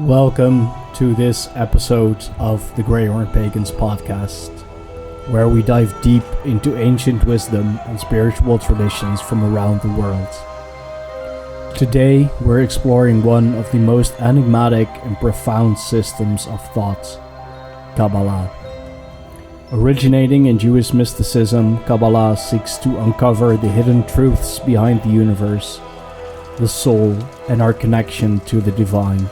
Welcome to this episode of the Greyhorn Pagans podcast, where we dive deep into ancient wisdom and spiritual traditions from around the world. Today, we're exploring one of the most enigmatic and profound systems of thought, Kabbalah. Originating in Jewish mysticism, Kabbalah seeks to uncover the hidden truths behind the universe, the soul, and our connection to the divine.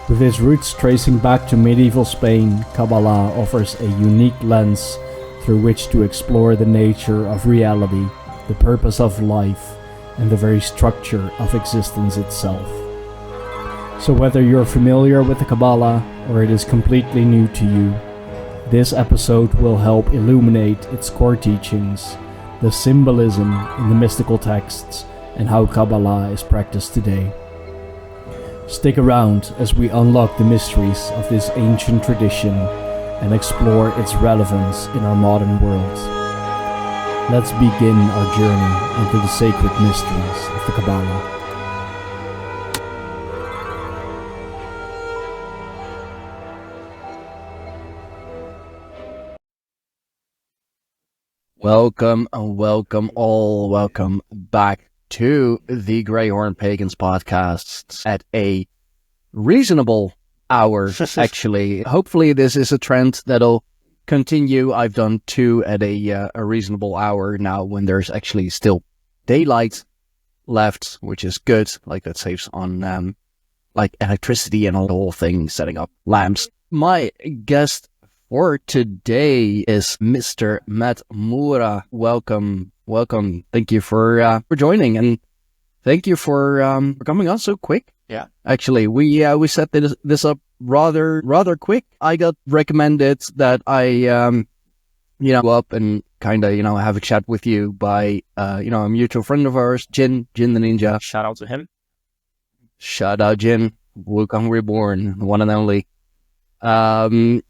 With its roots tracing back to medieval Spain, Kabbalah offers a unique lens through which to explore the nature of reality, the purpose of life, and the very structure of existence itself. So whether you're familiar with the Kabbalah or it is completely new to you, this episode will help illuminate its core teachings, the symbolism in the mystical texts, and how Kabbalah is practiced today. Stick around as we unlock the mysteries of this ancient tradition and explore its relevance in our modern world. Let's begin our journey into the sacred mysteries of the Kabbalah. Welcome back to the Greyhorn Pagans podcast at a reasonable hour, actually. Hopefully this is a trend that'll continue. I've done two at a reasonable hour now when there's actually still daylight left, which is good. Like that saves on like electricity and all the whole thing, setting up lamps. My guest for today is Mr. Mat Moura. Welcome. Thank you for joining, and thank you for coming on so quick. Yeah. Actually, we set this up rather quick. I got recommended that I go up and kind of have a chat with you by a mutual friend of ours, Jin the Ninja. Shout out to him. Shout out Jin, Wukong Reborn, the one and only. And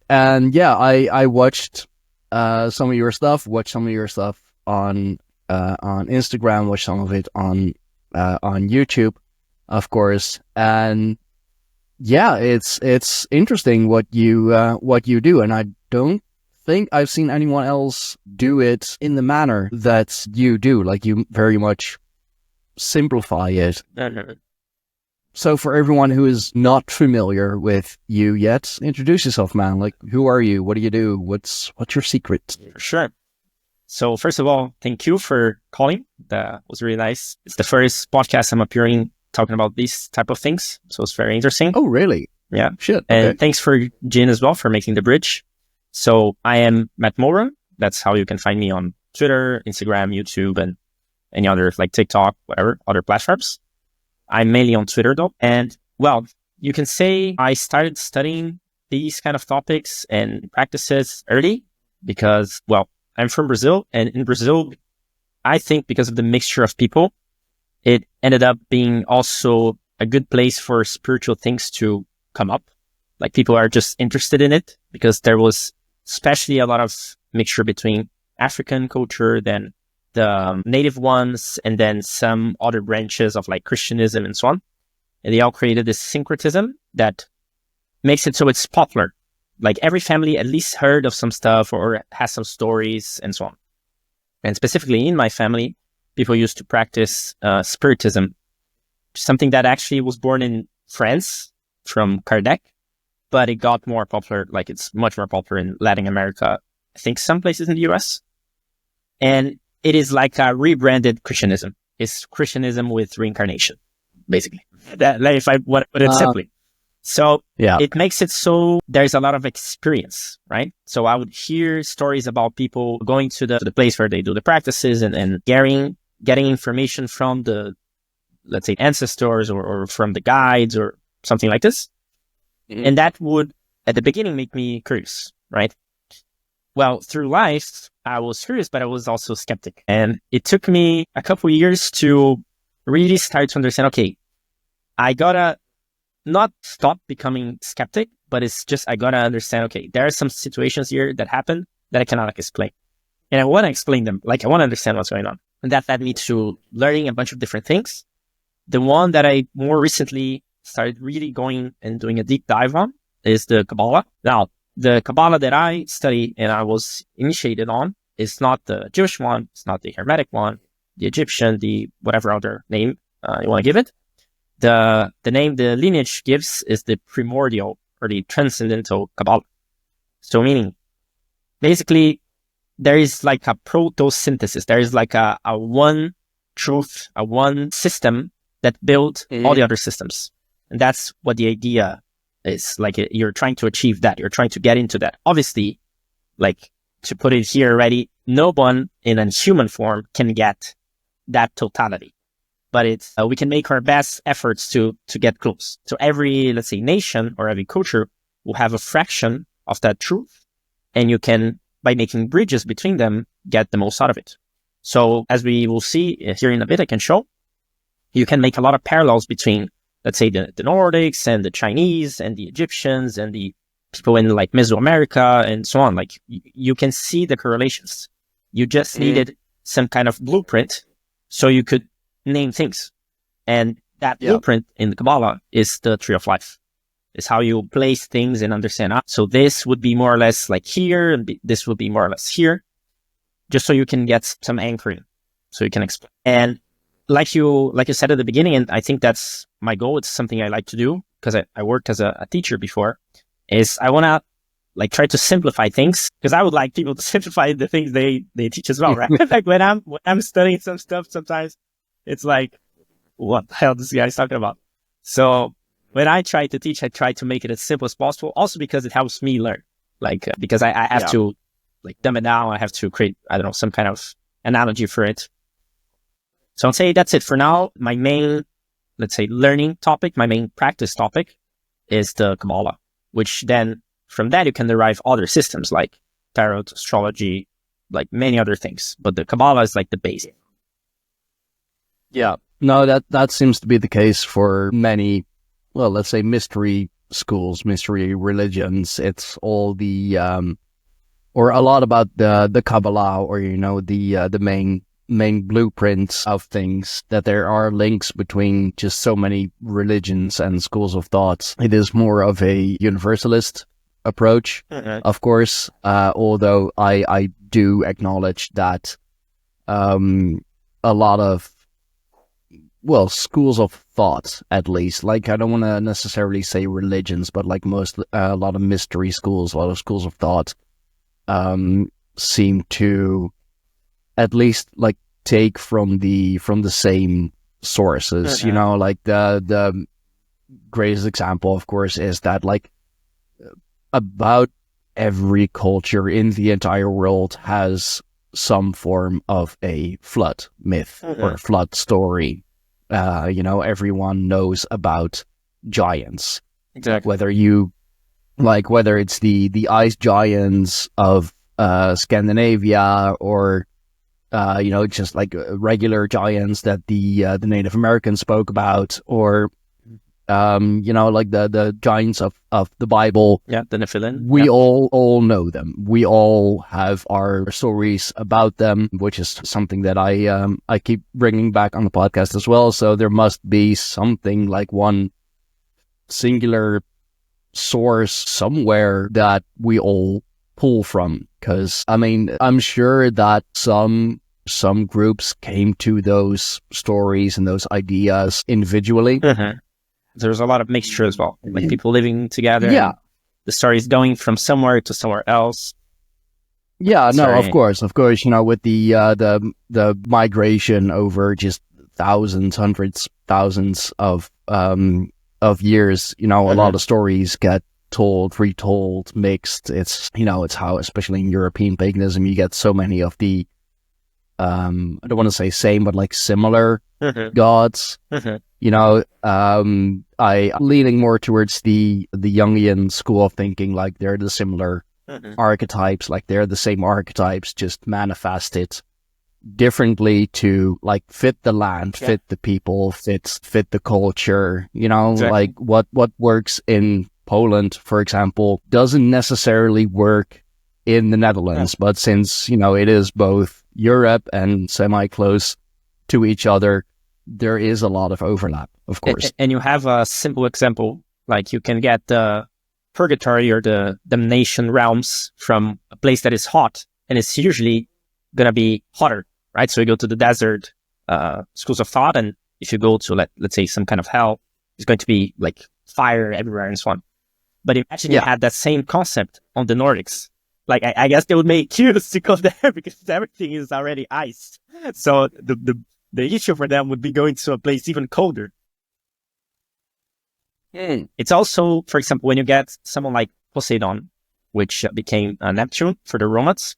yeah, I watched some of your stuff. Watched some of your stuff on Instagram. Watched some of it on YouTube, of course. And yeah, it's interesting what you do, and I don't think I've seen anyone else do it in the manner that you do. Like, you very much simplify it. So for everyone who is not familiar with you yet, introduce yourself, man. Like, who are you? What do you do? What's your secret? Sure. So first of all, thank you for calling. That was really nice. It's the first podcast I'm appearing talking about these type of things. So it's very interesting. Oh, really? Yeah. Shit. And okay. Thanks for Jin as well for making the bridge. So I am Mat Moura. That's how you can find me on Twitter, Instagram, YouTube, and any other like TikTok, whatever, other platforms. I'm mainly on Twitter though. And well, you can say I started studying these kind of topics and practices early because, well, I'm from Brazil, and in Brazil, I think because of the mixture of people, it ended up being also a good place for spiritual things to come up. Like, people are just interested in it because there was especially a lot of mixture between African culture, then the native ones, and then some other branches of like Christianism and so on. And they all created this syncretism that makes it so it's popular. Like, every family at least heard of some stuff or has some stories and so on. And specifically in my family, people used to practice spiritism, something that actually was born in France from Kardec, but it got more popular. Like, it's much more popular in Latin America. I think some places in the US. And it is like a rebranded Christianism. It's Christianism with reincarnation, basically. That, like, if I want to put it simply. So yeah, it makes it so there's a lot of experience, right? So I would hear stories about people going to the place where they do the practices and getting information from the, let's say, ancestors or from the guides or something like this. Mm-hmm. And that would, at the beginning, make me curious, right? Well, through life, I was curious, but I was also skeptic. And it took me a couple of years to really start to understand, okay, I gotta not stop becoming skeptic, but it's just, I gotta understand, okay, there are some situations here that happen that I cannot explain. And I want to explain them. Like, I want to understand what's going on. And that led me to learning a bunch of different things. The one that I more recently started really going and doing a deep dive on is the Kabbalah. Now, the Kabbalah that I study and I was initiated on is not the Jewish one, it's not the Hermetic one, the Egyptian, the whatever other name you want to give it. The name the lineage gives is the primordial or the transcendental Kabbalah. So meaning, basically, there is like a proto-synthesis. There is like a one truth, a one system that built all the other systems. And that's what the idea is. Like you're trying to achieve that. You're trying to get into that. Obviously, like to put it here already, no one in a human form can get that totality. But it's we can make our best efforts to get close. So every, let's say, nation or every culture will have a fraction of that truth. And you can, by making bridges between them, get the most out of it. So as we will see here in a bit, I can show, you can make a lot of parallels between, let's say, the Nordics and the Chinese and the Egyptians and the people in like Mesoamerica and so on. Like you can see the correlations. You just needed some kind of blueprint so you could name things. And that blueprint in the Kabbalah is the tree of life. It's how you place things and understand. So this would be more or less like here, and this would be more or less here, just so you can get some anchoring, so you can explain. And like you said at the beginning, and I think that's my goal. It's something I like to do because I worked as a teacher before. Is I want to like try to simplify things because I would like people to simplify the things they teach as well, right? Like when I'm studying some stuff, sometimes it's like, what the hell this guy's talking about? So when I try to teach, I try to make it as simple as possible. Also because it helps me learn, like because I have to like dumb it down. I have to create, I don't know, some kind of analogy for it. So I'll say that's it for now. My main, let's say, learning topic, my main practice topic is the Kabbalah, which then from that you can derive other systems like tarot, astrology, like many other things. But the Kabbalah is like the basic. Yeah, no, that seems to be the case for many, well, let's say mystery schools, mystery religions. It's all the, or a lot about the Kabbalah, or, you know, the main blueprints of things, that there are links between just so many religions and schools of thoughts. It is more of a universalist approach, of course, although I do acknowledge that a lot of, well, schools of thought, at least, like I don't want to necessarily say religions, but like a lot of mystery schools, a lot of schools of thought seem to at least like take from the same sources. You know, like the greatest example, of course, is that like about every culture in the entire world has some form of a flood myth or a flood story. You know, everyone knows about giants. Exactly. Whether it's the ice giants of Scandinavia, or you know, just like regular giants that the Native Americans spoke about, or you know, like the giants of the Bible. Yeah, the Nephilim. We all know them. We all have our stories about them, which is something that I keep bringing back on the podcast as well. So there must be something like one singular source somewhere that we all pull from. Because I mean, I'm sure that some groups came to those stories and those ideas individually. There's a lot of mixture as well, like people living together. Yeah, the story is going from somewhere to somewhere else. Yeah, of course, you know, with the migration over just hundreds, thousands of years, you know, a lot of stories get told, retold, mixed. It's, you know, it's how, especially in European paganism, you get so many of the, I don't want to say same, but like similar gods. You know, I leaning more towards the Jungian school of thinking, like they're the similar archetypes, like they're the same archetypes, just manifested differently to like fit the land, fit the people, fit the culture. You know, like what works in Poland, for example, doesn't necessarily work in the Netherlands, but since, you know, it is both Europe and semi-close to each other, there is a lot of overlap, of course. And you have a simple example, like you can get the purgatory or the damnation realms from a place that is hot, and it's usually going to be hotter, right? So you go to the desert schools of thought, and if you go to, let's say, some kind of hell, it's going to be like fire everywhere and so on. But imagine you had that same concept on the Nordics. Like, I guess they would make queues to go there because everything is already iced. So the issue for them would be going to a place even colder. It's also, for example, when you get someone like Poseidon, which became Neptune for the Romans,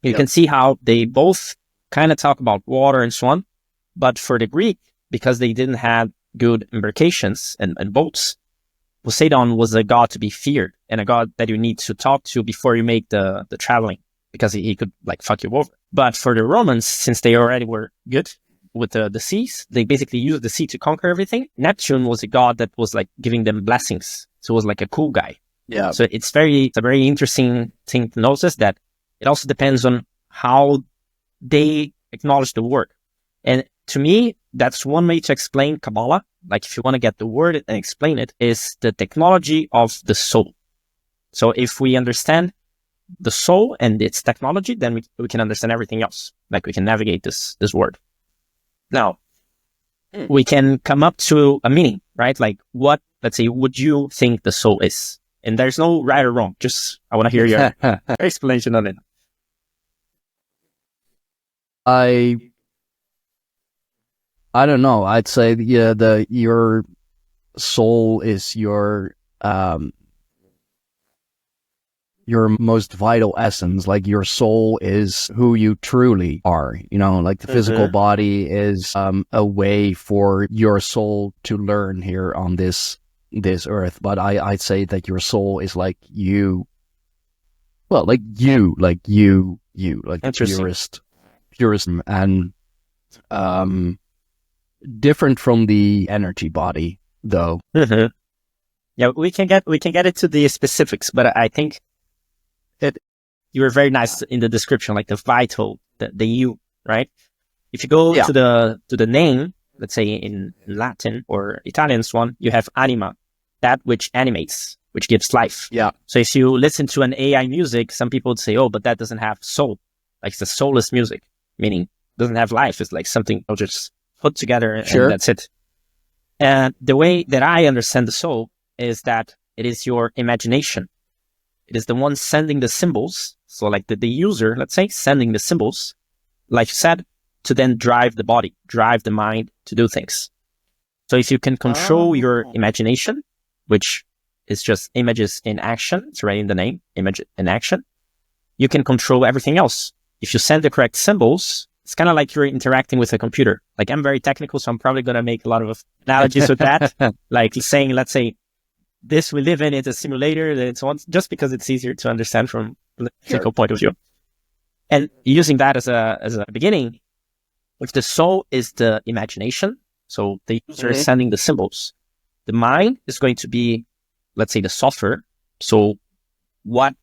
you can see how they both kind of talk about water and so on. But for the Greek, because they didn't have good embarkations and boats, Poseidon was a god to be feared and a god that you need to talk to before you make the traveling, because he could like fuck you over. But for the Romans, since they already were good with the seas, they basically used the sea to conquer everything. Neptune was a god that was like giving them blessings. So it was like a cool guy. Yeah. So it's a very interesting thing to notice that it also depends on how they acknowledge the word. And to me, that's one way to explain Kabbalah. Like if you want to get the word and explain it, is the technology of the soul. So if we understand the soul and its technology, then we can understand everything else. Like we can navigate this word. Now, we can come up to a meaning, right? Like what, let's say, would you think the soul is? And there's no right or wrong. Just, I want to hear your explanation on it. I don't know. I'd say your soul is your most vital essence. Like your soul is who you truly are. You know, like the physical body is a way for your soul to learn here on this earth. But I'd say that your soul is like you. Well, like you, like the purest, and different from the energy body, though. Yeah, we can get into the specifics, but I think that you were very nice in the description, like the vital, the you, right? If you go to the name, let's say in Latin or Italian one, you have anima, that which animates, which gives life. Yeah. So if you listen to an AI music, some people would say, oh, but that doesn't have soul. Like it's a soulless music, meaning doesn't have life. It's like something I'll just put together and that's it. And the way that I understand the soul is that it is your imagination. It is the one sending the symbols. So like the user, let's say, sending the symbols, like you said, to then drive the body, drive the mind to do things. So if you can control your imagination, which is just images in action, it's right in the name, image in action, you can control everything else. If you send the correct symbols, it's kind of like you're interacting with a computer. Like I'm very technical, so I'm probably going to make a lot of analogies with that. Like saying, let's say, this we live in, it's a simulator, and so on, just because it's easier to understand from a technical point of view. And using that as a beginning, if the soul is the imagination, so the user is sending the symbols, the mind is going to be, let's say, the software. So what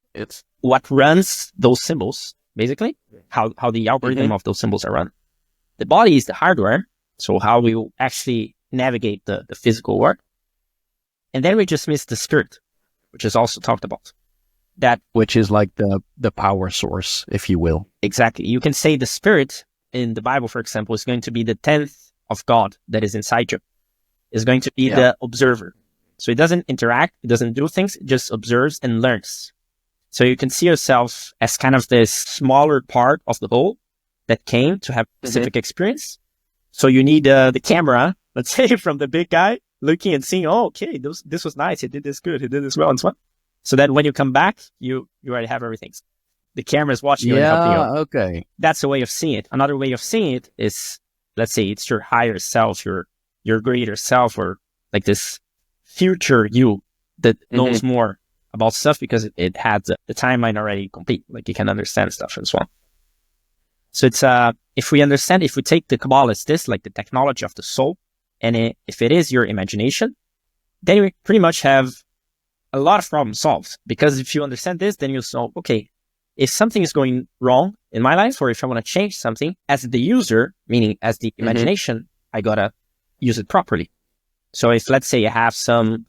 runs those symbols, basically, how the algorithm of those symbols are run. The body is the hardware, so how we will actually navigate the physical world. And then we just miss the spirit, which is also talked about. That, which is like the power source, if you will. Exactly. You can say the spirit in the Bible, for example, is going to be the 10th of God that is inside you. Is going to be the observer. So it doesn't interact, it doesn't do things, it just observes and learns. So you can see yourself as kind of this smaller part of the whole that came to have specific experience. So you need the camera, let's say, from the big guy, looking and seeing, oh, okay, this was nice, he did this good, he did this well, and so on. So that when you come back, you already have everything. The camera is watching you and helping you. Okay. That's a way of seeing it. Another way of seeing it is, let's say, it's your higher self, your greater self, or like this future you that knows more about stuff because it had the timeline already complete. Like you can understand stuff and so on. So it's if we take the Kabbalah as this, like the technology of the soul, and if it is your imagination, then we pretty much have a lot of problems solved. Because if you understand this, then you solve, okay, if something is going wrong in my life, or if I want to change something, as the user, meaning as the imagination, I gotta use it properly. So if, let's say, I have some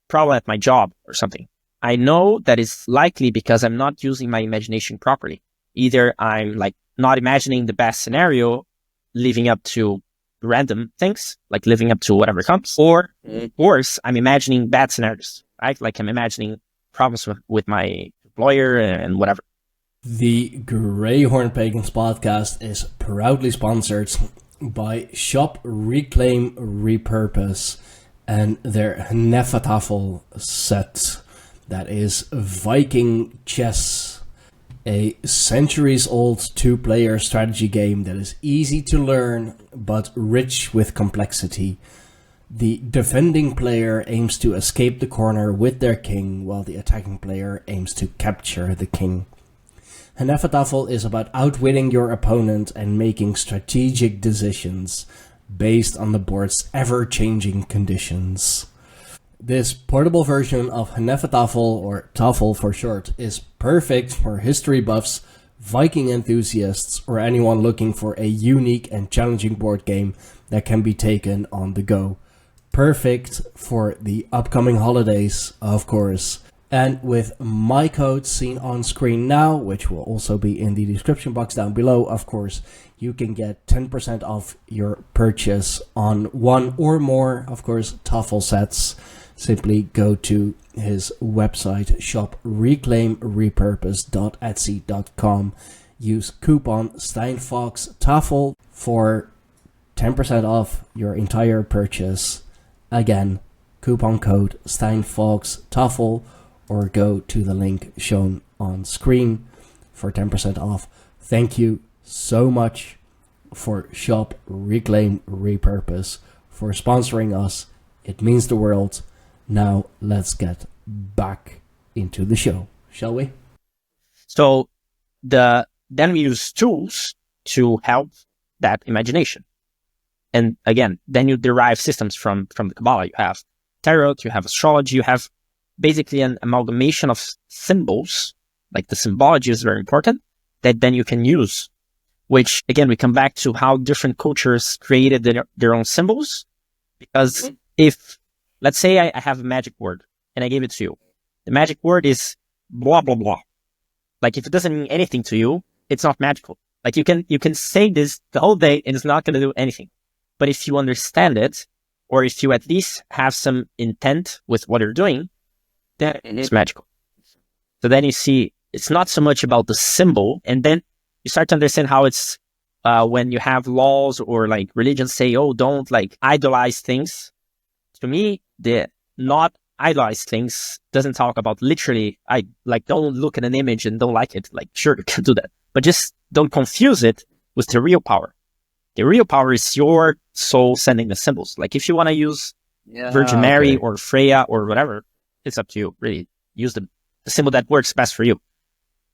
problem at my job or something, I know that it's likely because I'm not using my imagination properly. Either I'm like not imagining the best scenario, living up to random things, like living up to whatever comes, or worse, I'm imagining bad scenarios, right? Like I'm imagining problems with my employer and whatever. The Greyhorn Pagans podcast is proudly sponsored by Shop Reclaim Repurpose and their Hnefatafel set. That is Viking chess, a centuries-old two-player strategy game that is easy to learn but rich with complexity. The defending player aims to escape the corner with their king, while the attacking player aims to capture the king. Hnefatafel is about outwitting your opponent and making strategic decisions based on the board's ever-changing conditions. This portable version of Hnefatafel, or Tafel for short, is perfect for history buffs, Viking enthusiasts, or anyone looking for a unique and challenging board game that can be taken on the go. Perfect for the upcoming holidays, of course. And with my code seen on screen now, which will also be in the description box down below, of course, you can get 10% off your purchase on one or more, of course, Tafel sets. Simply go to his website, shopreclaimrepurpose.etsy.com. Use coupon SteinfoxTafel for 10% off your entire purchase. Again, coupon code SteinfoxTafel, or go to the link shown on screen for 10% off. Thank you so much for Shop Reclaim Repurpose for sponsoring us. It means the world. Now let's get back into the show, shall we? So then we use tools to help that imagination. And again, then you derive systems from the Kabbalah. You have tarot, you have astrology, you have basically an amalgamation of symbols, like the symbology is very important, that then you can use, which again, we come back to how different cultures created their own symbols. Because if, let's say I have a magic word and I gave it to you, the magic word is blah, blah, blah. Like if it doesn't mean anything to you, it's not magical. Like you can say this the whole day and it's not going to do anything. But if you understand it, or if you at least have some intent with what you're doing, then it's magical. So then you see, it's not so much about the symbol, and then you start to understand how it's when you have laws or like religions say, oh, don't like idolize things. To me, the not idolize things doesn't talk about literally, I like don't look at an image and don't like it. Like, sure, you can do that, but just don't confuse it with the real power. The real power is your soul sending the symbols. Like if you want to use Virgin Mary or Freya or whatever, it's up to you. Really, use the symbol that works best for you.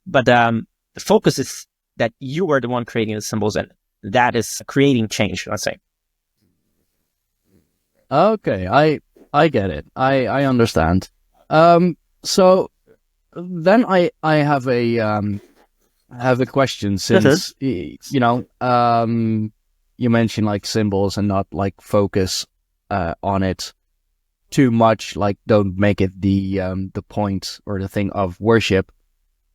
But the focus is that you are the one creating the symbols, and that is creating change, let's say. Okay, I get it. I understand. So then I have a question, since you mentioned like symbols and not like focus on it too much, like don't make it the point or the thing of worship.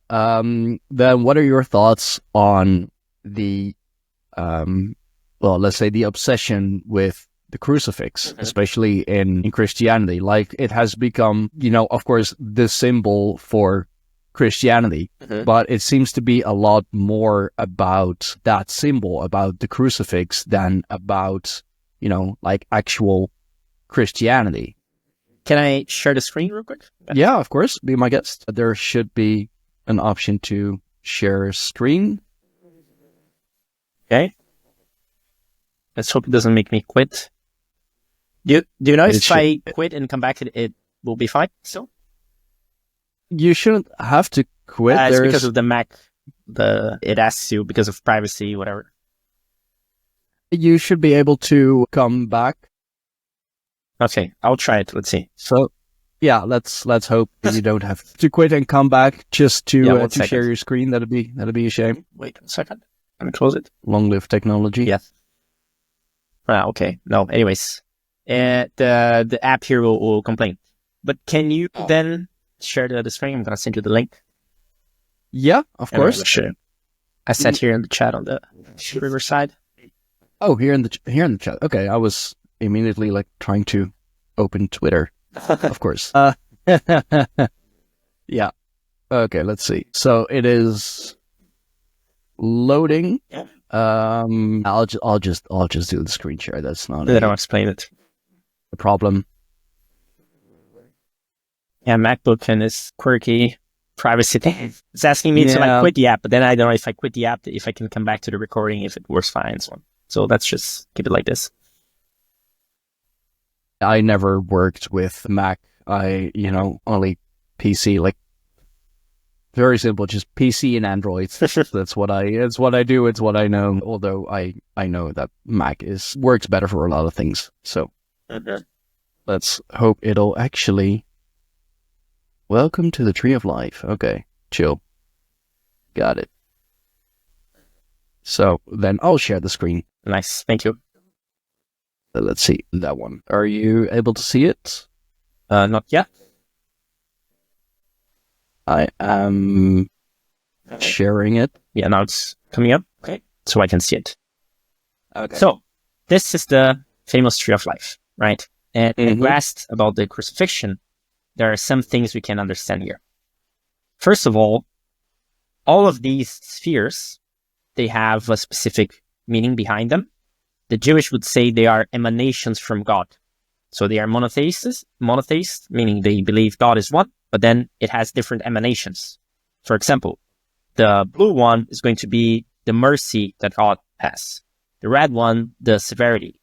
Then what are your thoughts on the let's say the obsession with the crucifix, especially in Christianity? Like it has become, of course, the symbol for Christianity, but it seems to be a lot more about that symbol, about the crucifix, than about, like actual Christianity. Can I share the screen real quick? Yeah, of course. Be my guest. There should be an option to share screen. Okay. Let's hope it doesn't make me quit. Do you know if I quit and come back, it will be fine still? You shouldn't have to quit. It's because of the Mac. It asks you because of privacy, whatever. You should be able to come back. Okay, I'll try it. Let's see. So, yeah, let's hope that you don't have to quit and come back just to share your screen. That'd be a shame. Wait a second. Let me close it. Long live technology. Yes. Okay. No, anyways. The app here will complain. But can you then share the screen? I'm going to send you the link. Yeah, of course. Sure. I sat here in the chat on the Riverside. Oh, here in the chat. Okay, I was immediately like trying to open Twitter. Of course. Yeah. Okay, let's see. So it is loading. Yeah. I'll just do the screen share. That's not Then I'll explain it. a problem. Yeah, MacBook and its quirky privacy thing. It's asking me to like quit the app, but then I don't know if I quit the app, if I can come back to the recording, if it works fine. So let's just keep it like this. I never worked with Mac. I, only PC, like very simple, just PC and Android. That's what I do. It's what I know. Although I know that Mac works better for a lot of things. So let's hope it'll actually. Welcome to the Tree of Life. Okay, chill. Got it. So then I'll share the screen. Nice, thank you. Let's see that one. Are you able to see it? Not yet. I am sharing it. Yeah, now it's coming up. Okay, so I can see it. Okay. So this is the famous Tree of Life, right? And you asked about the crucifixion. There are some things we can understand here. First of all of these spheres, they have a specific meaning behind them. The Jewish would say they are emanations from God. So they are monotheists, meaning they believe God is one, but then it has different emanations. For example, the blue one is going to be the mercy that God has. The red one, the severity.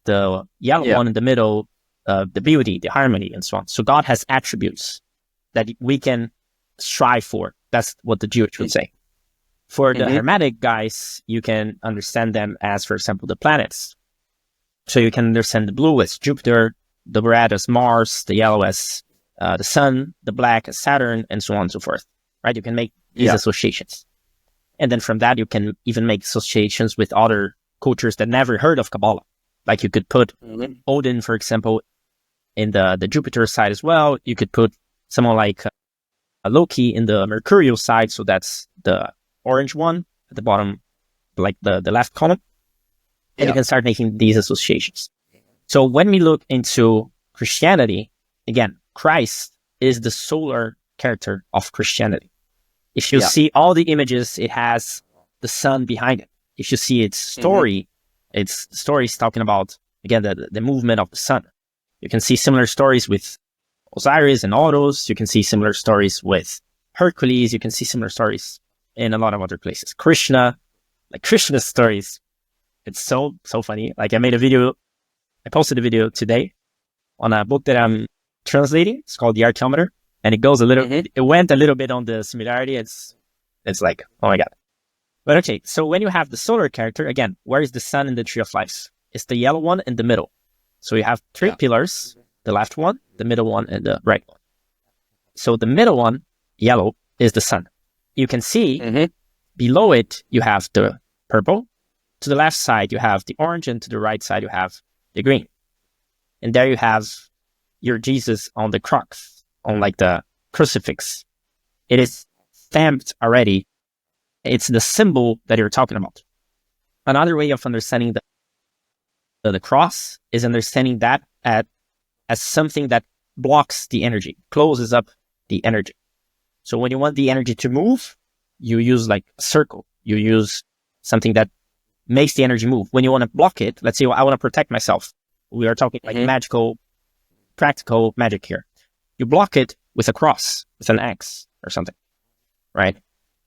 The yellow one in the middle, the beauty, the harmony, and so on. So God has attributes that we can strive for. That's what the Jewish would say. For the Hermetic guys, you can understand them as, for example, the planets. So you can understand the blue as Jupiter, the red as Mars, the yellow as the Sun, the black as Saturn, and so on and so forth. Right? You can make these associations. And then from that, you can even make associations with other cultures that never heard of Kabbalah. Like you could put Odin, for example, in the Jupiter side as well. You could put someone like Loki in the Mercurial side. So that's the orange one at the bottom, like the left column. And you can start making these associations. So when we look into Christianity, again, Christ is the solar character of Christianity. If you see all the images, it has the sun behind it. If you see its story, its story is talking about, again, the movement of the sun. You can see similar stories with Osiris and Horus. You can see similar stories with Hercules. You can see similar stories in a lot of other places. Krishna's stories, it's so funny. Like I posted a video today on a book that I'm translating. It's called The Archeometer, and it goes it went a little bit on the similarity. It's like, oh my God. But okay, so when you have the solar character, again, where is the sun in the Tree of Life? It's the yellow one in the middle. So you have three pillars, the left one, the middle one, and the right one. So the middle one, yellow, is the sun. You can see below it, you have the purple. To the left side, you have the orange, and to the right side, you have the green. And there you have your Jesus on the crux, on like the crucifix. It is stamped already. It's the symbol that you're talking about. Another way of understanding the cross is understanding that as something that blocks the energy, closes up the energy. So when you want the energy to move, you use like a circle. You use something that makes the energy move. When you want to block it, let's say I want to protect myself. We are talking like magical, practical magic here. You block it with a cross, with an X or something, right?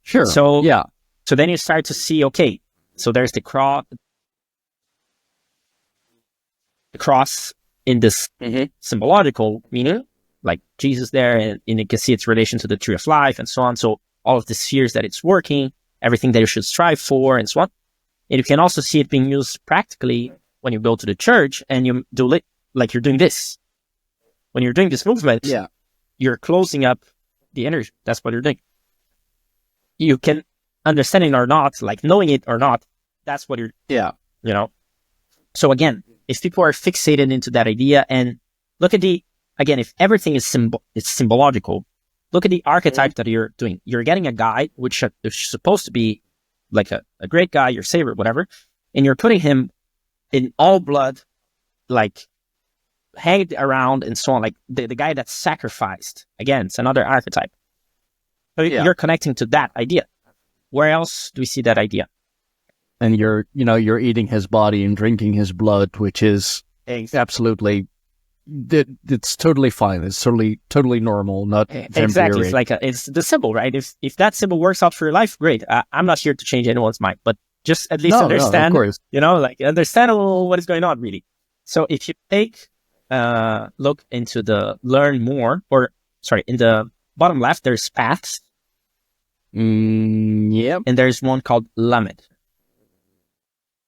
Sure. So so then you start to see, okay, so there's the cross in this symbological meaning, like Jesus there, and you can see its relation to the Tree of Life and so on. So all of the spheres that it's working, everything that you should strive for and so on. And you can also see it being used practically when you go to the church and you do like you're doing this. When you're doing this movement, you're closing up the energy. That's what you're doing. You can understand it or not, like knowing it or not, that's what you're, So again, if people are fixated into that idea, and look at again, if everything is symbological, look at the archetype that you're doing. You're getting a guy, which is supposed to be like a great guy, your savior, whatever, and you're putting him in all blood, like hanged around and so on, like the guy that's sacrificed. Again, it's another archetype. So you're connecting to that idea. Where else do we see that idea? And you're eating his body and drinking his blood, which is absolutely, it's totally fine. It's totally normal, not exactly. It's like it's the symbol, right? If that symbol works out for your life, great. I'm not here to change anyone's mind, but just at least understand, understand what is going on, really. So if you take look into the learn more, in the bottom left, there's paths. Yeah. And there's one called Lamed.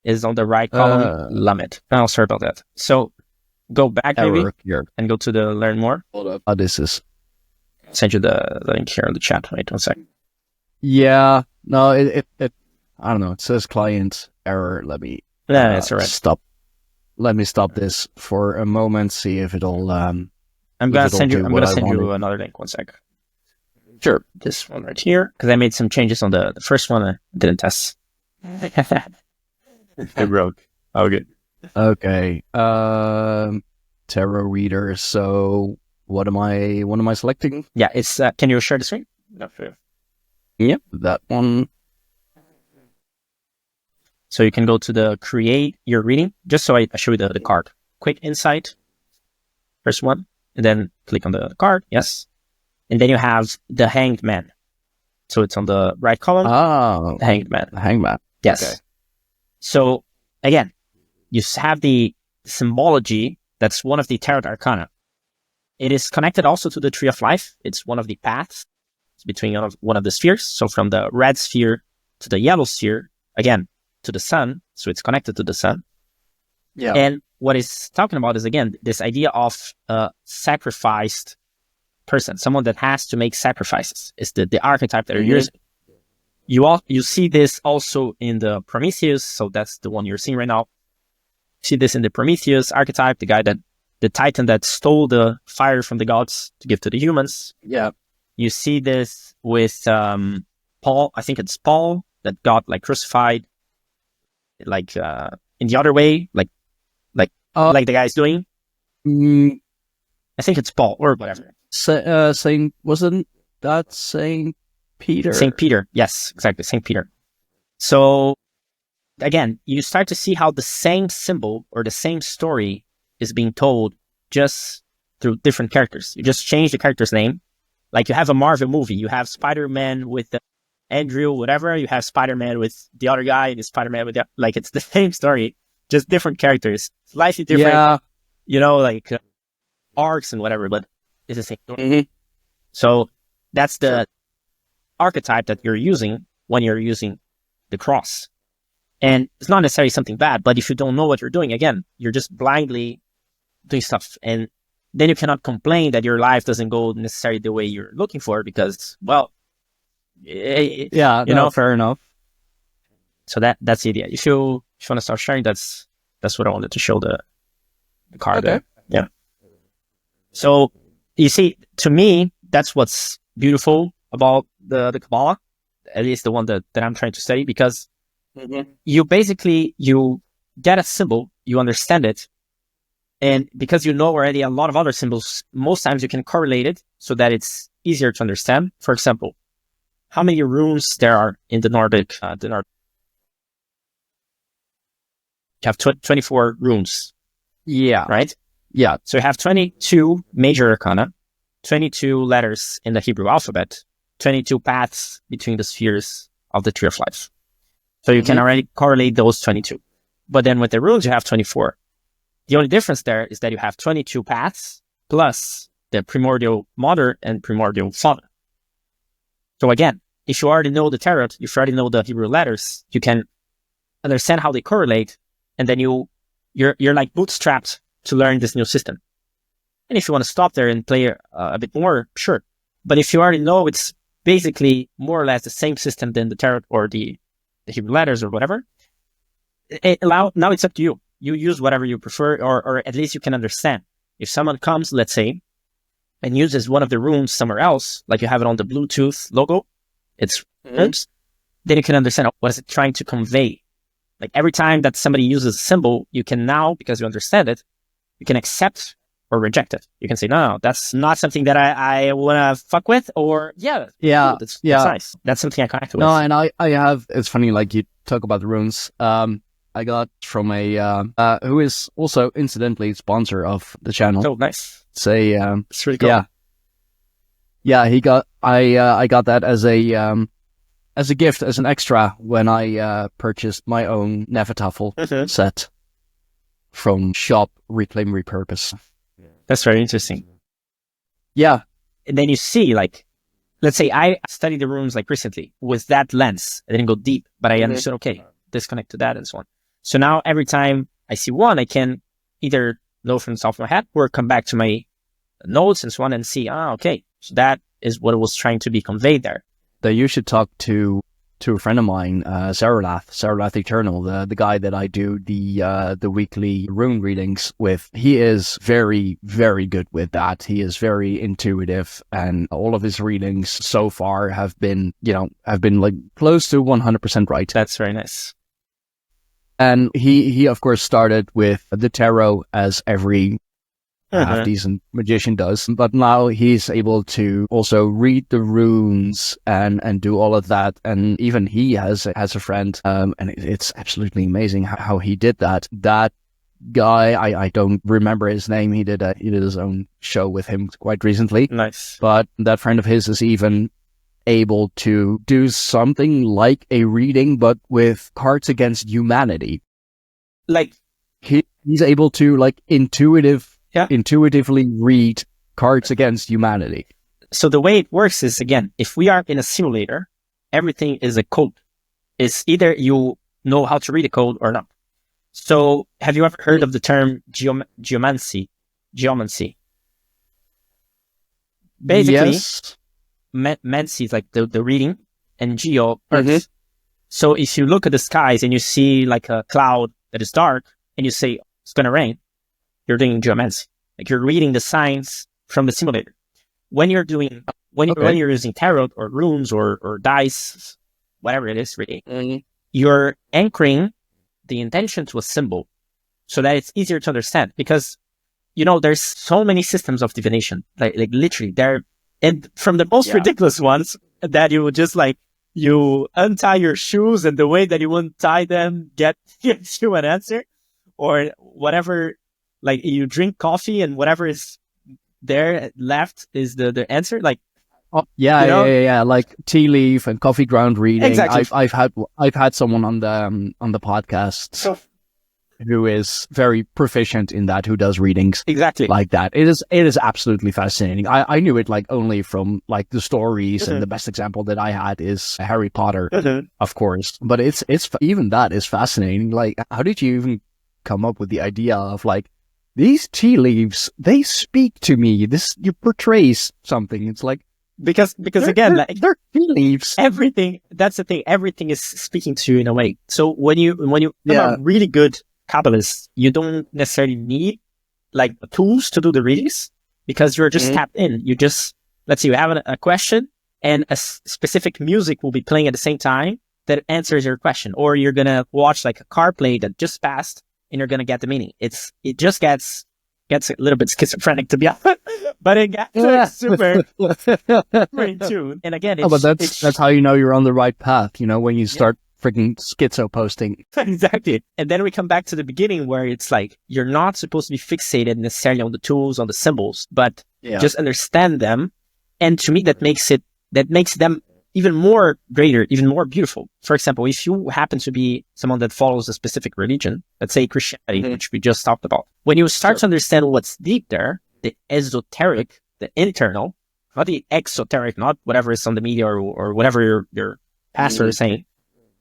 Is on the right column, Lamed. Oh, sorry about that. So go back maybe and go to the learn more. Hold up. This is. Send you the link here in the chat. Wait 1 second. Yeah. No, it I don't know. It says client error. Let me. That's all right. Stop. Let me stop this for a moment. See if it'll. I'm gonna send you another link. 1 second. Sure. This one right here, because I made some changes on the first one. I didn't test. It broke. Oh, good. Okay. Tarot reader. So what am I selecting? Yeah, it's. Can you share the screen? No, for you. Yep, that one. So you can go to the create your reading. Just so I show you the card. Quick insight. First one, and then click on the card. Yes, and then you have the Hanged Man. So it's on the right column. Oh, the Hanged Man. The Hanged Man. Yes. Okay. So again, you have the symbology. That's one of the tarot arcana. It is connected also to the Tree of Life. It's one of the paths between one of the spheres. So from the red sphere to the yellow sphere, again, to the sun. So it's connected to the sun. Yeah. And what it's talking about is, again, this idea of a sacrificed person, someone that has to make sacrifices. Is the archetype that you're using. You see this also in the Prometheus. So that's the one you're seeing right now. You see this in the Prometheus archetype, the titan that stole the fire from the gods to give to the humans. Yeah. You see this with Paul. I think it's Paul that got like crucified, like in the other way, like the guy's doing. I think it's Paul or whatever. Wasn't that Saint Peter? Saint Peter, yes, exactly, Saint Peter. So again, you start to see how the same symbol or the same story is being told just through different characters. You just change the character's name. Like you have a Marvel movie, you have Spider-Man with Andrew, whatever. You have Spider-Man with the other guy, and Spider-Man with it's the same story, just different characters, slightly different. Yeah. Arcs and whatever, but it's the same story. Mm-hmm. So that's the archetype that you're using when you're using the cross. And it's not necessarily something bad, but if you don't know what you're doing, again, you're just blindly doing stuff. And then you cannot complain that your life doesn't go necessarily the way you're looking for because, well, fair enough. So that's the idea. If you want to start sharing, that's what I wanted to show the card there. Yeah. So you see, to me, that's what's beautiful about the Kabbalah, at least the one that I'm trying to study, because you get a symbol, you understand it, and because you know already a lot of other symbols, most times you can correlate it so that it's easier to understand. For example, how many runes there are in the Nordic? You have 24 runes. Yeah. Right? Yeah. So you have 22 major arcana, 22 letters in the Hebrew alphabet, 22 paths between the spheres of the Tree of Life. So you can already correlate those 22. But then with the runes, you have 24. The only difference there is that you have 22 paths plus the primordial mother and primordial father. So again, if you already know the tarot, if you already know the Hebrew letters, you can understand how they correlate, and then you're like bootstrapped to learn this new system. And if you want to stop there and play a bit more, sure. But if you already know it's basically more or less the same system than the tarot or the Hebrew letters or whatever, now it's up to you. you use whatever you prefer, or at least you can understand. If someone comes, let's say, and uses one of the runes somewhere else, like you have it on the Bluetooth logo, it's runes, then you can understand what is it trying to convey. Like every time that somebody uses a symbol, you can now, because you understand it, you can accept or reject it. You can say, no, that's not something that I want to fuck with, or Yeah. that's nice. That's something I connect with. No, and I have, it's funny, like you talk about the runes. I got from a, who is also incidentally sponsor of the channel. Oh, nice. It's a, It's really cool. Yeah, I got that as a gift, as an extra when I purchased my own Nefertafel set from shop Reclaim Repurpose. That's very interesting. Yeah. And then you see, like, let's say I studied the runes like recently with that lens. I didn't go deep, but I understood, okay, disconnect to that and so on. So now every time I see one, I can either know from the top of my head or come back to my notes and so on and see, okay, so that is what was trying to be conveyed there. That you should talk to a friend of mine, Saralath Eternal, the guy that I do the weekly rune readings with. He is very, very good with that. He is very intuitive, and all of his readings so far have been like close to 100% right. That's very nice. And he of course started with the tarot, as every half-decent magician does, but now he's able to also read the runes and do all of that. And even he has a friend, and it's absolutely amazing how he did that. That guy, I don't remember his name. He did his own show with him quite recently. Nice. But that friend of his is even able to do something like a reading, but with cards against humanity. Like he's able to like intuitively read cards against humanity. So the way it works is, again, if we are in a simulator, everything is a code. It's either you know how to read a code or not. So have you ever heard of the term geomancy? Basically, yes. Mancy is like the reading, and geo earth. So if you look at the skies and you see like a cloud that is dark and you say it's going to rain, you're doing geomancy. Like you're reading the signs from the simulator. When you're doing, when you're using tarot or runes or dice, whatever it is, really, you're anchoring the intention to a symbol so that it's easier to understand. Because, there's so many systems of divination, like literally there, and from the most ridiculous ones that you would just like, you untie your shoes and the way that you untie them gets you an answer, or whatever, like you drink coffee and whatever is there left is the answer. Like, like tea leaf and coffee ground reading. Exactly. I've had someone on the podcast who is very proficient in that, who does readings exactly like that. It is absolutely fascinating. I knew it like only from like the stories, and the best example that I had is Harry Potter, of course. But it's even that is fascinating. Like, how did you even come up with the idea of like, these tea leaves, they speak to me. You portrays something. It's like, because again, they're tea leaves. Everything, that's the thing. Everything is speaking to you in a way. So when you are really good Kabbalists, you don't necessarily need like tools to do the readings, because you're just tapped in. You just, let's say you have a question and a specific music will be playing at the same time that answers your question, or you're going to watch like a car play that just passed and you're going to get the meaning. It just gets a little bit schizophrenic, to be honest, but it gets super in tune. And again, but that's how you know you're on the right path, when you start freaking schizo posting. Exactly. And then we come back to the beginning where it's like, you're not supposed to be fixated necessarily on the tools, on the symbols, but just understand them. And to me, that makes them even more greater, even more beautiful. For example, if you happen to be someone that follows a specific religion, let's say Christianity, which we just talked about, when you start to understand what's deep there, the esoteric, the internal, not the exoteric, not whatever is on the media or whatever your pastor is saying,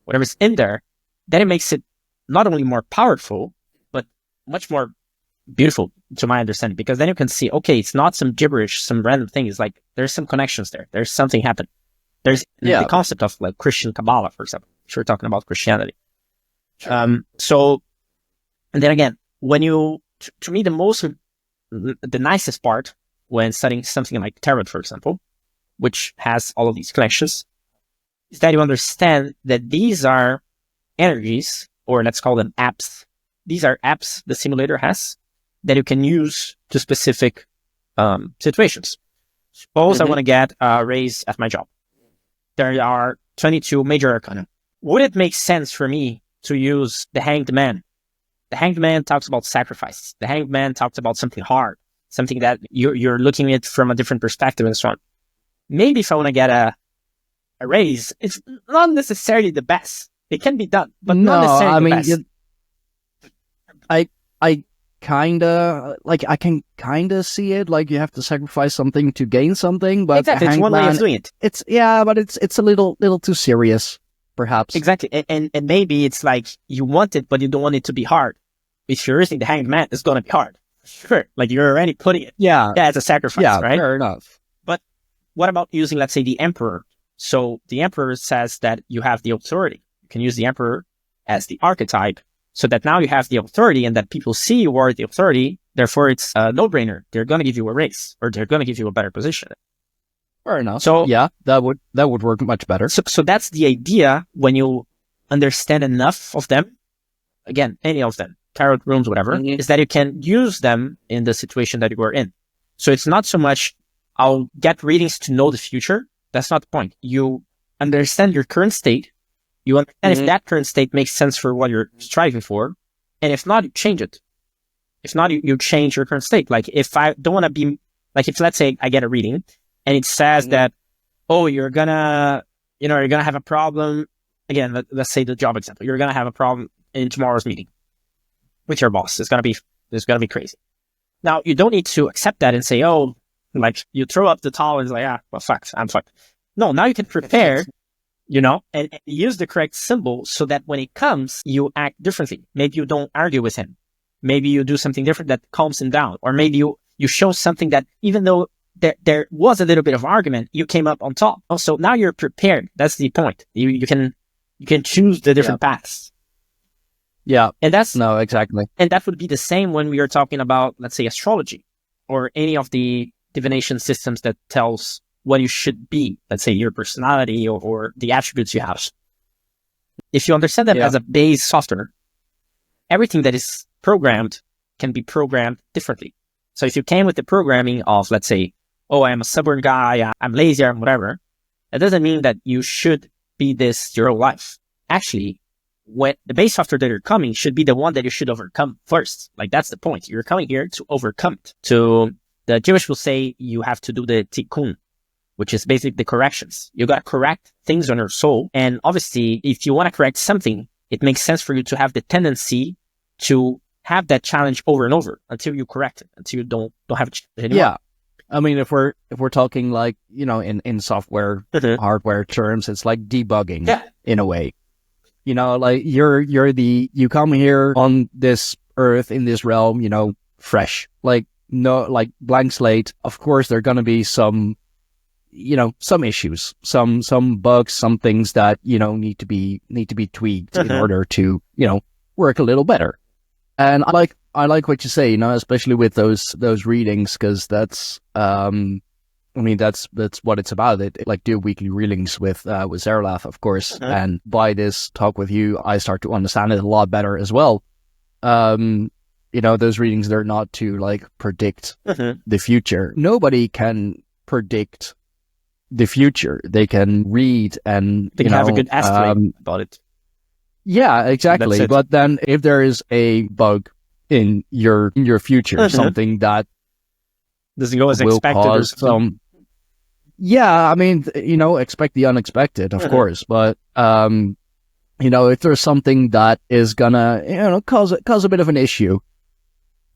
whatever's in there, then it makes it not only more powerful, but much more beautiful, to my understanding. Because then you can see, okay, it's not some gibberish, some random thing. It's like, there's some connections there. There's something happening. There's the concept of like Christian Kabbalah, for example, if we're talking about Christianity. So And then again, when you, to me, the nicest part when studying something like tarot, for example, which has all of these connections, is that you understand that these are energies, or let's call them apps. These are apps the simulator has that you can use to specific situations. Suppose I want to get a raise at my job. There are 22 major arcana. Would it make sense for me to use the Hanged Man? The Hanged Man talks about sacrifice. The Hanged Man talks about something hard, something that you're looking at from a different perspective and so on. Maybe if I want to get a raise, it's not necessarily the best. It can be done, but not necessarily the best. I kinda I can kinda see it. Like you have to sacrifice something to gain something, but exactly, it's one way of doing it. It's but it's a little too serious, perhaps. Exactly, and maybe it's like you want it, but you don't want it to be hard. If you're using the Hanged Man, it's gonna be hard. Sure, like you're already putting it. Yeah, as a sacrifice, right? Fair enough. But what about using, let's say, the Emperor? So the Emperor says that you have the authority. You can use the Emperor as the archetype, so that now you have the authority and that people see you are the authority. Therefore, it's a no-brainer. They're going to give you a raise, or they're going to give you a better position. Fair enough. So yeah, that would work much better. So that's the idea when you understand enough of them. Again, any of them, tarot rooms, whatever, is that you can use them in the situation that you are in. So it's not so much, I'll get readings to know the future. That's not the point. You understand your current state. You understand if that current state makes sense for what you're striving for. And if not, you change it. If not, you change your current state. Like if I don't want to be, like if let's say I get a reading and it says that, oh, you're gonna have a problem. Again, let's say the job example. You're gonna have a problem in tomorrow's meeting with your boss. It's gonna be crazy. Now you don't need to accept that and say, oh, like you throw up the towel and it's like, well, fuck, I'm fucked. No, now you can prepare, and use the correct symbol so that when it comes, you act differently. Maybe you don't argue with him. Maybe you do something different that calms him down. Or maybe you show something that even though there was a little bit of argument, you came up on top. Also, now you're prepared. That's the point. You can choose the different paths. Yeah. And no, exactly. And that would be the same when we are talking about, let's say, astrology or any of the divination systems that tells what you should be, let's say your personality or the attributes you have. If you understand them as a base software, everything that is programmed can be programmed differently. So if you came with the programming of, let's say, oh, I'm a stubborn guy, I'm lazy, or whatever, that doesn't mean that you should be this your whole life. Actually, when the base software that you're coming should be the one that you should overcome first. Like that's the point. You're coming here to overcome it. The Jewish will say you have to do the tikkun, which is basically the corrections. You got to correct things on your soul. And obviously, if you want to correct something, it makes sense for you to have the tendency to have that challenge over and over until you correct it, until you don't have it anymore. Yeah. I mean, if we're talking like, in software, hardware terms, it's like debugging in a way. Like you come here on this earth, in this realm, fresh, like no, like blank slate. Of course, there are going to be some issues, some bugs, some things that, need to be tweaked in order to, work a little better. And I like what you say, especially with those readings, because that's, that's what it's about. Like do weekly readings with Zerlath, of course. And by this talk with you, I start to understand it a lot better as well. Those readings, they're not to like predict the future. Nobody can predict the future. They can read and they can have a good estimate about it. Yeah, exactly. But then if there is a bug in your future, something that doesn't go as expected or something. Yeah, I mean, expect the unexpected, of course. But if there's something that is gonna, cause a bit of an issue,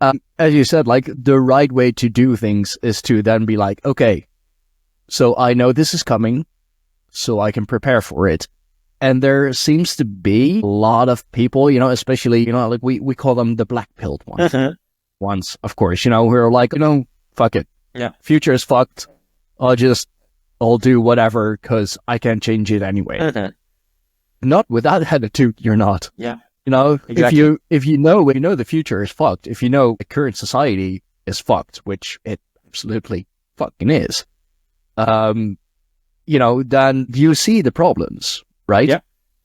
as you said, like the right way to do things is to then be like, okay, so I know this is coming, so I can prepare for it. And there seems to be a lot of people, especially, like we call them the black pilled ones, of course, who are like, fuck it. Yeah. Future is fucked. I'll do whatever because I can't change it anyway. Not with that attitude, you're not. Yeah. You know, Exactly. if you know the future is fucked, if you know the current society is fucked, which it absolutely fucking is, you know, then you see the problems, right? Yeah.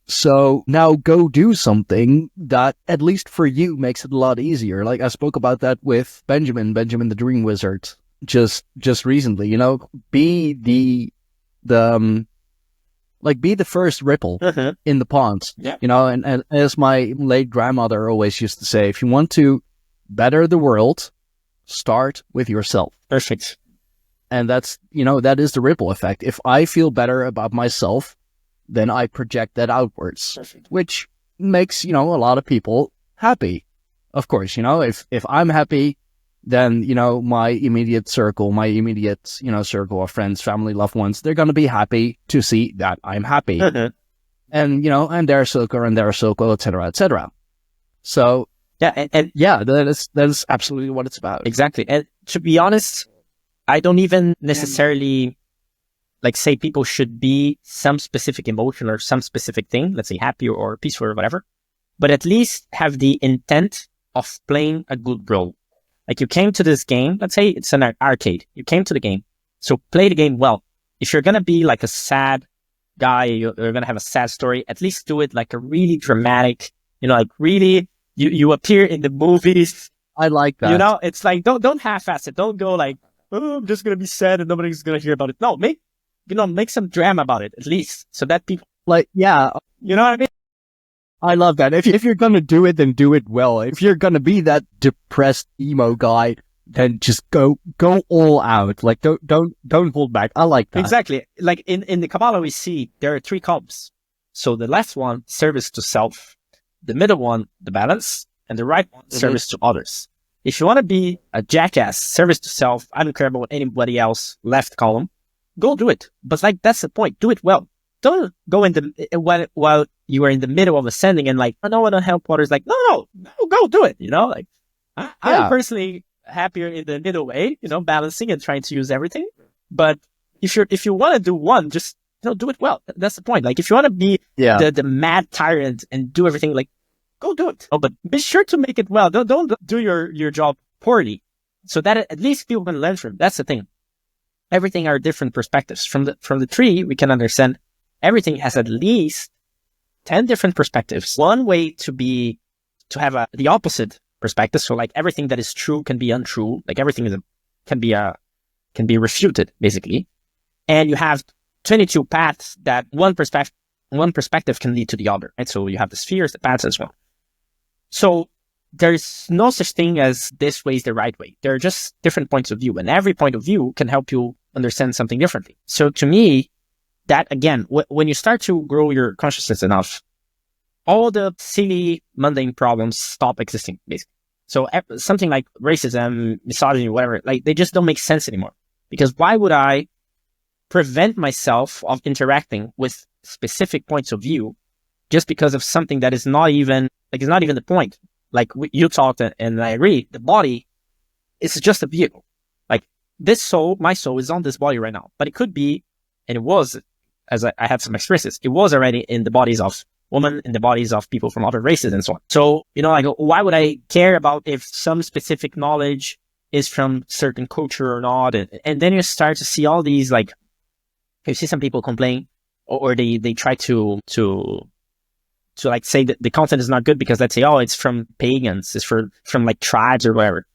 So now go do something that, at least for you, makes it a lot easier. Like I spoke about that with Benjamin the Dream Wizard, just recently. You know, be the be the first ripple in the pond. Yeah. You know, and as my late grandmother always used to say, if you want to better the world, start with yourself. Perfect. And that's, you know, that is the ripple effect. If I feel better about myself, then I project that outwards, Perfect. which makes, you know, a lot of people happy. Of course, you know, if I'm happy, then, you know, my immediate, you know, circle of friends, family, loved ones, they're going to be happy to see that I'm happy. And, you know, and their circle, et cetera, et cetera. So, Yeah. And yeah, that is absolutely what it's about. exactly. And to be honest, I don't even necessarily like say people should be some specific emotion or some specific thing, let's say happy or peaceful or whatever, but at least have the intent of playing a good role. Like you came to this game, let's say it's an arcade. You came to the game. So play the game well. If you're going to be like a sad guy, you're going to have a sad story, at least do it like a really dramatic, you know, like really, you appear in the movies. I like that. You know, it's like, don't half-ass it. Don't go like, oh, I'm just going to be sad and nobody's going to hear about it. No, make some drama about it, at least, so that people, like, yeah, you know what I mean? I love that. If you're going to do it, then do it well. If you're going to be that depressed emo guy, then just go all out. Like, don't hold back. I like that. Exactly. Like in the Kabbalah, we see there are 3 columns. So the left one, service to self, the middle one, the balance, and the right one, service to others. If you want to be a jackass, service to self, I don't care about anybody else, left column, go do it. But like, that's the point. Do it well. Don't go in the, while you are in the middle of ascending and like, I don't want to help others. Like, no, go do it. You know, like I'm personally happier in the middle way, you know, balancing and trying to use everything. But if you want to do one, just, you know, do it well. That's the point. Like if you want to be the mad tyrant and do everything, like go do it. Oh, but be sure to make it well. Don't do your job poorly, so that at least people can learn from it. That's the thing. Everything are different perspectives. From the tree, we can understand everything has at least 10 different perspectives. One way to have the opposite perspective. So like everything that is true can be untrue. Like everything can be refuted, basically. And you have 22 paths that one perspective can lead to the other. Right? So you have the spheres, the paths as well. So there's no such thing as this way is the right way. There are just different points of view, and every point of view can help you understand something differently. So to me, that again, when you start to grow your consciousness enough, all the silly, mundane problems stop existing, basically. So something like racism, misogyny, whatever, like they just don't make sense anymore. Because why would I prevent myself of interacting with specific points of view just because of something that is not even, like, it's not even the point. Like you talked and I agree, the body is just a vehicle. Like this soul, my soul is on this body right now, but it could be, and it was, as I had some experiences, it was already in the bodies of women, in the bodies of people from other races and so on. So, you know, like, why would I care about if some specific knowledge is from certain culture or not? And then you start to see all these, like, you see some people complain or they try to like say that the content is not good because let's say, oh, it's from pagans, it's from like tribes or whatever.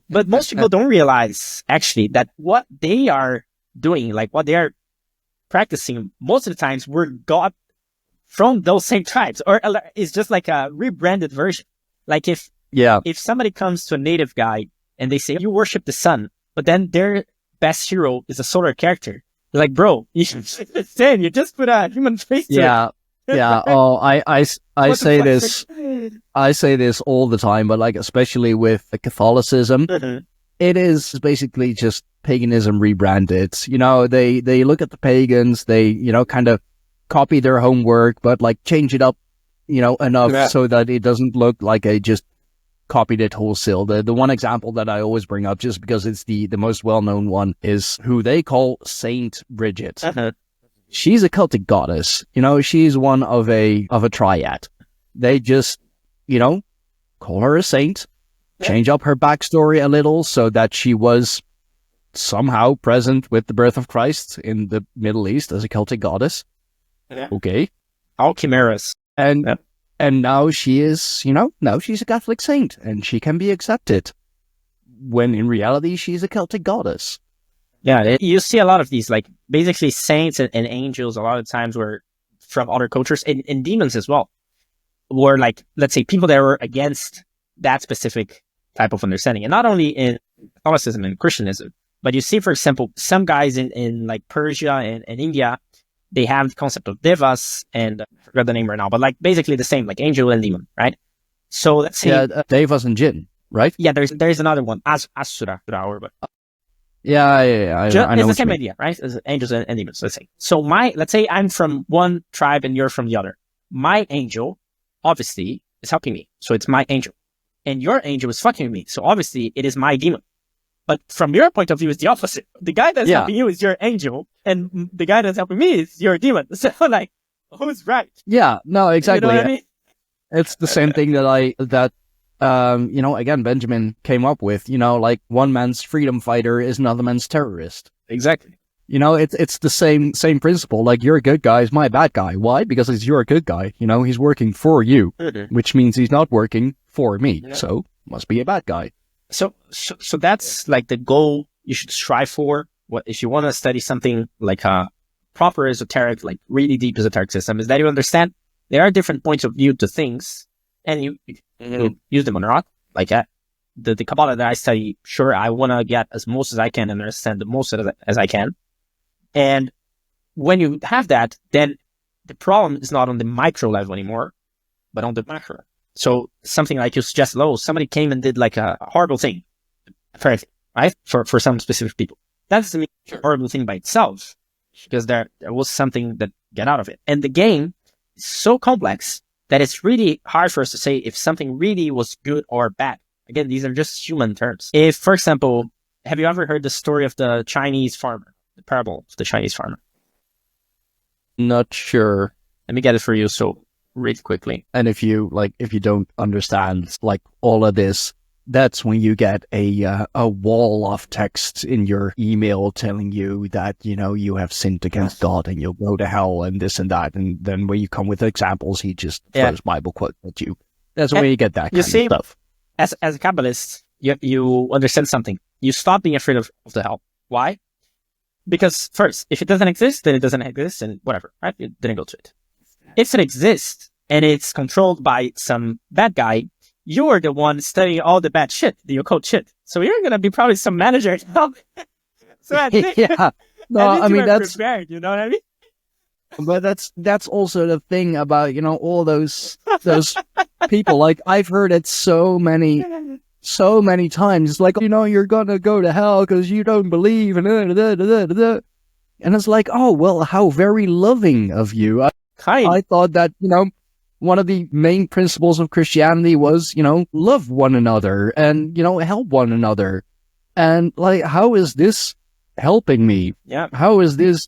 But most people don't realize actually that what they are doing, like what they are practicing most of the times were got from those same tribes, or it's just like a rebranded version. Like if somebody comes to a native guy and they say, you worship the sun, but then their best hero is a solar character. They're like, bro, you just put a human face to it. Yeah. Oh, I say this. I say this all the time, but like especially with Catholicism, it is basically just paganism rebranded. You know, they look at the pagans, they, you know, kind of copy their homework, but like change it up, you know, enough so that it doesn't look like I just copied it wholesale. The one example that I always bring up, just because it's the most well-known one, is who they call Saint Bridget. She's a Celtic goddess. You know, she's one of a triad. They just call her a saint, change up her backstory a little so that she was somehow present with the birth of Christ in the Middle East as a Celtic goddess. Yeah. Okay. All chimeras. And now she is, now she's a Catholic saint and she can be accepted, when in reality she's a Celtic goddess. Yeah, you see a lot of these, like basically saints and angels a lot of times were from other cultures, and demons as well, were like, let's say, people that were against that specific type of understanding. And not only in Catholicism and Christianism, but you see, for example, some guys in like Persia and India, they have the concept of devas, and I forgot the name right now, but like basically the same, like angel and demon, right? So let's say... Devas and Jin, right? Yeah, there's another one, Asura, but... Yeah, I know it's the same idea, right? As angels and demons, let's say. So let's say I'm from one tribe and you're from the other. My angel, obviously, is helping me. So it's my angel. And your angel is fucking with me. So obviously, it is my demon. But from your point of view, it's the opposite. The guy that's helping you is your angel, and the guy that's helping me is your demon. So like, who's right? Yeah, no, exactly. You know what I mean? It's the same thing that again, Benjamin came up with, like one man's freedom fighter is another man's terrorist. Exactly. It's the same principle. Like, your good guy is my bad guy. Why? Because he's your good guy. He's working for you, which means he's not working for me. No. So must be a bad guy. So that's like the goal you should strive for. What if you want to study something like a proper esoteric, like really deep esoteric system, is that you understand there are different points of view to things, and you use them or not. Like the Kabbalah that I study, sure, I want to get as most as I can and understand the most as I can. And when you have that, then the problem is not on the micro level anymore, but on the macro. So something like you suggest, somebody came and did like a horrible thing, right? For some specific people. That doesn't mean a horrible thing by itself, because there was something that got out of it. And the game is so complex that it's really hard for us to say if something really was good or bad. Again, these are just human terms. If, for example, have you ever heard the story of the Chinese farmer, the parable of the Chinese farmer? Not sure. Let me get it for you. So read quickly. And if you don't understand like all of this, that's when you get a wall of text in your email telling you that, you have sinned against God and you'll go to hell and this and that. And then when you come with examples, he just throws Bible quotes at you. That's where you get that kind of stuff. As a Kabbalist, you understand something. You stop being afraid of the hell. Why? Because first, if it doesn't exist, then it doesn't exist and whatever, right? You didn't go to it. If it exists and it's controlled by some bad guy, you're the one studying all the bad shit, the occult shit. So you're going to be probably some manager. So yeah. No, I mean, that's prepared, you know what I mean? But that's also the thing about, all those people. Like, I've heard it so many times. It's like, you're going to go to hell because you don't believe. And it's like, oh, well, how very loving of you. I thought that, one of the main principles of Christianity was, love one another and, help one another. And like, how is this helping me? Yeah. How is this,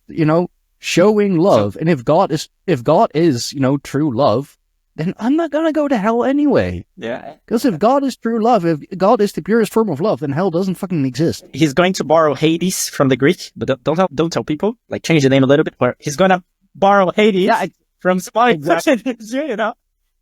showing love? And if God is, true love, then I'm not going to go to hell anyway. Yeah. Because if God is true love, if God is the purest form of love, then hell doesn't fucking exist. He's going to borrow Hades from the Greek, but don't tell people. Like, change the name a little bit. Where he's going to borrow Hades from some other culture,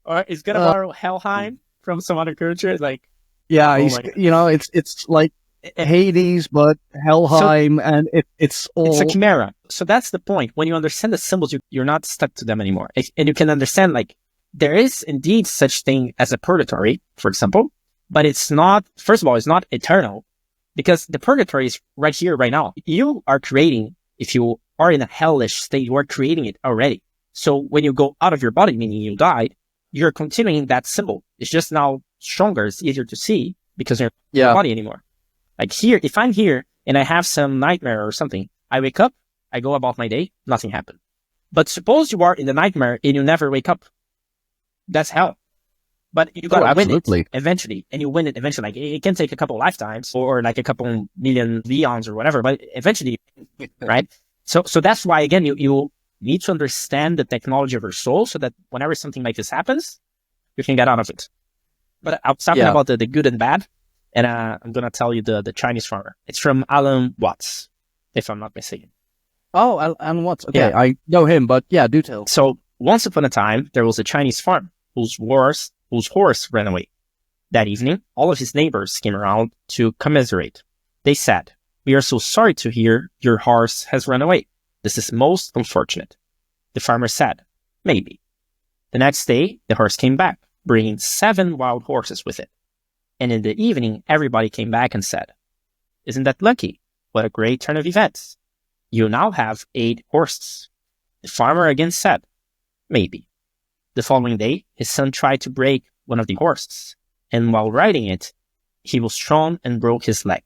or he's going to borrow Helheim from some other culture. Like, yeah, it's like Hades, but Helheim, and it's all... It's a chimera. So that's the point. When you understand the symbols, you're not stuck to them anymore. And you can understand, like, there is indeed such thing as a purgatory, for example, but it's not, first of all, it's not eternal, because the purgatory is right here, right now. You are creating, if you are in a hellish state, you are creating it already. So when you go out of your body, meaning you died, you're continuing that symbol. It's just now stronger. It's easier to see because you're not in your body anymore. Like here, if I'm here and I have some nightmare or something, I wake up, I go about my day, nothing happened. But suppose you are in the nightmare and you never wake up. That's hell. But you gotta win it eventually, and you win it eventually. Like, it can take a couple lifetimes or like a couple million eons or whatever, but eventually, right? So that's why, again, you need to understand the technology of your soul so that whenever something like this happens, you can get out of it. But I was talking about the good and bad, and I'm gonna tell you the Chinese farmer. It's from Alan Watts, if I'm not mistaken. Oh, Alan Watts. Okay, Yeah. I know him, but yeah, do tell. So once upon a time, there was a Chinese farmer whose horse ran away. That evening, all of his neighbors came around to commiserate. They said, "We are so sorry to hear your horse has run away. This is most unfortunate." The farmer said, "Maybe." The next day, the horse came back, bringing 7 wild horses with it. And in the evening, everybody came back and said, "Isn't that lucky? What a great turn of events. You now have 8 horses." The farmer again said, "Maybe." The following day, his son tried to break one of the horses, and while riding it, he was thrown and broke his leg.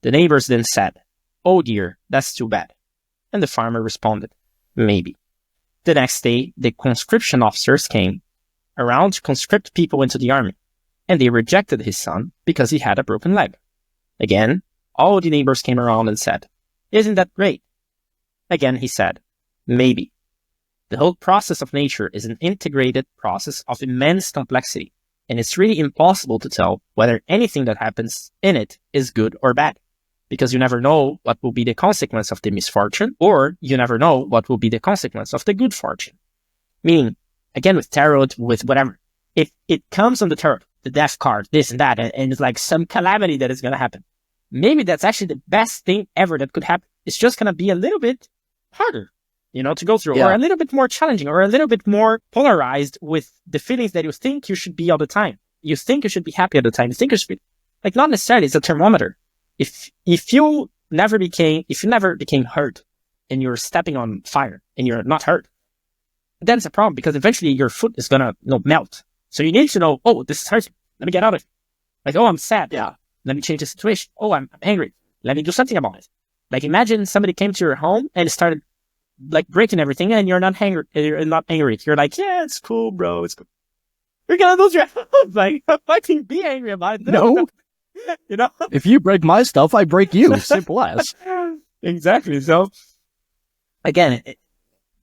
The neighbors then said, "Oh dear, that's too bad." And the farmer responded, "Maybe." The next day, the conscription officers came around to conscript people into the army, and they rejected his son because he had a broken leg. Again, all the neighbors came around and said, "Isn't that great?" Again, he said, "Maybe." The whole process of nature is an integrated process of immense complexity, and it's really impossible to tell whether anything that happens in it is good or bad, because you never know what will be the consequence of the misfortune, or you never know what will be the consequence of the good fortune. Meaning, again, with tarot, with whatever, if it comes on the tarot, the death card, this and that, and it's like some calamity that is going to happen, maybe that's actually the best thing ever that could happen. It's just going to be a little bit harder, to go through, or a little bit more challenging, or a little bit more polarized with the feelings that you think you should be all the time. You think you should be happy all the time. You think you should be, like, not necessarily, it's a thermometer. If you never became hurt and you're stepping on fire and you're not hurt, then it's a problem, because eventually your foot is gonna melt. So you need to know, oh, this is hurting. Let me get out of it. Like, oh, I'm sad. Yeah. Let me change the situation. Oh, I'm angry. Let me do something about it. Like, imagine somebody came to your home and started like breaking everything, and you're not angry. You're not angry. You're like, yeah, it's cool, bro. It's cool. You're gonna lose your house. Like, fucking be angry about it. No. If you break my stuff, I break you. Simple as. Exactly. So, again,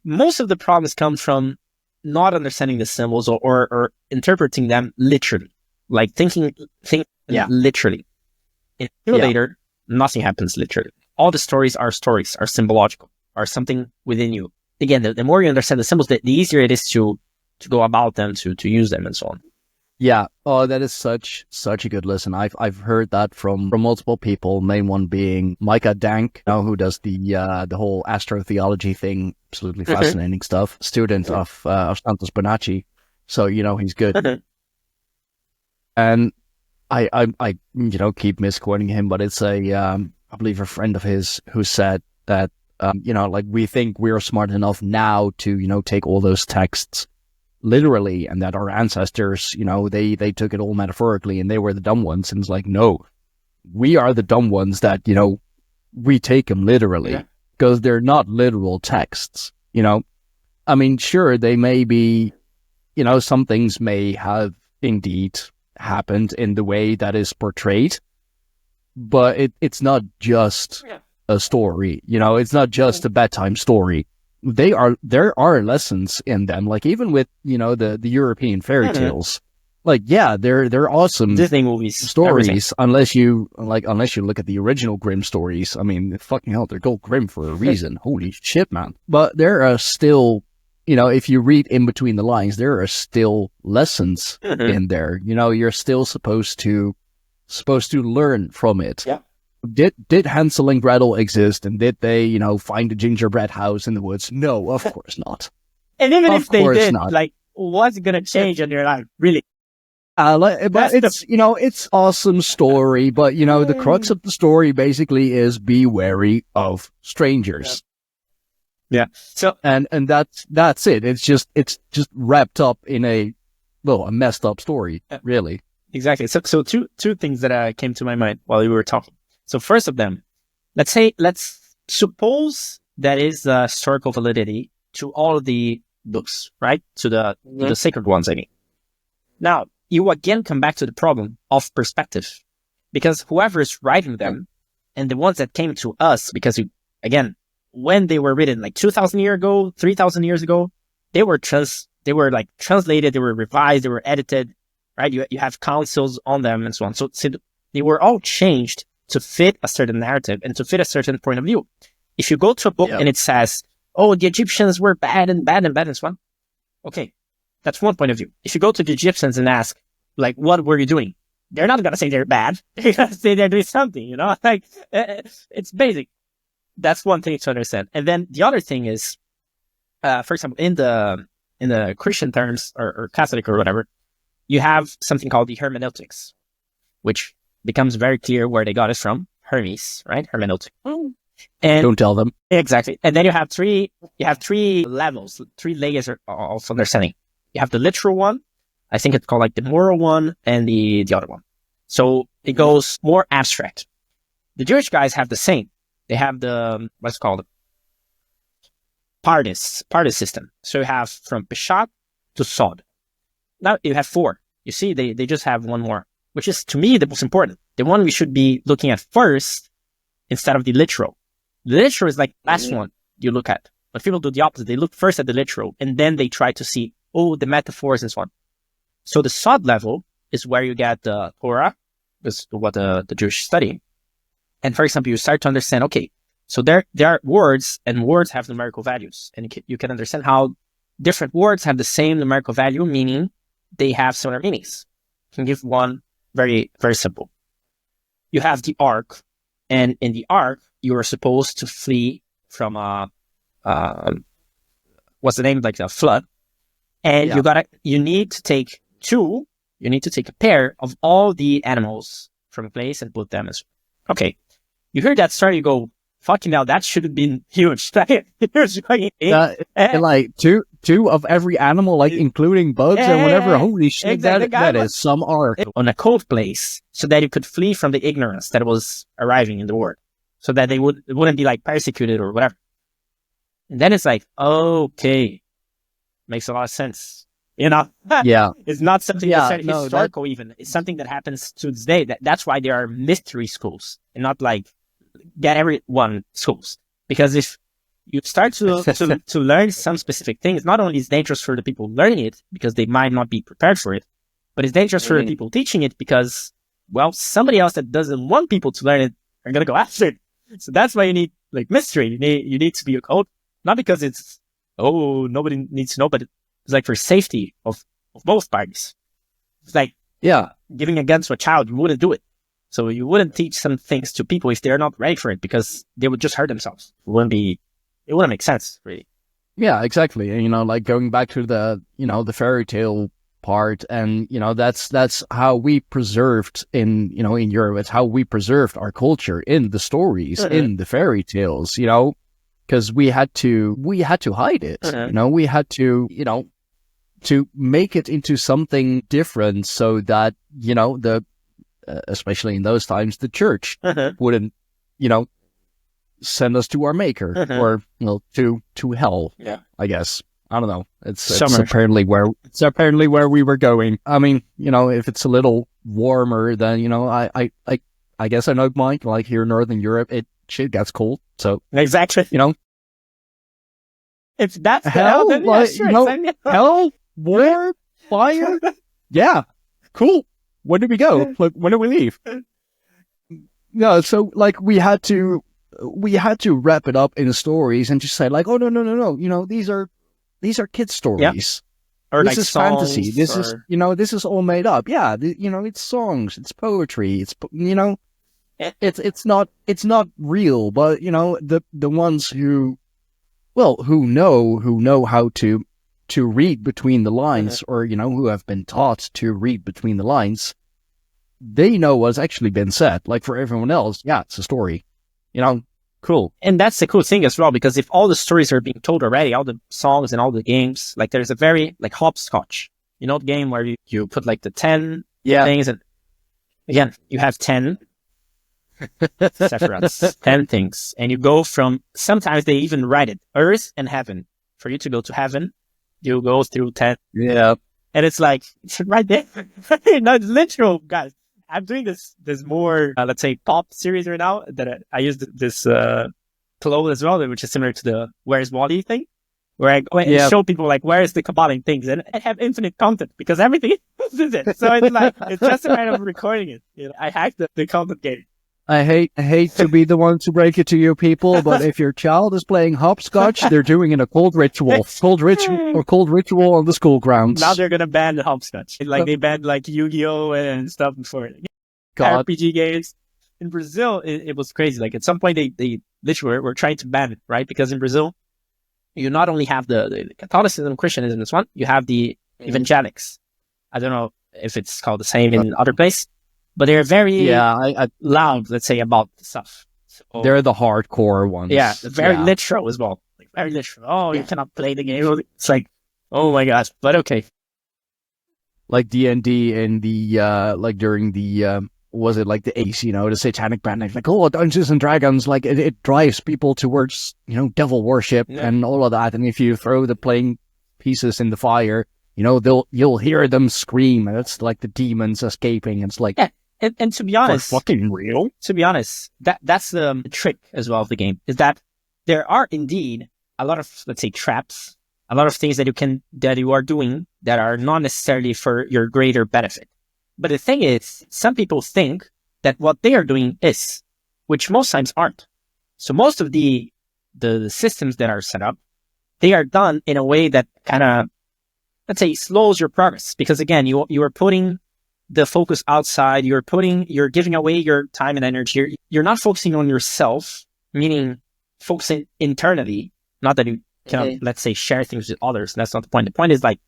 most of the problems come from not understanding the symbols or interpreting them literally. Like think literally. Later, nothing happens literally. All the stories are symbological, are something within you. Again, the more you understand the symbols, the easier it is to go about them, to use them, and so on. Yeah. Oh, that is such a good listen. I've heard that from multiple people. Main one being Micah Dank, who does the whole astrotheology thing. Absolutely fascinating stuff. Student of Santos Bonacci, so he's good. And I keep misquoting him, but it's I believe a friend of his who said that like, we think we're smart enough now to take all those texts literally, and that our ancestors, they took it all metaphorically and they were the dumb ones. And it's like, no, we are the dumb ones that, we take them literally, because they're not literal texts, I mean, sure, they may be, some things may have indeed happened in the way that is portrayed, but it's not just a story, it's not just a bedtime story. There are lessons in them, like even with the European fairy tales, like they're awesome Disney movies, stories, everything. unless you look at the original Grimm stories. I mean, fucking hell, they're called Grimm for a reason. Holy shit, man. But there are still, if you read in between the lines, there are still lessons in there. You're still supposed to learn from it. Yeah. Did Hansel and Gretel exist, and did they, find a gingerbread house in the woods? No, of course not. And even if they did, like, what's going to change in your life, really? But it's awesome story, but the crux of the story basically is be wary of strangers. Yeah. So and that's it. It's just wrapped up in a messed up story, really. Exactly. So two things that came to my mind while you were talking. So first of them, let's suppose that is historical validity to all of the books, right? To the sacred ones, I mean. Now, you again come back to the problem of perspective, because whoever is writing them and the ones that came to us, because again, when they were written, like 2,000 years ago, 3,000 years ago, they were translated, they were revised, they were edited, right? You have councils on them and so on. So they were all changed to fit a certain narrative and to fit a certain point of view. If you go to a book and it says, oh, the Egyptians were bad and bad and bad and so on. Okay, that's one point of view. If you go to the Egyptians and ask, like, what were you doing? They're not going to say they're bad. They're going to say they're doing something, you know? Like, it's basic. That's one thing to understand. And then the other thing is, for example, in the Christian terms or Catholic or whatever, you have something called the hermeneutics, which becomes very clear where they got it from. Hermes, right? Hermeneutic. And Don't tell them. Exactly. And then you have three levels, 3 layers of understanding. You have the literal one. I think it's called like the moral one and the other one. So it goes more abstract. The Jewish guys have the same. They have the, what's called Pardes system. So you have from Peshat to Sod. Now you have 4. You see, they just have one more, which is to me the most important. The one we should be looking at first instead of the literal. The literal is like the last one you look at. But people do the opposite. They look first at the literal and then they try to see, the metaphors and so on. So the Sod level is where you get the Torah, is what the Jewish study. And for example, you start to understand, okay, so there are words and words have numerical values. And you can understand how different words have the same numerical value, meaning they have similar meanings. I can give one very, very simple. You have the ark, and in the ark, you are supposed to flee from what's the name? Like a flood. And you need to take a pair of all the animals from a place and put them as, okay. You hear that story, you go, fucking hell, that should have been huge. And like two of every animal, like including bugs and whatever. Holy shit, exactly. that is some art. On a cold place, so that you could flee from the ignorance that was arriving in the world, so that it wouldn't be like persecuted or whatever. And then it's like, okay, makes a lot of sense. You know? Yeah. It's not something that's historical even. It's something that happens to this day. That's why there are mystery schools and not like get everyone schools. Because if you start to learn some specific things, not only is it dangerous for the people learning it because they might not be prepared for it, but it's dangerous for the people teaching it because, well, somebody else that doesn't want people to learn it are going to go after it. So that's why you need like mystery. You need to be a code, not because it's, nobody needs to know, but it's like for safety of both parties. It's like, giving a gun to a child, you wouldn't do it. So you wouldn't teach some things to people if they're not ready for it because they would just hurt themselves. It wouldn't make sense, really. Yeah, exactly. And, like going back to the fairy tale part, and, that's how we preserved in Europe. It's how we preserved our culture in the stories, in the fairy tales, because we had to hide it. We had to, to make it into something different so that, especially in those times, the church wouldn't, send us to our maker or to hell. Yeah, I guess. I don't know. It's apparently where we were going. I mean, if it's a little warmer, then I guess I don't mind. Like here in Northern Europe, shit gets cold. So exactly, if that's hell, then hell, war, fire, yeah, cool. When do we go? Like, when do we leave? No, so like we had to wrap it up in stories and just say like, oh no, these are kids' stories. Or this like is fantasy. This is this is all made up. Yeah, it's songs, it's poetry, it's not real. But the ones who know how to read between the lines, or who have been taught to read between the lines, they know what's actually been said. Like for everyone else, it's a story. Cool. And that's the cool thing as well, because if all the stories are being told already, all the songs and all the games, like there's a very like hopscotch, the game where you put like the 10 things, and again, you have 10 sephiroths, 10 things, and you go from, sometimes they even write it, earth and heaven. For you to go to heaven, you go through 10. Yeah. And it's like, it's right there. No, it's literal, guys. I'm doing this more, let's say, pop series right now that I use this clone as well, which is similar to the Where's Wally thing, where I go and show people like, where is the Kabbalah things? And I have infinite content because everything is it. So it's like, it's just a matter of recording it. You know, I hacked the content game. I hate to be the one to break it to you people, but if your child is playing hopscotch, they're doing it a cold ritual on the school grounds. Now they're gonna ban the hopscotch. Like they banned like Yu-Gi-Oh and stuff before. God. RPG games. In Brazil, it was crazy. Like at some point they literally were trying to ban it, right? Because in Brazil, you not only have the Catholicism, Christianism, this one, you have the evangelics. I don't know if it's called the same in other places, but they're very loud, let's say, about stuff. So, they're the hardcore ones. Yeah, very literal as well. Like very literal. Oh, you cannot play the game. It's like, oh my gosh, but okay. Like D&D in the, like during the, was it like the Ace, you know, the satanic band, like, oh, Dungeons and Dragons, like it drives people towards, you know, devil worship and all of that. And if you throw the playing pieces in the fire, you know, you'll hear them scream, and it's like the demons escaping. It's like, and to be honest, for fucking real. To be honest, that's the trick as well of the game, is that there are indeed a lot of, let's say, traps, a lot of things that you are doing that are not necessarily for your greater benefit. But the thing is, some people think that what they are doing is, which most times aren't. So most of the systems that are set up, they are done in a way that kind of, let's say, slows your progress. Because again, you are putting the focus outside, you're giving away your time and energy. You're not focusing on yourself, meaning focusing internally. Not that you cannot, let's say, share things with others. That's not the point. The point is like,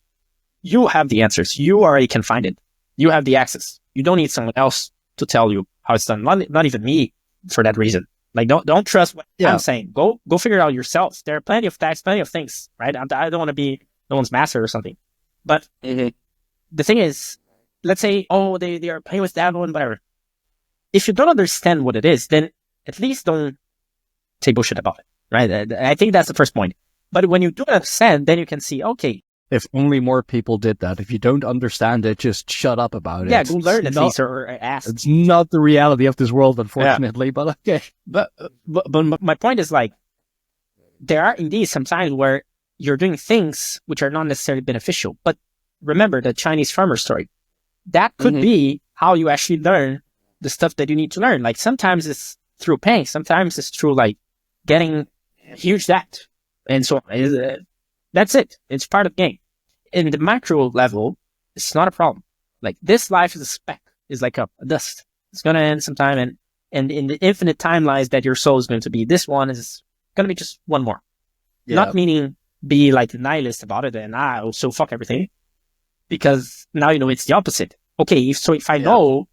you have the answers. You already can find it. You have the access. You don't need someone else to tell you how it's done. Not even me for that reason. Like, don't trust what I'm saying. Go figure it out yourself. There are plenty of facts, plenty of things, right? I don't want to be no one's master or something. But the thing is, let's say, oh, they are playing with devil and whatever. If you don't understand what it is, then at least don't say bullshit about it, right? I think that's the first point. But when you do understand, then you can see, okay, if only more people did that. If you don't understand it, just shut up about it. Yeah, go learn at least or ask. It's not the reality of this world, unfortunately, but okay. But my point is, like, there are indeed some times where you're doing things which are not necessarily beneficial. But remember the Chinese farmer story. That could be how you actually learn the stuff that you need to learn. Like, sometimes it's through pain. Sometimes it's through, like, getting huge debt. And so that's it. It's part of the game. In the macro level, it's not a problem. Like, this life is a speck, is like a dust. It's going to end sometime. And in the infinite timelines that your soul is going to be, this one is going to be just one more. Yeah. Not meaning be like nihilist about it and so fuck everything. Because now you know it's the opposite. Okay, if I know,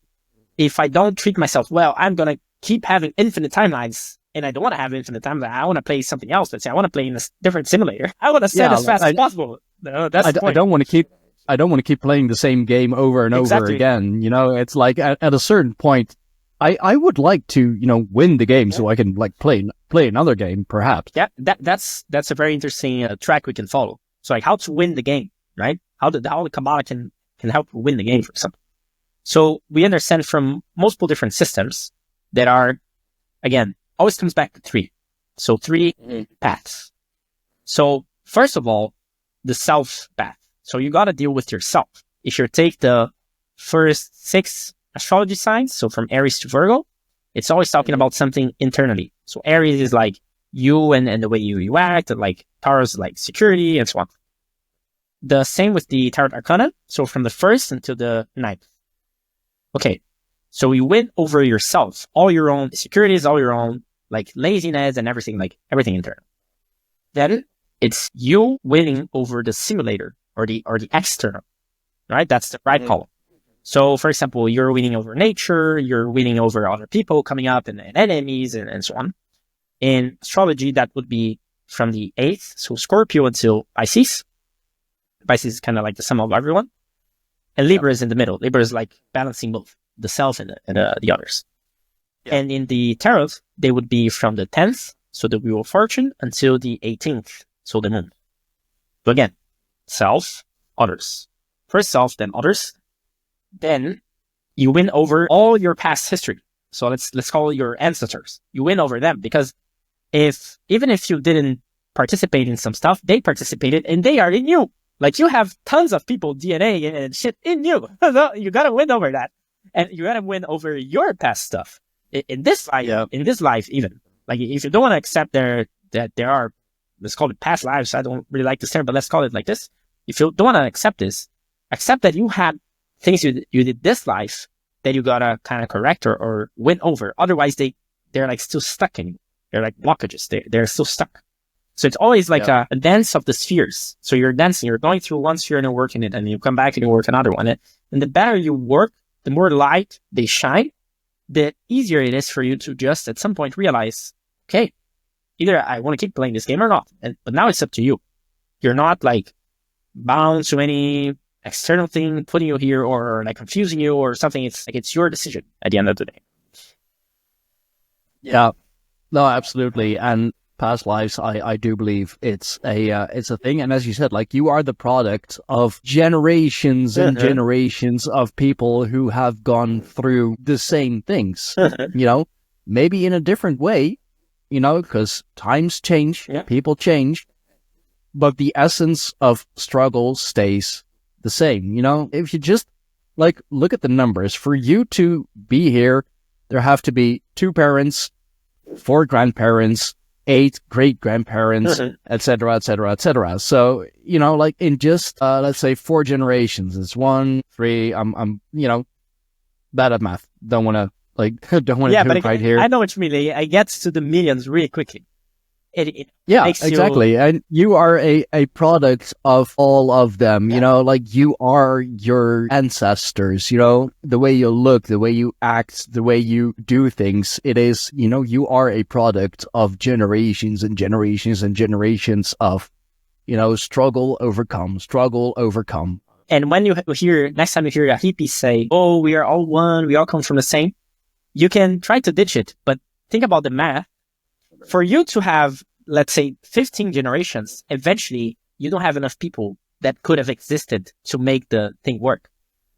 if I don't treat myself well, I'm going to keep having infinite timelines. And I don't want to have infinite timelines. I want to play something else. Let's say I want to play in a different simulator. I want to set as fast as possible. That's the point. I don't want to keep playing the same game over and over again. You know, it's like at a certain point, I would like to, you know, win the game so I can like play another game, perhaps. Yeah, that's a very interesting track we can follow. So like how to win the game, right? How the Kabbalah can help win the game, for example. So we understand from multiple different systems that are, again, always comes back to three. So three paths. So first of all, the self path. So you got to deal with yourself. If you take the first 6 astrology signs, so from Aries to Virgo, it's always talking about something internally. So Aries is like you and the way you act, and like Taurus is like security and so on. The same with the Tarot Arcana. So from the 1st until the 9th. Okay. So you win over yourself, all your own insecurities, all your own like laziness and everything, like everything internal. Then it's you winning over the simulator or the external, right? That's the right column. So for example, you're winning over nature, you're winning over other people coming up and enemies and so on. In astrology, that would be from the 8th, so Scorpio until Pisces. Pisces is kind of like the sum of everyone. And Libra is in the middle. Libra is like balancing both the self and the others. Yeah. And in the tarot, they would be from the 10th, so the Wheel of Fortune, until the 18th, so the Moon. So again, self, others. First self, then others. Then you win over all your past history. So let's call it your ancestors. You win over them because even if you didn't participate in some stuff, they participated, and they are in you. Like, you have tons of people, DNA and shit in you. So you gotta win over that. And you gotta win over your past stuff. In this life, even. Like, if you don't want to accept that there are, let's call it past lives. I don't really like this term, but let's call it like this. If you don't want to accept this, accept that you had things you did this life that you gotta kind of correct or win over. Otherwise, they're like still stuck in you. They're like blockages. They're still stuck. So it's always like a dance of the spheres. So you're dancing, you're going through one sphere and you're working it, and you come back and you work another one. And the better you work, the more light they shine, the easier it is for you to just at some point realize, okay, either I want to keep playing this game or not. But now it's up to you. You're not like bound to any external thing putting you here or like confusing you or something. It's like, it's your decision at the end of the day. Yeah, no, absolutely. And past lives, I do believe it's a thing. And as you said, like, you are the product of generations and generations of people who have gone through the same things, you know, maybe in a different way, you know, because times change, people change, but the essence of struggle stays the same. You know, if you just like look at the numbers, for you to be here, there have to be 2 parents, 4 grandparents, 8 great-grandparents, etc., etc., etc. So, you know, like in just, let's say 4 generations, it's 1, 3, I'm, you know, bad at math. Don't want to do it right here. I know what you mean. It gets to the millions really quickly. Exactly. And you are a product of all of them, you know, like you are your ancestors, you know, the way you look, the way you act, the way you do things. It is, you know, you are a product of generations and generations and generations of, you know, struggle, overcome. And when next time you hear a hippie say, oh, we are all one, we all come from the same, you can try to ditch it, but think about the math. For you to have, let's say, 15 generations, eventually you don't have enough people that could have existed to make the thing work.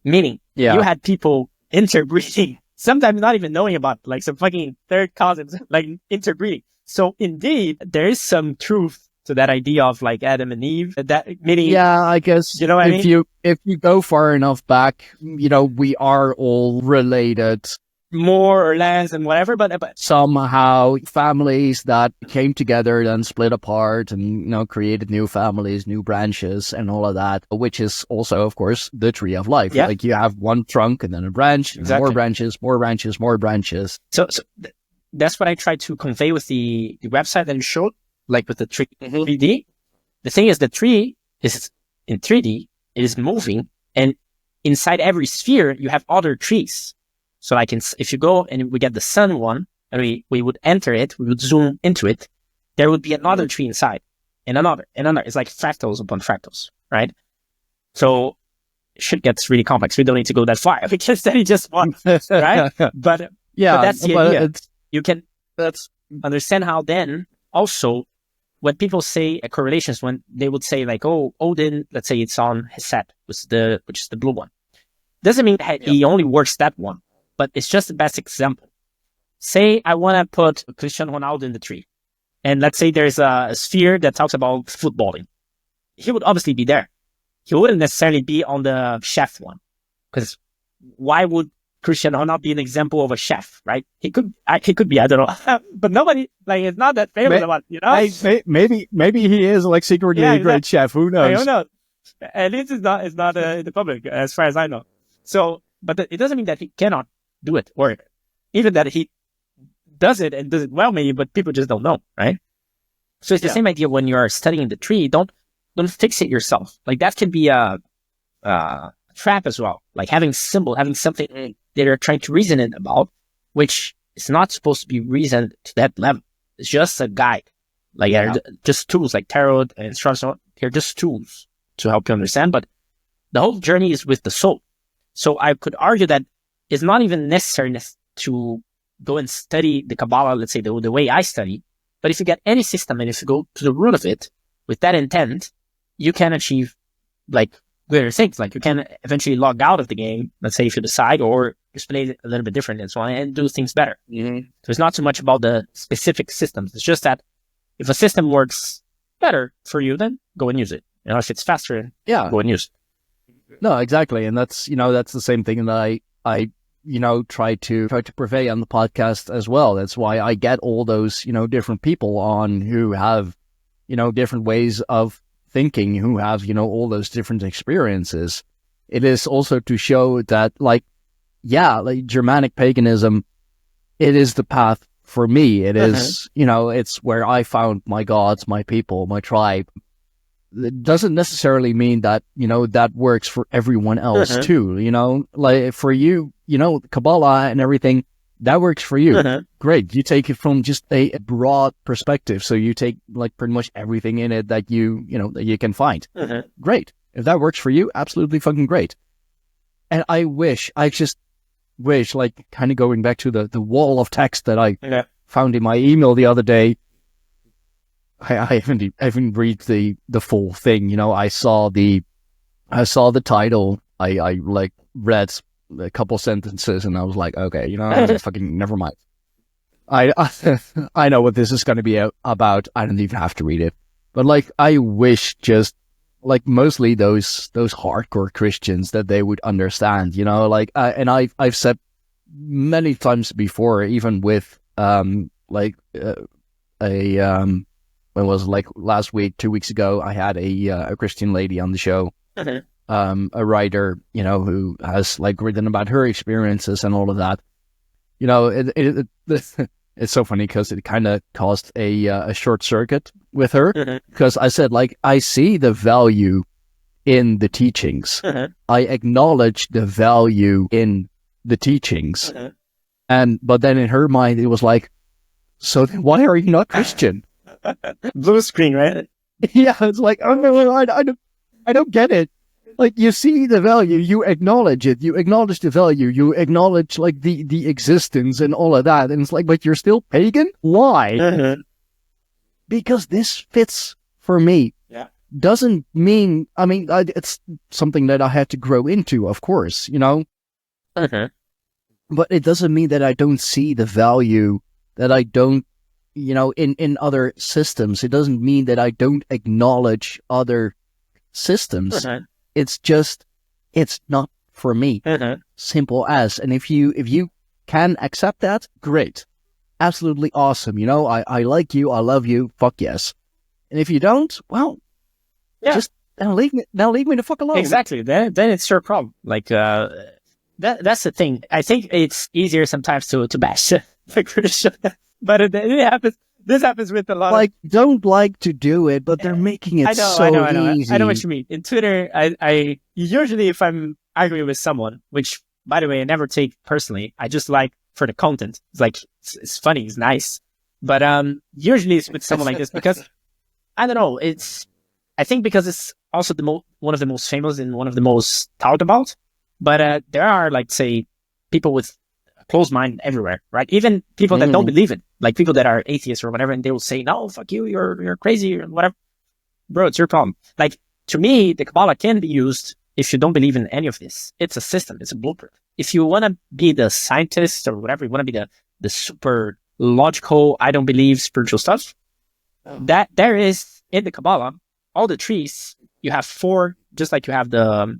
Meaning, you had people interbreeding, sometimes not even knowing about, like some fucking third cousins, like interbreeding. So indeed, there is some truth to that idea of like Adam and Eve. That meaning, I guess, you know what I mean? If you go far enough back, you know, we are all related. More or less and whatever, but somehow families that came together then split apart and, you know, created new families, new branches and all of that, which is also, of course, the tree of life. Yeah. Like you have one trunk and then a branch, exactly. more branches. So that's what I tried to convey with the website that you showed, like with the 3D. The thing is, the tree is in 3D, it is moving, and inside every sphere, you have other trees. So like if you go and we get the sun one and we would enter it, we would zoom into it, there would be another tree inside and another. It's like fractals upon fractals, right? So shit gets really complex. We don't need to go that far because then it's just one, right? But that's the idea. You can understand how then also when people say correlations, when they would say like, oh, Odin, let's say it's on his set, which is the blue one. Doesn't mean that he only works that one. But it's just the best example. Say I want to put Cristiano Ronaldo in the tree. And let's say there's a sphere that talks about footballing. He would obviously be there. He wouldn't necessarily be on the chef one. Because why would Cristiano Ronaldo be an example of a chef, right? He could be, I don't know. But nobody, like, it's not that famous one, you know? Maybe he is like secretly a great chef. Who knows? Who knows? At least it's not in the public, as far as I know. So, but it doesn't mean that he cannot do it, or even that he does it and does it well, maybe, but people just don't know, right? So it's the same idea when you are studying the tree. Don't fixate yourself. Like that can be a trap as well. Like having something that you're trying to reason it about, which is not supposed to be reasoned to that level. It's just a guide. Like they're just tools, like tarot and instructions. They're just tools to help you understand. But the whole journey is with the soul. So I could argue that it's not even necessary to go and study the Kabbalah, let's say the way I study. But if you get any system and if you go to the root of it with that intent, you can achieve like greater things. Like you can eventually log out of the game, let's say if you decide, or just play it a little bit different and so on and do things better. So it's not so much about the specific systems. It's just that if a system works better for you, then go and use it. If it's faster, go and use it. No, exactly. And that's, that's the same thing that I try to purvey on the podcast as well. That's why I get all those, different people on who have, different ways of thinking, who have, all those different experiences. It is also to show that, like Germanic paganism, it is the path for me. It is, it's where I found my gods, my people, my tribe. It doesn't necessarily mean that, that works for everyone else too, like for you, Kabbalah and everything, that works for you. Great. You take it from just a broad perspective. So you take like pretty much everything in it that that you can find. Great. If that works for you, absolutely fucking great. And I just wish, like kind of going back to the wall of text that I found in my email the other day, I haven't read the full thing. I saw the title. I like read a couple sentences and I was like, okay, fucking never mind. I know what this is going to be about. I don't even have to read it. But like, I wish just like mostly those hardcore Christians that they would understand. And I've said many times before, even with when was it, like last week, 2 weeks ago, I had a Christian lady on the show, a writer, who has like written about her experiences and all of that. It's so funny because it kind of caused a short circuit with her, because I said, like, I see the value in the teachings. I acknowledge the value in the teachings. But then in her mind, it was like, so then why are you not Christian? Blue screen, right? Yeah, it's like, oh no, I don't get it. Like, you see the value, you acknowledge it, you acknowledge the value, you acknowledge like the existence and all of that, and it's like, but you're still pagan? Why? Because this fits for me. Yeah. Doesn't mean, it's something that I had to grow into, of course, But it doesn't mean that I don't see the value, that I don't, in other systems. It doesn't mean that I don't acknowledge other systems. It's just, it's not for me. Simple as. And if you can accept that, great. Absolutely awesome. I like you, I love you, fuck yes. And if you don't, well, just now leave me the fuck alone. Exactly. Then it's your problem. Like, that's the thing. I think it's easier sometimes to bash the Christian. But it happens. This happens with a lot. Like, don't like to do it, but they're making it so easy. I know what you mean. In Twitter, I usually, if I'm arguing with someone, which by the way I never take personally, I just like for the content. It's like it's funny, it's nice. But usually it's with someone like this because I don't know. I think because it's also one of the most famous and one of the most talked about. But there are, like, say, people with closed mind everywhere, right? Even people that don't believe it, like people that are atheists or whatever, and they will say, no, fuck you, you're crazy or whatever. Bro, it's your problem. Like, to me, the Kabbalah can be used if you don't believe in any of this. It's a system. It's a blueprint. If you want to be the scientist or whatever, you want to be the super logical, I don't believe spiritual stuff, that there is in the Kabbalah, all the trees, you have 4, just like you have the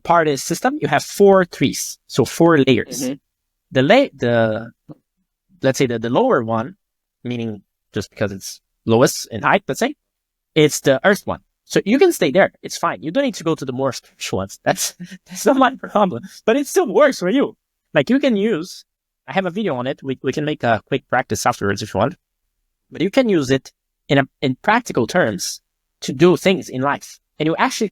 party system, you have 4 trees. So 4 layers. Let's say the lower one, meaning just because it's lowest in height, let's say, it's the earth one. So you can stay there. It's fine. You don't need to go to the more spiritual ones. That's not my problem, but it still works for you. Like, you can use, I have a video on it. We can make a quick practice afterwards if you want, but you can use it in practical terms to do things in life. And you actually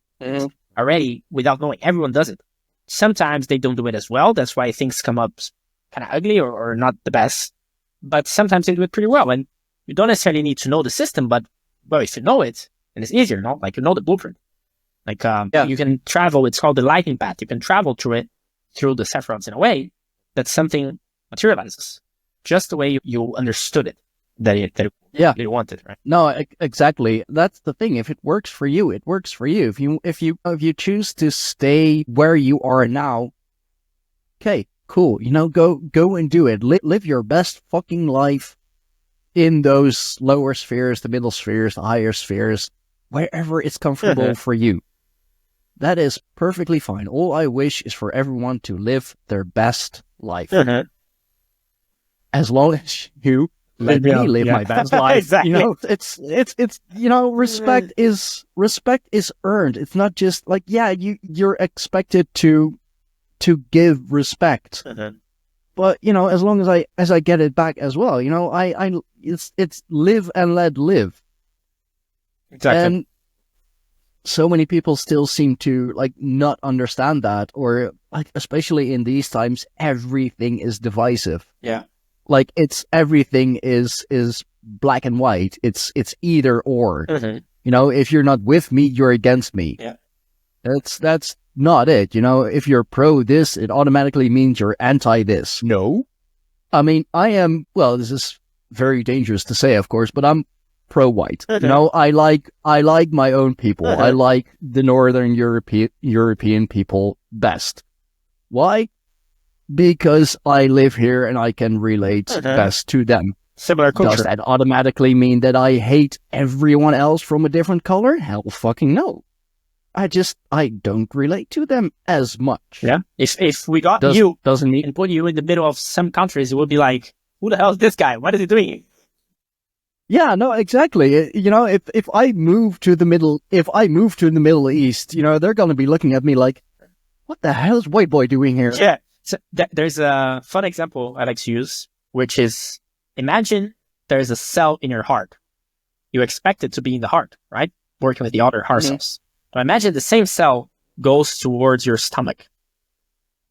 already, without knowing, everyone does it. Sometimes they don't do it as well. That's why things come up kind of ugly or not the best. But sometimes they do it pretty well. And you don't necessarily need to know the system, but well, if you know it, and it's easier, no? Like, you know the blueprint. Like, you can travel. It's called the lightning path. You can travel through it, through the sephiroths in a way that something materializes, just the way you understood it, that you wanted, right? No, exactly. That's the thing. If it works for you, it works for you. If you choose to stay where you are now, okay, cool. Go and do it. Live your best fucking life. in those lower spheres, the middle spheres, the higher spheres, wherever it's comfortable for you. That is perfectly fine. All I wish is for everyone to live their best life. As long as you let me live my best life. Exactly. You know, it's you know, respect is earned. It's not just like, yeah, you're expected to give respect. But, you know, as long as I get it back as well, you know, it's live and let live. Exactly. And so many people still seem to like not understand that, or like, especially in these times, everything is divisive. Yeah. Like everything is black and white. It's either or. You know, if you're not with me, you're against me. Yeah. That's not it. You know, if you're pro this, it automatically means you're anti this. No. I mean, I am, well, this is very dangerous to say, of course, but I'm pro-white. You know, I like my own people. I like the Northern European people best. Why? Because I live here and I can relate best to them. Similar culture. Does that automatically mean that I hate everyone else from a different color? Hell fucking no. I don't relate to them as much. Yeah. If we got you and put you in the middle of some countries, it would be like, who the hell is this guy? What is he doing? Yeah, no, exactly. You know, if I move to the Middle East, you know, they're going to be looking at me like, what the hell is white boy doing here? Yeah. So there's a fun example I like to use, which is, imagine there's a cell in your heart. You expect it to be in the heart, right? Working with the other heart cells. But imagine the same cell goes towards your stomach.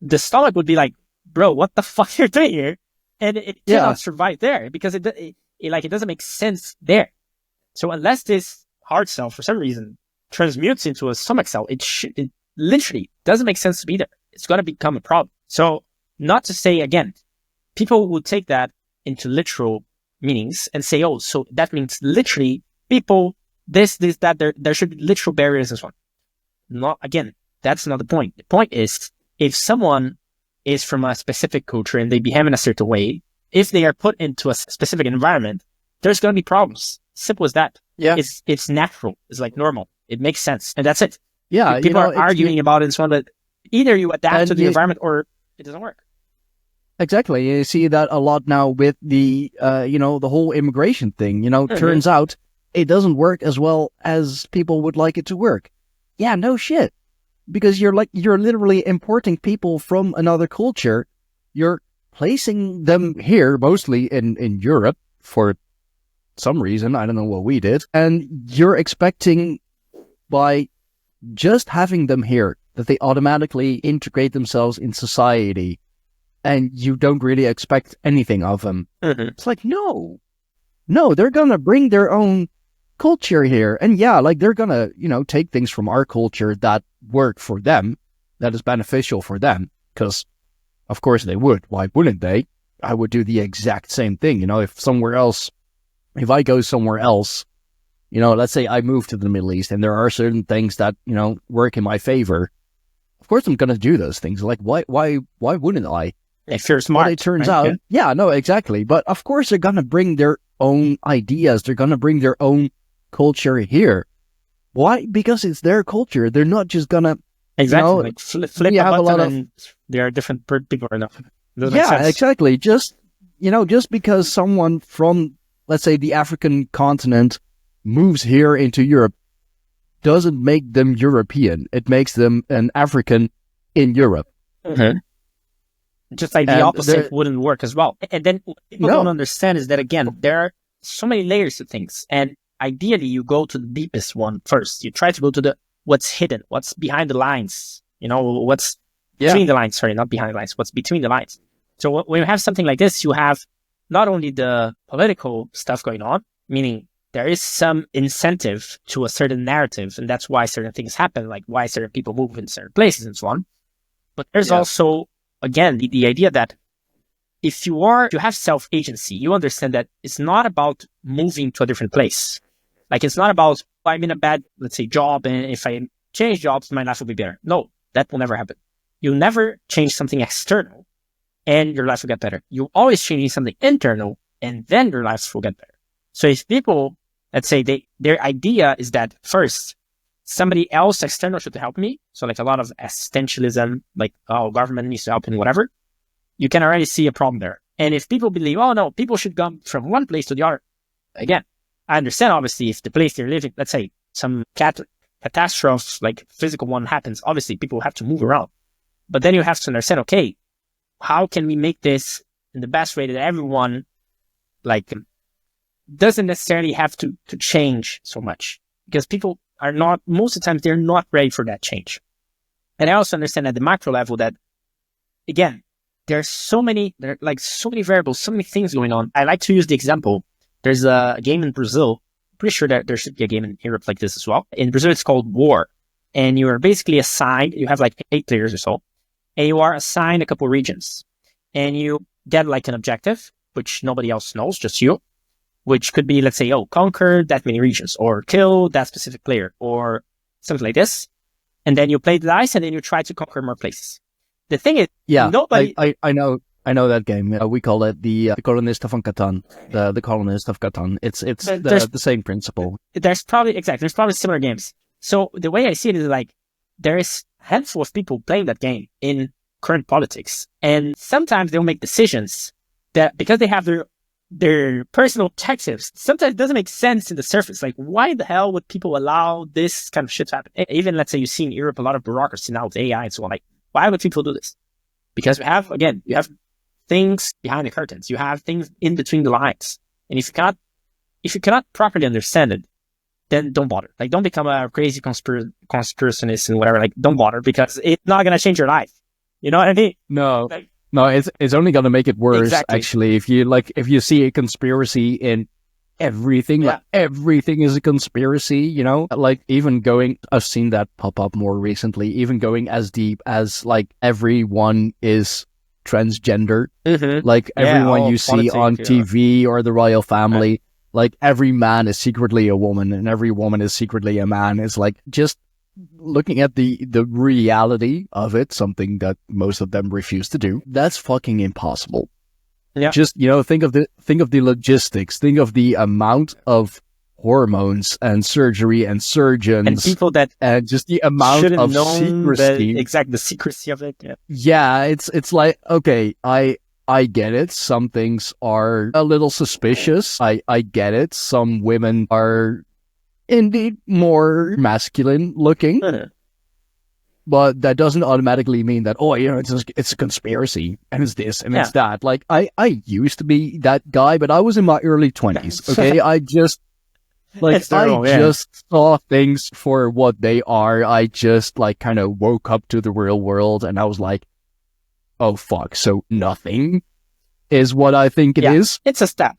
The stomach would be like, bro, what the fuck you're doing here? And it cannot survive there because it doesn't make sense there. So unless this heart cell, for some reason, transmutes into a stomach cell, it literally doesn't make sense to be there. It's going to become a problem. So not to say, again, people will take that into literal meanings and say, oh, so that means literally people, this, that, there should be literal barriers and so on. Not, again, that's not the point. The point is, if someone is from a specific culture and they behave in a certain way, if they are put into a specific environment, there's going to be problems. Simple as that. Yeah. It's natural. It's like normal. It makes sense. And that's it. Yeah. People are arguing about it and so on, but either you adapt to the environment or it doesn't work. Exactly. You see that a lot now with the, the whole immigration thing. You know, turns out it doesn't work as well as people would like it to work. Yeah, no shit. Because you're literally importing people from another culture. You're placing them here, mostly in Europe, for some reason. I don't know what we did. And you're expecting by just having them here that they automatically integrate themselves in society. And you don't really expect anything of them. It's like, no, they're going to bring their own culture here. And yeah, like they're going to, take things from our culture that work for them, that is beneficial for them. Because, of course, they would. Why wouldn't they? I would do the exact same thing. If I go somewhere else, let's say I move to the Middle East and there are certain things that, work in my favor. Of course, I'm going to do those things. Like, why wouldn't I? If you're smart. But it turns out, yeah, no, exactly. But of course, they're going to bring their own ideas. They're going to bring their own culture here. Why? Because it's their culture. They're not just going to... Exactly. Like flip a button and there are different people right now. Yeah, exactly. Just because someone from, let's say, the African continent moves here into Europe doesn't make them European. It makes them an African in Europe. Just like the opposite wouldn't work as well. And then what people don't understand is that, again, there are so many layers to things. And ideally, you go to the deepest one first. You try to go to what's hidden, what's behind the lines, what's between the lines, sorry, not behind the lines, what's between the lines. So when you have something like this, you have not only the political stuff going on, meaning there is some incentive to a certain narrative, and that's why certain things happen, like why certain people move in certain places and so on. But there's also, again, the idea that if you have self-agency, you understand that it's not about moving to a different place. Like, it's not about, I'm in a bad, let's say, job, and if I change jobs, my life will be better. No, that will never happen. You'll never change something external and your life will get better. You're always changing something internal and then your life will get better. So if people, let's say their idea is that first, somebody else external should help me. So like a lot of existentialism, like, oh, government needs to help me, whatever. You can already see a problem there. And if people believe, oh no, people should come from one place to the other. Again, I understand obviously if the place they're living, let's say some catastrophe, like physical one happens, obviously people have to move around. But then you have to understand, okay, how can we make this in the best way that everyone like doesn't necessarily have to change so much, because people are not, most of the time, they're not ready for that change. And I also understand at the macro level that, again, there are so many variables, so many things going on. I like to use the example. There's a game in Brazil. Pretty sure that there should be a game in Europe like this as well. In Brazil, it's called War. And you are basically assigned, you have like 8 players or so, and you are assigned a couple regions. And you get like an objective, which nobody else knows, just you, which could be, let's say, oh, conquer that many regions, or kill that specific player, or something like this. And then you play the dice, and then you try to conquer more places. The thing is, nobody... I know that game. We call it the Colonist of Catan. The Colonist of Catan. It's the same principle. There's probably similar games. So the way I see it is like, there is a handful of people playing that game in current politics. And sometimes they'll make decisions that, because they have their personal objectives, sometimes it doesn't make sense in the surface. Like, why the hell would people allow this kind of shit to happen? Even, let's say, you see in Europe a lot of bureaucracy now with AI and so on. Like, why would people do this? Because you have things behind the curtains. You have things in between the lines. And if you cannot properly understand it, then don't bother. Like, don't become a crazy conspirationist and whatever. Like, don't bother, because it's not going to change your life. You know what I mean? No, it's only going to make it worse. Exactly. Actually, if you see a conspiracy in everything, like everything is a conspiracy, you know, like even going, I've seen that pop up more recently, even going as deep as like everyone is transgender, like everyone you see on TV or the royal family, like every man is secretly a woman and every woman is secretly a man. Is like, just looking at the reality of it, something that most of them refuse to do. That's fucking impossible. Yeah. Just, you know, think of the logistics, think of the amount of hormones and surgery and surgeons and people that, and just the amount of secrecy. The secrecy of it. Yeah, it's like, okay, I get it. Some things are a little suspicious. I get it. Some women are indeed more masculine looking. But that doesn't automatically mean that, oh, you know, it's a conspiracy and it's this and it's that. Like, I used to be that guy, but I was in my early 20s, okay? I just saw things for what they are. I just, like, kind of woke up to the real world and I was like, oh, fuck. So nothing is what I think it is. It's a step.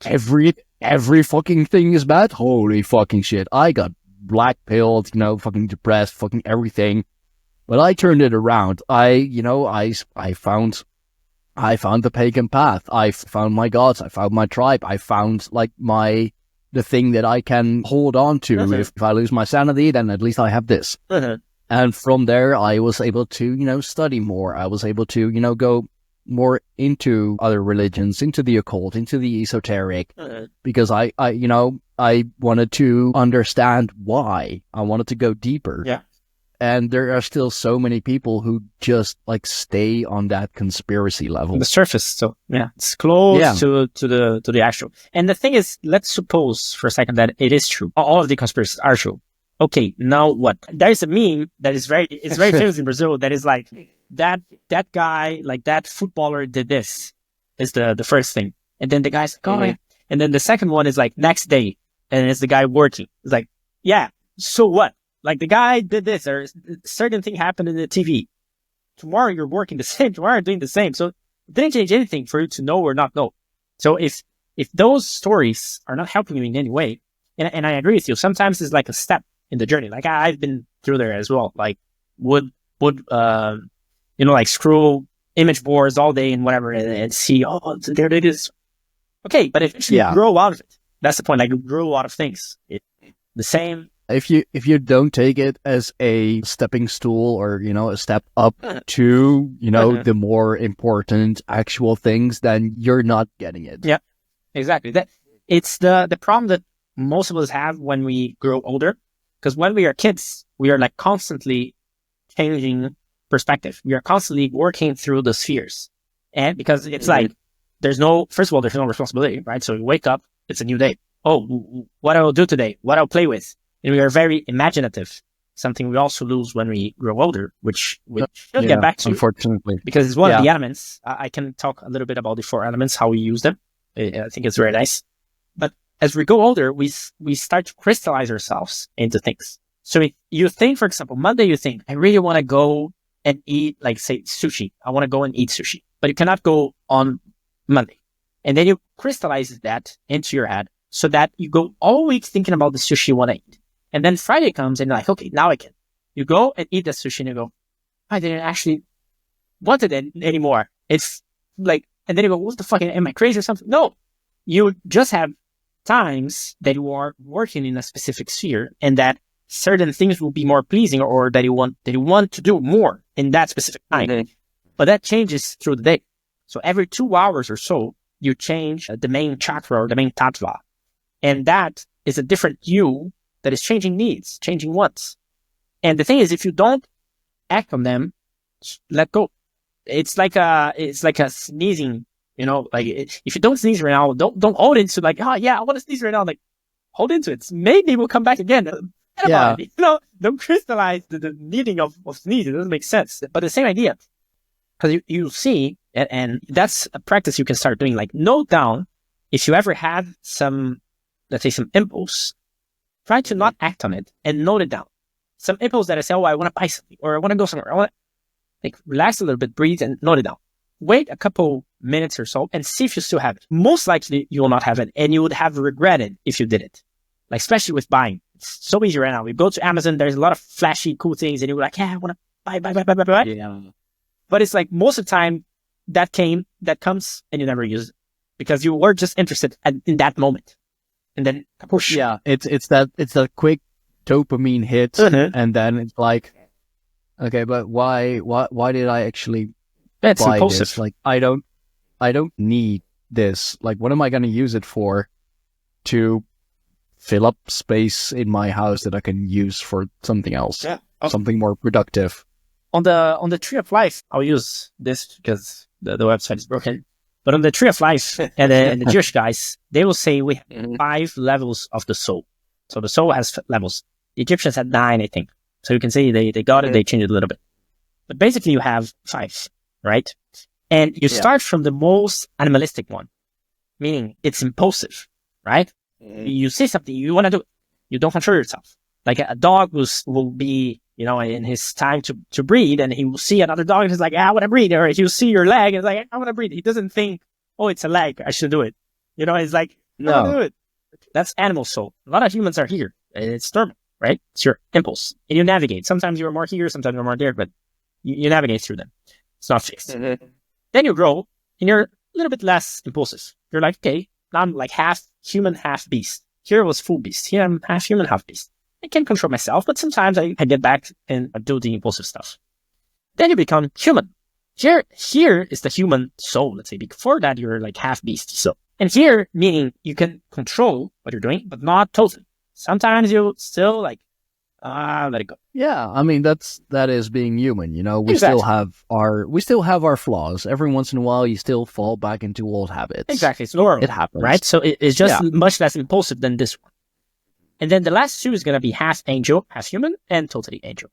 Every fucking thing is bad. Holy fucking shit. I got black pilled, you know, fucking depressed, fucking everything. But I turned it around. I found the pagan path. I found my gods. I found my tribe. I found like the thing that I can hold on to. If I lose my sanity, then at least I have this. And from there, I was able to, you know, study more. I was able to, you know, go more into other religions, into the occult, into the esoteric, because I wanted to understand why. I wanted to go deeper. Yeah. And there are still so many people who just like stay on that conspiracy level. The surface, so it's close to the actual. And the thing is, let's suppose for a second that it is true. All of the conspiracies are true. Okay, now what? There is a meme that is very famous in Brazil that is like that guy, like that footballer did this, is the first thing. And then the guy's like, oh, and then the second one is like next day, and it's the guy working. It's like, yeah, so what? Like the guy did this, or a certain thing happened in the TV. Tomorrow you're working the same, tomorrow you're doing the same. So it didn't change anything for you to know or not know. So if those stories are not helping you in any way, and I agree with you, sometimes it's like a step in the journey. Like I've been through there as well. Like would like scroll image boards all day and whatever and see, oh, there it is. Okay, but if you grow out of it, that's the point. Like you grow out of things. The same. If you don't take it as a stepping stool or, you know, a step up to, you know, the more important actual things, then you're not getting it. Yeah, exactly. it's the problem that most of us have when we grow older. Because when we are kids, we are like constantly changing perspective. We are constantly working through the spheres. And because it's like, first of all, there's no responsibility, right? So you wake up, it's a new day. Oh, what I'll do today, what I'll play with. And we are very imaginative. Something we also lose when we grow older, which we should get back to. Unfortunately. Because it's one of the elements. I can talk a little bit about the 4 elements, how we use them. I think it's very nice. But as we go older, we start to crystallize ourselves into things. So if you think, for example, Monday, you think, I really want to go and eat, like, say, sushi. I want to go and eat sushi. But you cannot go on Monday. And then you crystallize that into your head so that you go all week thinking about the sushi you want to eat. And then Friday comes and you're like, okay, now I can. You go and eat the sushi and you go, I didn't actually want it anymore. It's like, and then you go, what the fuck, am I crazy or something? No, you just have times that you are working in a specific sphere and that certain things will be more pleasing or that you want to do more in that specific time. But that changes through the day. So every 2 hours or so, you change the main chakra or the main tattva. And that is a different you that is changing needs, changing wants. And the thing is, if you don't act on them, let go. It's like a sneezing, like if you don't sneeze right now, don't hold into like, oh yeah, I want to sneeze right now. Like hold into it. Maybe it will come back again. Yeah. Don't crystallize the needing of sneeze. It doesn't make sense. But the same idea, because you see, and that's a practice you can start doing. Like note down if you ever had some, let's say, some impulse. Try to not act on it and note it down. Some impulse that I say, oh, I want to buy something or I want to go somewhere. I want to like relax a little bit, breathe and note it down. Wait a couple minutes or so and see if you still have it. Most likely you will not have it and you would have regretted if you did it. Like, especially with buying. It's so easy right now. We go to Amazon, there's a lot of flashy, cool things and you're like, yeah, I want to buy. Yeah. But it's like most of the time that comes and you never use it because you were just interested in that moment. And then, whoosh. Yeah, it's that quick dopamine hit, and then it's like, okay, but why did I actually buy impulsive. this? Like, I don't need this. Like, what am I going to use it for? To fill up space in my house that I can use for something else, something more productive. On the Tree of Life, I'll use this because the website is broken. But on the Tree of Life and the Jewish guys, they will say we have 5 levels of the soul. So the soul has levels. The Egyptians had 9, I think. So you can say they got it, they changed it a little bit. But basically you have 5, right? And you start from the most animalistic one, meaning it's impulsive, right? You see something, you want to do it. You don't control yourself. Like a dog will be, in his time to breed, and he will see another dog and he's like, I want to breed. Or he'll see your leg and he's like, I want to breed. He doesn't think, oh, it's a leg, I should do it. It's like, no, do it. That's animal soul. A lot of humans are here. It's normal, right? It's your impulse. And you navigate. Sometimes you're more here, sometimes you're more there, but you navigate through them. It's not fixed. Then you grow and you're a little bit less impulsive. You're like, okay, now I'm like half human, half beast. Here I was full beast. Here I'm half human, half beast. I can control myself, but sometimes I get back and I do the impulsive stuff. Then you become human. Here is the human soul, let's say. Before that, you're like half beast. So, and here, meaning you can control what you're doing, but not totally. Sometimes you still like, let it go. Yeah, I mean that is being human. We Exactly. still have our flaws. Every once in a while, you still fall back into old habits. Exactly, it's normal. It happens, right? So it's just much less impulsive than this one. And then the last 2 is going to be half angel, half human, and totally angel.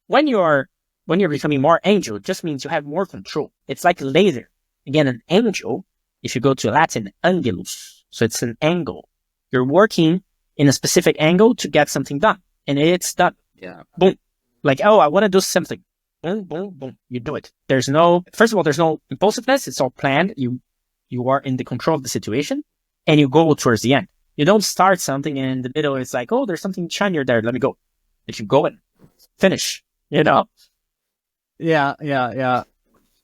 When you're becoming more angel, it just means you have more control. It's like a laser. Again, an angel, if you go to Latin, angelus. So it's an angle. You're working in a specific angle to get something done. And it's done. Yeah. Boom. Like, oh, I want to do something. Boom, boom, boom. You do it. First of all, there's no impulsiveness. It's all planned. You are in the control of the situation and you go towards the end. You don't start something and in the middle it's like, oh, there's something shinier there. Let me go. If you go and finish, Yeah.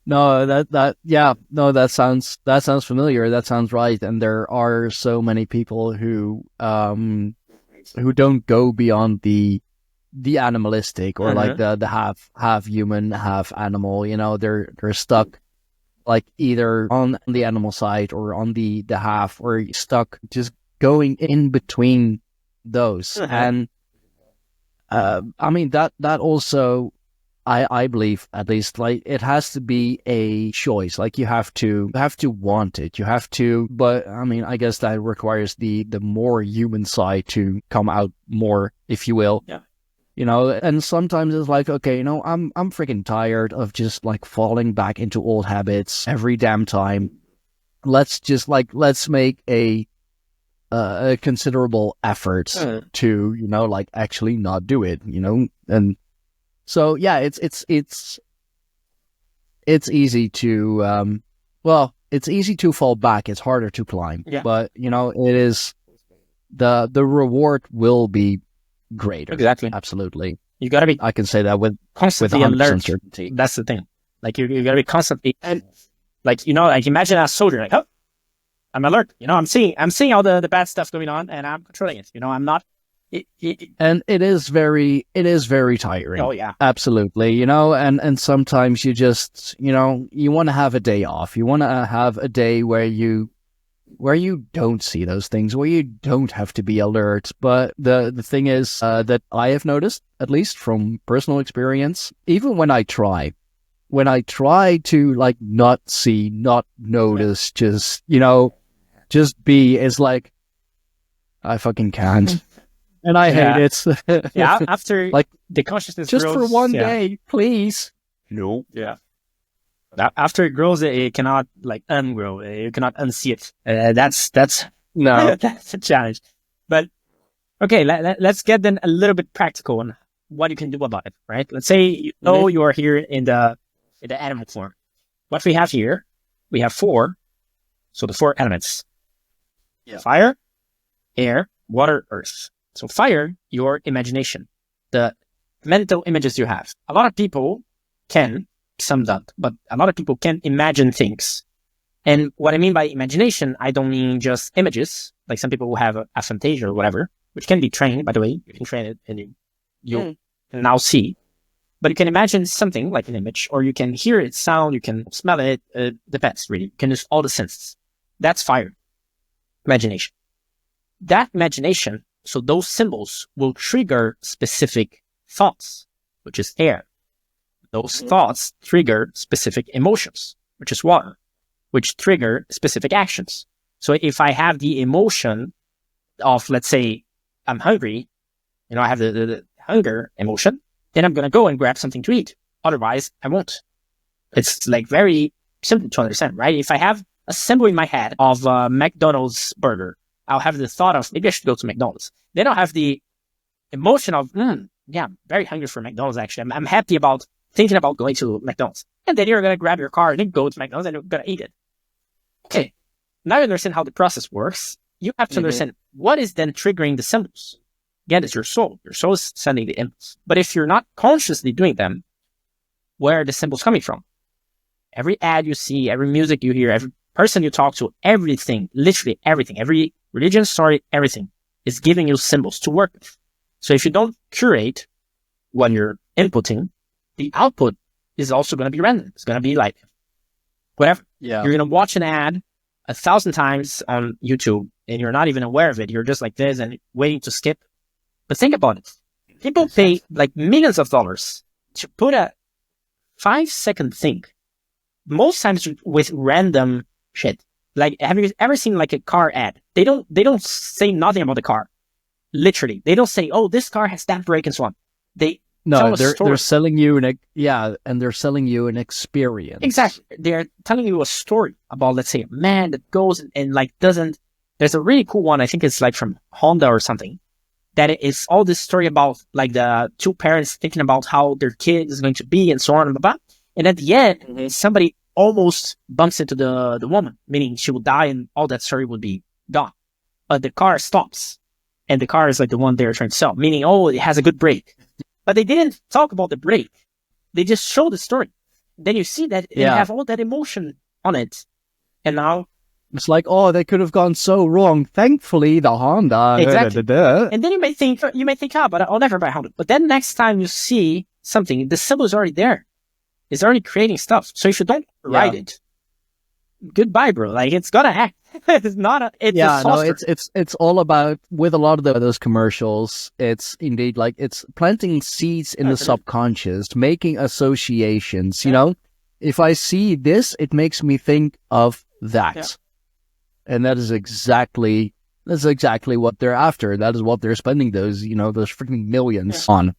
No, that sounds familiar. That sounds right. And there are so many people who don't go beyond the animalistic or like the half human, half animal. They're stuck like either on the animal side or on the half, or stuck just going in between those. And I mean, that also, I believe, at least, like, it has to be a choice. Like, you have to want it. You have to, but I mean, I guess that requires the more human side to come out more, if you will. Yeah. You know, and sometimes it's like, okay, you know, I'm freaking tired of just like falling back into old habits every damn time. Let's make a considerable effort to, you know, like, actually not do it, you know. And so, yeah, it's easy to, it's easy to fall back. It's harder to climb. Yeah. But, you know, it is, the reward will be greater. Exactly. Absolutely. You gotta be I can say that with constantly 100% alert. certainty. That's the thing. Like, you gotta be constantly, and like, you know, like, imagine a soldier, like, oh, I'm alert. You know, I'm seeing all the bad stuff going on, and I'm controlling it. You know, I'm not. And it is very tiring. Oh yeah, absolutely. You know, and sometimes you just, you know, you want to have a day off. You want to have a day where you don't see those things, where you don't have to be alert. But the thing is that I have noticed, at least from personal experience, even when I try to, like, not see, not notice, just, you know, just be, is like, I fucking can't. And I hate it. Yeah, after, like, the consciousness just grows, for one day, please. No. Yeah. After it grows, it cannot, like, ungrow. You cannot unsee it. That's no. That's a challenge. But okay, let's get then a little bit practical on what you can do about it. Right? Let's say you are here in the animal form. What we have here, we have 4. So the 4 elements: fire, air, water, earth. So fire, your imagination, the mental images you have. A lot of people can. Some don't, but a lot of people can imagine things. And what I mean by imagination, I don't mean just images. Like, some people will have a fantasia or whatever, which can be trained, by the way. You can train it and you can now see. But you can imagine something like an image, or you can hear it sound, you can smell it. Depends, really. You can use all the senses. That's fire. Imagination. That imagination, so those symbols will trigger specific thoughts, which is air. Those thoughts trigger specific emotions, which is water, which trigger specific actions. So if I have the emotion of, let's say, I'm hungry, you know, I have the hunger emotion, then I'm going to go and grab something to eat. Otherwise, I won't. It's, like, very simple to understand, right? If I have a symbol in my head of a McDonald's burger, I'll have the thought of, maybe I should go to McDonald's. Then I'll have the emotion of, yeah, I'm very hungry for McDonald's, actually. I'm happy about thinking about going to McDonald's. And then you're going to grab your car and then go to McDonald's and you're going to eat it. Okay. Now you understand how the process works. You have to understand what is then triggering the symbols. Again, it's your soul. Your soul is sending the impulse. But if you're not consciously doing them, where are the symbols coming from? Every ad you see, every music you hear, every person you talk to, everything, literally everything, every religion story, everything is giving you symbols to work with. So if you don't curate what you're inputting, the output is also going to be random. It's going to be like, whatever. Yeah. You're going to watch an ad 1,000 times on YouTube and you're not even aware of it. You're just like this and waiting to skip. But think about it. People pay, like, millions of dollars to put a 5-second thing, most times with random shit. Like, have you ever seen, like, a car ad? They don't say nothing about the car. Literally. They don't say, oh, this car has that brake and so on. They're selling you they're selling you an experience. Exactly. They're telling you a story about, let's say, a man that goes and like doesn't. There's a really cool one. I think it's like from Honda or something. That is all this story about like the 2 parents thinking about how their kid is going to be and so on and blah, blah. And at the end, somebody almost bumps into the woman, meaning she will die and all that story would be gone. But the car stops, and the car is like the one they're trying to sell, meaning, oh, it has a good brake. But they didn't talk about the brake. They just showed the story. Then you see that they have all that emotion on it. And now it's like, oh, they could have gone so wrong. Thankfully, the Honda. Exactly. And then you may think, but I'll never buy a Honda. But then next time you see something, the symbol is already there. It's already creating stuff. So if you don't write it, goodbye, bro. Like, it's gonna act. It's not a, it's a saucer. It's all about, with a lot of those commercials, it's indeed like it's planting seeds in the subconscious, making associations, you know? If I see this, it makes me think of that. Yeah. And that is exactly what they're after. That is what they're spending those freaking millions on.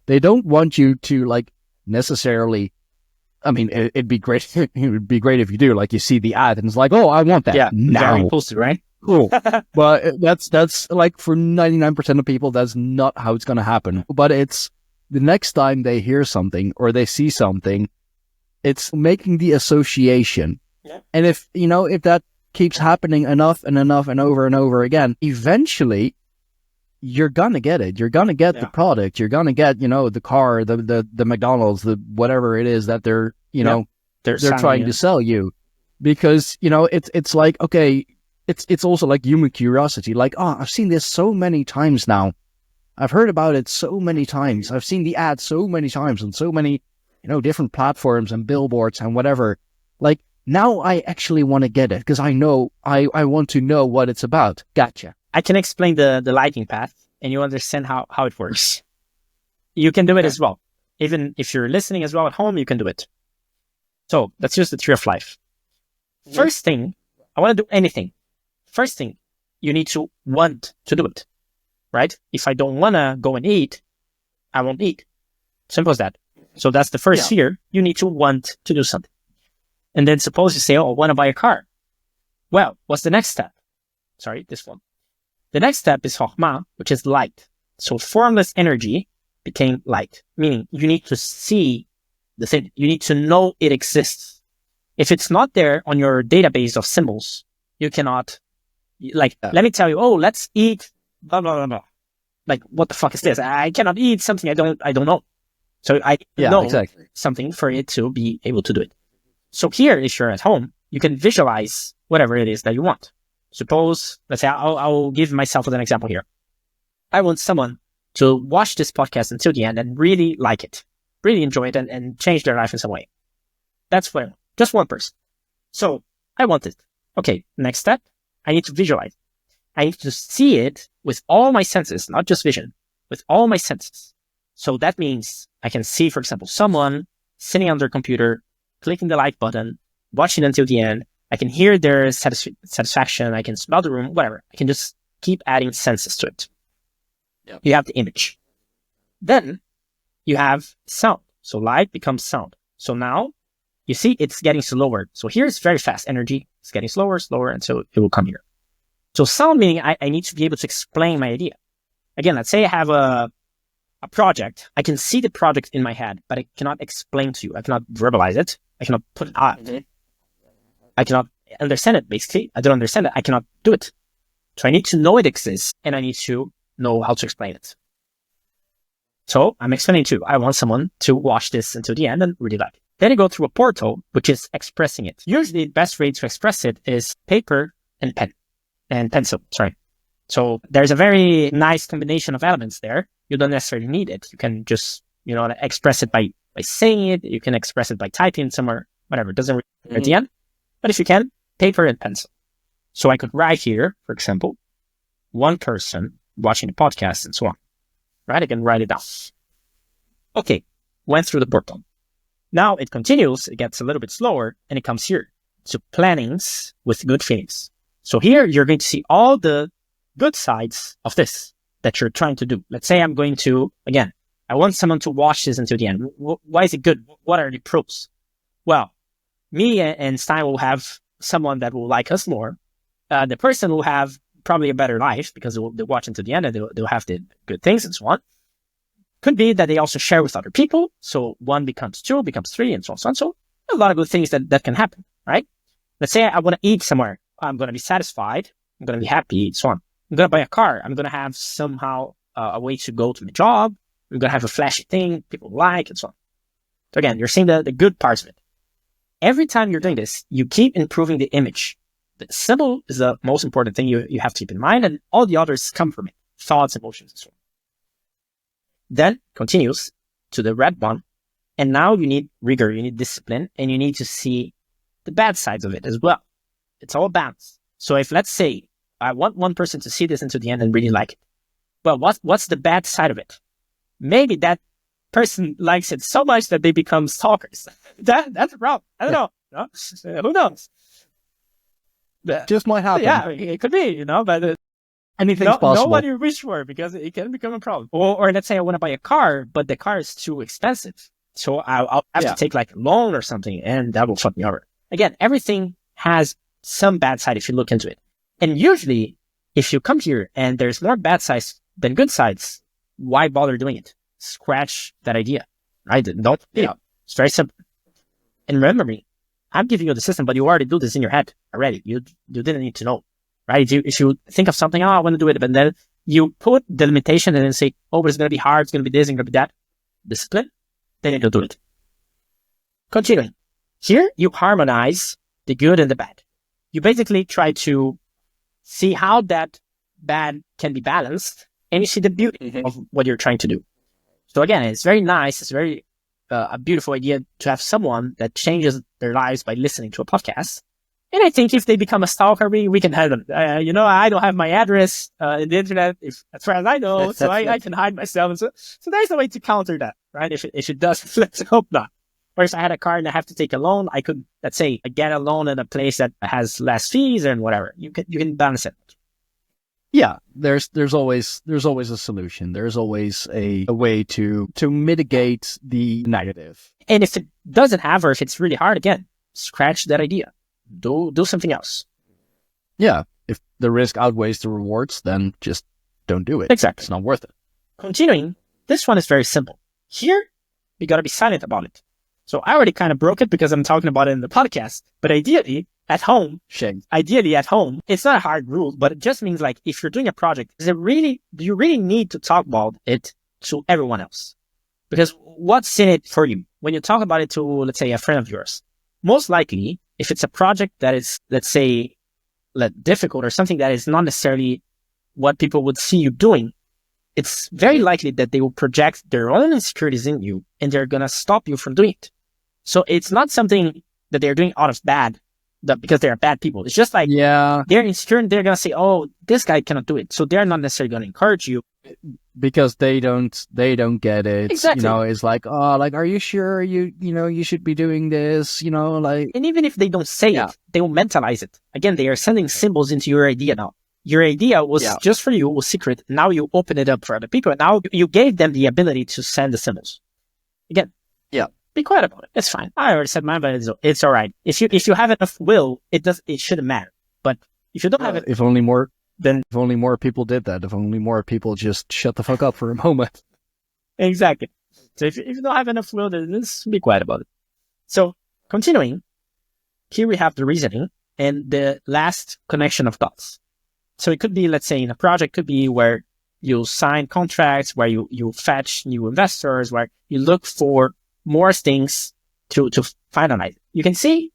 They don't want you to like necessarily, I mean, it'd be great. It would be great if you do. Like, you see the ad and it's like, oh, I want that. Yeah, now. very posted, right? Cool. But that's like, for 99% of people, that's not how it's going to happen. But it's the next time they hear something or they see something, it's making the association. Yeah. And if that keeps happening enough and over and over again, eventually you're gonna get it. You're gonna get the product. You're gonna get, the car, the McDonald's, the whatever it is that they're trying to sell you. Because, it's like, okay, it's also like human curiosity. Like, oh, I've seen this so many times now. I've heard about it so many times. I've seen the ad so many times on so many, different platforms and billboards and whatever. Like, now I actually want to get it because I want to know what it's about. Gotcha. I can explain the lighting path and you understand how it works. You can do it as well. Even if you're listening as well at home, you can do it. So that's just the tree of life. First thing, I want to do anything. First thing, you need to want to do it, right? If I don't want to go and eat, I won't eat. Simple as that. So that's the first fear. You need to want to do something. And then suppose you say, oh, I want to buy a car. Well, what's the next step? Sorry, this one. The next step is Chokhmah, which is light. So formless energy became light, meaning you need to see the thing. You need to know it exists. If it's not there on your database of symbols, you cannot, let me tell you, oh, let's eat blah, blah, blah, blah. Like, what the fuck is this? I cannot eat something I don't know. So I know something for it to be able to do it. So here, if you're at home, you can visualize whatever it is that you want. Suppose, let's say, I'll give myself as an example here. I want someone to watch this podcast until the end and really like it, really enjoy it and change their life in some way. That's what I want. Just one person. So I want it. Okay, next step, I need to visualize. I need to see it with all my senses, not just vision, with all my senses. So that means I can see, for example, someone sitting on their computer, clicking the like button, watching until the end. I can hear their satisfaction. I can smell the room, whatever. I can just keep adding senses to it. Yep. You have the image. Then you have sound. So light becomes sound. So now you see it's getting slower. So here it's very fast energy. It's getting slower, and so it will come here. So sound meaning I need to be able to explain my idea. Again, let's say I have a project. I can see the project in my head, but I cannot explain to you. I cannot verbalize it. I cannot put it out. Mm-hmm. I cannot understand it, basically. I don't understand it. I cannot do it. So I need to know it exists, and I need to know how to explain it. So I'm explaining to you. I want someone to watch this until the end and really like it. Then you go through a portal, which is expressing it. Usually the best way to express it is paper and pencil. So there's a very nice combination of elements there. You don't necessarily need it. You can just, express it by saying it. You can express it by typing somewhere, whatever. It doesn't really matter at the end. But if you can, paper and pencil. So I could write here, for example, one person watching the podcast and so on. Right? I can write it down. Okay. Went through the portal. Now it continues. It gets a little bit slower and it comes here to plannings with good feelings. So here you're going to see all the good sides of this that you're trying to do. Let's say I'm going to, again, I want someone to watch this until the end. Why is it good? What are the pros? Well, me and Stein will have someone that will like us more. The person will have probably a better life because they'll watch until the end and they'll have the good things and so on. Could be that they also share with other people. So 1 becomes 2, becomes 3 and so on, so on. So a lot of good things that can happen, right? Let's say I want to eat somewhere. I'm going to be satisfied. I'm going to be happy, so on. I'm going to buy a car. I'm going to have somehow a way to go to my job. I'm going to have a flashy thing people like and so on. So again, you're seeing the good parts of it. Every time you're doing this, you keep improving the image. The symbol is the most important thing you have to keep in mind, and all the others come from it. Thoughts, emotions, and so on. Then continues to the red one. And now you need rigor, you need discipline, and you need to see the bad sides of it as well. It's all balance. So if, let's say, I want one person to see this into the end and really like it, well, what's the bad side of it? Maybe that person likes it so much that they become stalkers. That's a problem. I don't know. No? Who knows? Just might happen. Yeah, it could be, but anything's possible. Nobody wish for it because it can become a problem. Or let's say I want to buy a car, but the car is too expensive. So I'll have to take like a loan or something, and that will fuck me over. Again, everything has some bad side if you look into it. And usually, if you come here and there's more bad sides than good sides, why bother doing it? Scratch that idea, right? Don't, it's very simple. And remember me, I'm giving you the system, but you already do this in your head already. You didn't need to know, right? If you think of something, I want to do it, but then you put the limitation and then say, but it's going to be hard, it's going to be this, it's going to be that. Discipline, then you'll do it. Continuing. Here, you harmonize the good and the bad. You basically try to see how that bad can be balanced, and you see the beauty of what you're trying to do. So again, it's very nice. It's very a beautiful idea to have someone that changes their lives by listening to a podcast. And I think if they become a stalker, we can help them. I don't have my address in the internet, as far as I know, so I can hide myself. So there's a way to counter that, right? If it does, let's hope not. Or if I had a car and I have to take a loan, I could, let's say, get a loan at a place that has less fees and whatever. You can balance it. Yeah, there's always a solution. There's always a way to mitigate the negative. And if it doesn't have, or if it's really hard, again, scratch that idea. Do something else. Yeah, if the risk outweighs the rewards, then just don't do it. Exactly. It's not worth it. Continuing, this one is very simple. Here, we got to be silent about it. So I already kind of broke it because I'm talking about it in the podcast. But ideally, at home, it's not a hard rule, but it just means like if you're doing a project, do you really need to talk about it to everyone else? Because what's in it for you? When you talk about it to, let's say, a friend of yours, most likely, if it's a project that is, let's say, difficult or something that is not necessarily what people would see you doing, it's very likely that they will project their own insecurities in you and they're going to stop you from doing it. So it's not something that they're doing out of because they are bad people. It's just like, they're insecure and they're going to say, oh, this guy cannot do it. So they're not necessarily going to encourage you. Because they don't get it. Exactly. It's like, are you sure you should be doing this? And even if they don't say it, they will mentalize it. Again, they are sending symbols into your idea now. Your idea was just for you, was secret. Now you open it up for other people. And now you gave them the ability to send the symbols. Again, be quiet about it. It's fine. I already said mine, but it's all right. If you have enough will, it shouldn't matter. But if you don't have it, if only more people did that. If only more people just shut the fuck up for a moment. Exactly. So if you don't have enough will, then just be quiet about it. So continuing, here we have the reasoning and the last connection of dots. So it could be, let's say, in a project, could be where you sign contracts, where you fetch new investors, where you look for more things to finalize. You can see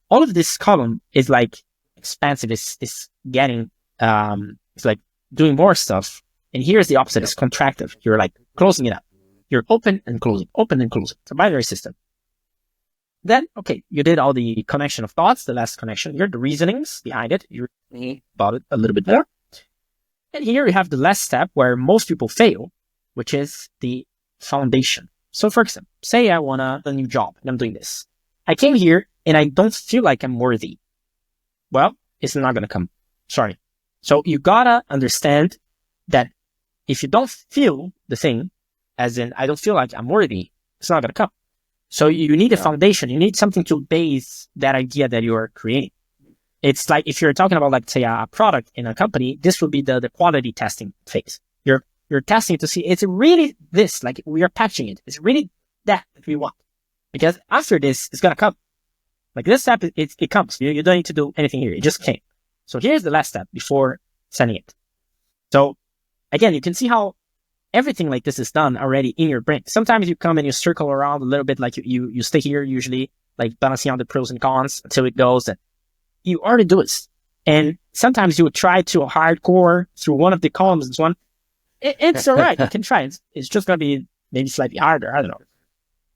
all of this column is like expansive, is getting, it's like doing more stuff. And here's the opposite, it's contractive. You're like closing it up. You're open and closing. It's a binary system. Then, okay, you did all the connection of thoughts, the last connection. Here, the reasonings behind it. You're thinking about it a little bit more. And here you have the last step where most people fail, which is the foundation. So for example, say I want a new job and I'm doing this. I came here and I don't feel like I'm worthy. Well, it's not going to come. Sorry. So you gotta understand that if you don't feel the thing, as in, I don't feel like I'm worthy, it's not going to come. So you need a foundation. You need something to base that idea that you are creating. It's like if you're talking about, like, say, a product in a company, this would be the quality testing phase. You're testing it to see, it's really this, like we are patching it. It's really that we want. Because after this, it's going to come. Like this step, it comes. You don't need to do anything here. It just came. So here's the last step before sending it. So again, you can see how everything like this is done already in your brain. Sometimes you come and you circle around a little bit, like you stay here usually, like balancing out the pros and cons until it goes. And you already do it. And sometimes you would try to hardcore through one of the columns and so on. It's all right. You can try. It's just going to be maybe slightly harder. I don't know.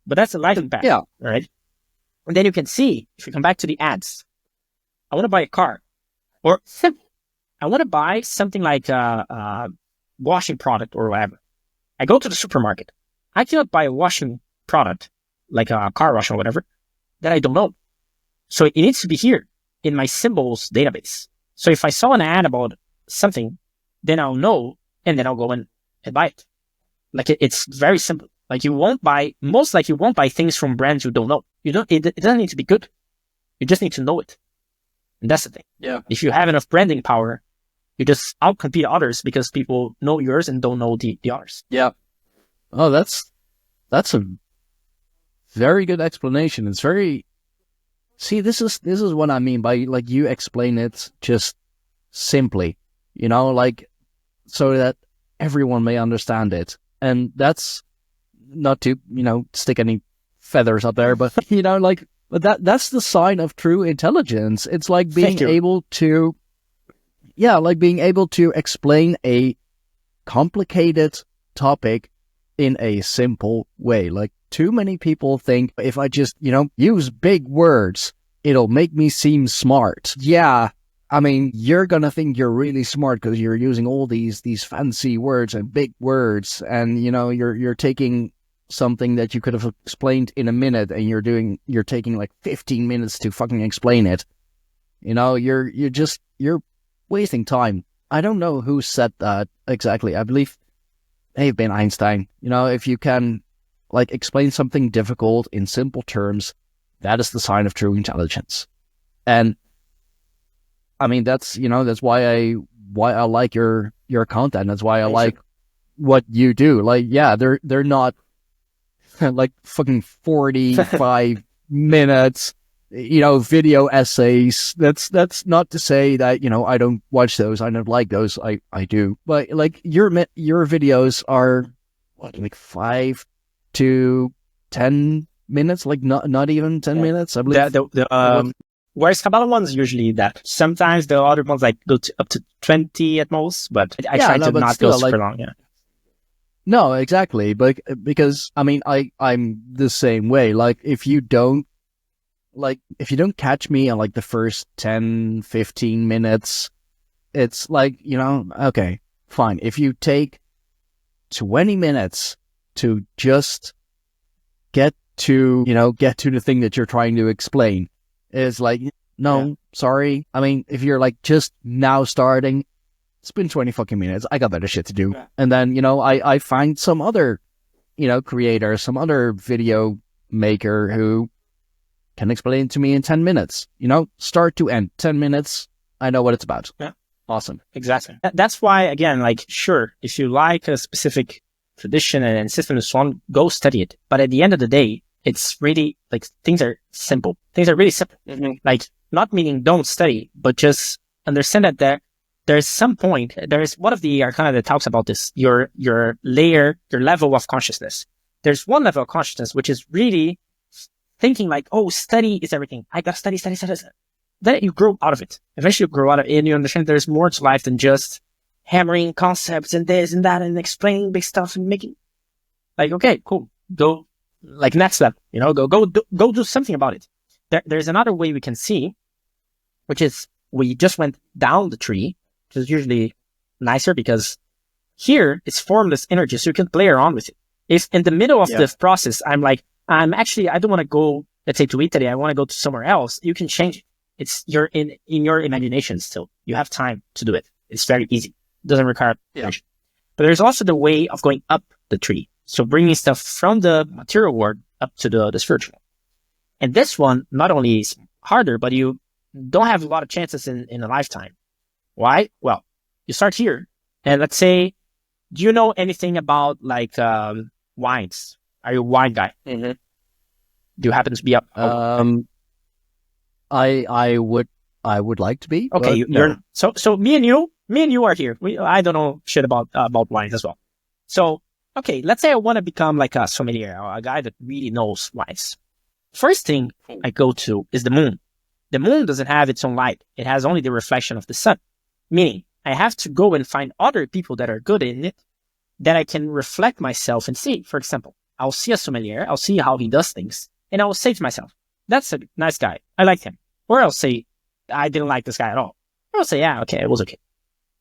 But that's the life impact. Yeah. All right. And then you can see, if you come back to the ads, I want to buy a car. Or simple. I want to buy something like a washing product or whatever. I go to the supermarket. I cannot buy a washing product, like a car wash or whatever, that I don't know. So it needs to be here in my symbols database. So if I saw an ad about something, then I'll know, and then I'll go and buy it. Like it's very simple. Like you won't buy things from brands you don't know. It doesn't need to be good. You just need to know it. And that's the thing. Yeah. If you have enough branding power, you just outcompete others because people know yours and don't know the others. Yeah. Oh, that's a very good explanation. It's very, see, this is what I mean by, like, you explain it just simply, like, so that everyone may understand it. And that's not to, stick any feathers up there, but, but that's the sign of true intelligence. It's like being able to, being able to explain a complicated topic in a simple way. Like, too many people think if I just, use big words, it'll make me seem smart. Yeah. I mean, you're going to think you're really smart because you're using all these fancy words and big words, and, you're taking something that you could have explained in a minute and you're taking like 15 minutes to fucking explain it. You're wasting time. I don't know who said that exactly. I believe it may have been Einstein. If you can, like, explain something difficult in simple terms, that is the sign of true intelligence. And I mean, that's why I like your content. That's why I like what you do. Like, yeah, they're not like fucking 45 minutes, video essays. That's not to say that, I don't watch those. I don't like those. I do. But like your videos are what, like 5 to 10 minutes, like not even 10 minutes, I believe. Whereas Kabbalah ones usually that. Sometimes the other ones like go up to 20 at most, but I try to not go super long. Yeah. No, exactly. But because I mean, I'm the same way. Like if you don't catch me on like the first 10, 15 minutes, it's like, okay, fine. If you take 20 minutes to just get to the thing that you're trying to explain, is like, no, sorry. I mean, if you're like just now starting, it's been 20 fucking minutes. I got better shit to do. Yeah. And then, I find some other, creator, some other video maker who can explain to me in 10 minutes, start to end, 10 minutes. I know what it's about. Yeah. Awesome. Exactly. That's why, again, like, sure, if you like a specific tradition and system and so on, go study it. But at the end of the day, it's really like things are simple. Things are really simple. Mm-hmm. Like, not meaning don't study, but just understand that there's some point. There's one of the arcana that talks about this. Your level of consciousness. There's one level of consciousness which is really thinking like, oh, study is everything. I gotta study. Then you grow out of it. Eventually, you grow out of it, and you understand there's more to life than just hammering concepts and this and that and explaining big stuff and making like, okay, cool, go. Like next step, go do something about it. There's another way we can see, which is we just went down the tree, which is usually nicer because here it's formless energy, so you can play around with it. If in the middle of this process, I don't want to go, let's say to Italy, I want to go to somewhere else, you can change it. You're in your imagination still. You have time to do it. It's very easy. It doesn't require energy. But there's also the way of going up the tree. So bringing stuff from the material world up to the spiritual. And this one not only is harder, but you don't have a lot of chances in a lifetime. Why? Well, you start here. And let's say, do you know anything about like wines? Are you a wine guy? Mm-hmm. Do you happen to be up? I would like to be. Okay, so me and you are here. I don't know shit about wines as well. So okay, let's say I want to become like a sommelier or a guy that really knows wines. First thing I go to is the moon. The moon doesn't have its own light. It has only the reflection of the sun. Meaning, I have to go and find other people that are good in it that I can reflect myself and see. For example, I'll see a sommelier, I'll see how he does things, and I will say to myself, that's a nice guy. I like him. Or I'll say, I didn't like this guy at all. I'll say, yeah, okay, it was okay.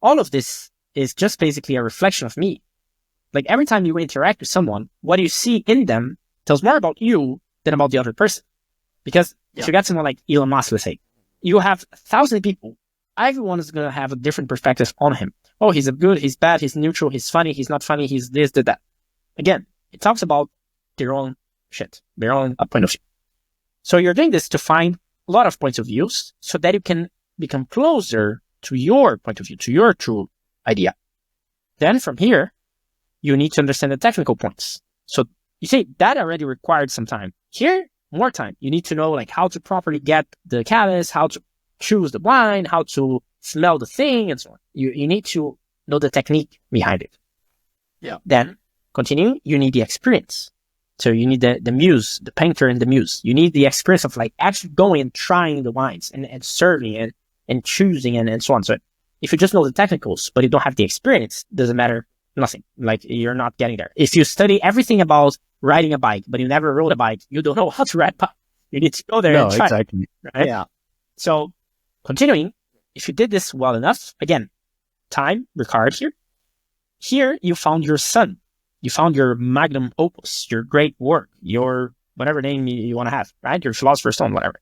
All of this is just basically a reflection of me. Like every time you interact with someone, what you see in them tells more about you than about the other person. Because if you got someone like Elon Musk, let's say, you have 1,000 people, everyone is going to have a different perspective on him. Oh, he's good, he's bad, he's neutral, he's funny, he's not funny, he's this, that. Again, it talks about their own shit, their own point of view. So you're doing this to find a lot of points of views so that you can become closer to your point of view, to your true idea. Then from here, you need to understand the technical points. So you say that already required some time. Here, more time. You need to know like how to properly get the canvas, how to choose the blind, how to smell the thing, and so on. You need to know the technique behind it. Yeah. Then, continue, you need the experience. So you need the muse, the painter and the muse. You need the experience of like actually going and trying the wines and serving and choosing and so on. So if you just know the technicals, but you don't have the experience, doesn't matter, nothing. Like you're not getting there. If you study everything about riding a bike, but you never rode a bike, you don't know how to ride a bike. You need to go there and try. Exactly. Right? Yeah. So continuing, if you did this well enough, again, time required here. Here you found your son. You found your magnum opus, your great work, your whatever name you want to have, right? Your philosopher's stone, whatever.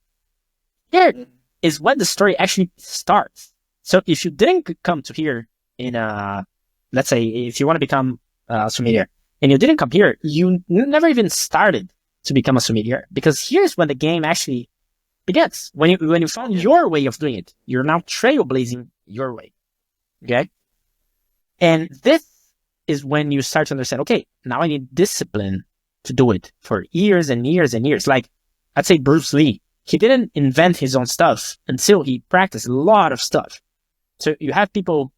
Here is when the story actually starts. So if you didn't come to here in let's say if you want to become a sommelier and you didn't come here, you never even started to become a sommelier, because here's when the game actually begins. When you found your way of doing it, you're now trailblazing your way. Okay? And this is when you start to understand, okay, now I need discipline to do it for years and years and years. Like, I'd say Bruce Lee, he didn't invent his own stuff until he practiced a lot of stuff. So you have people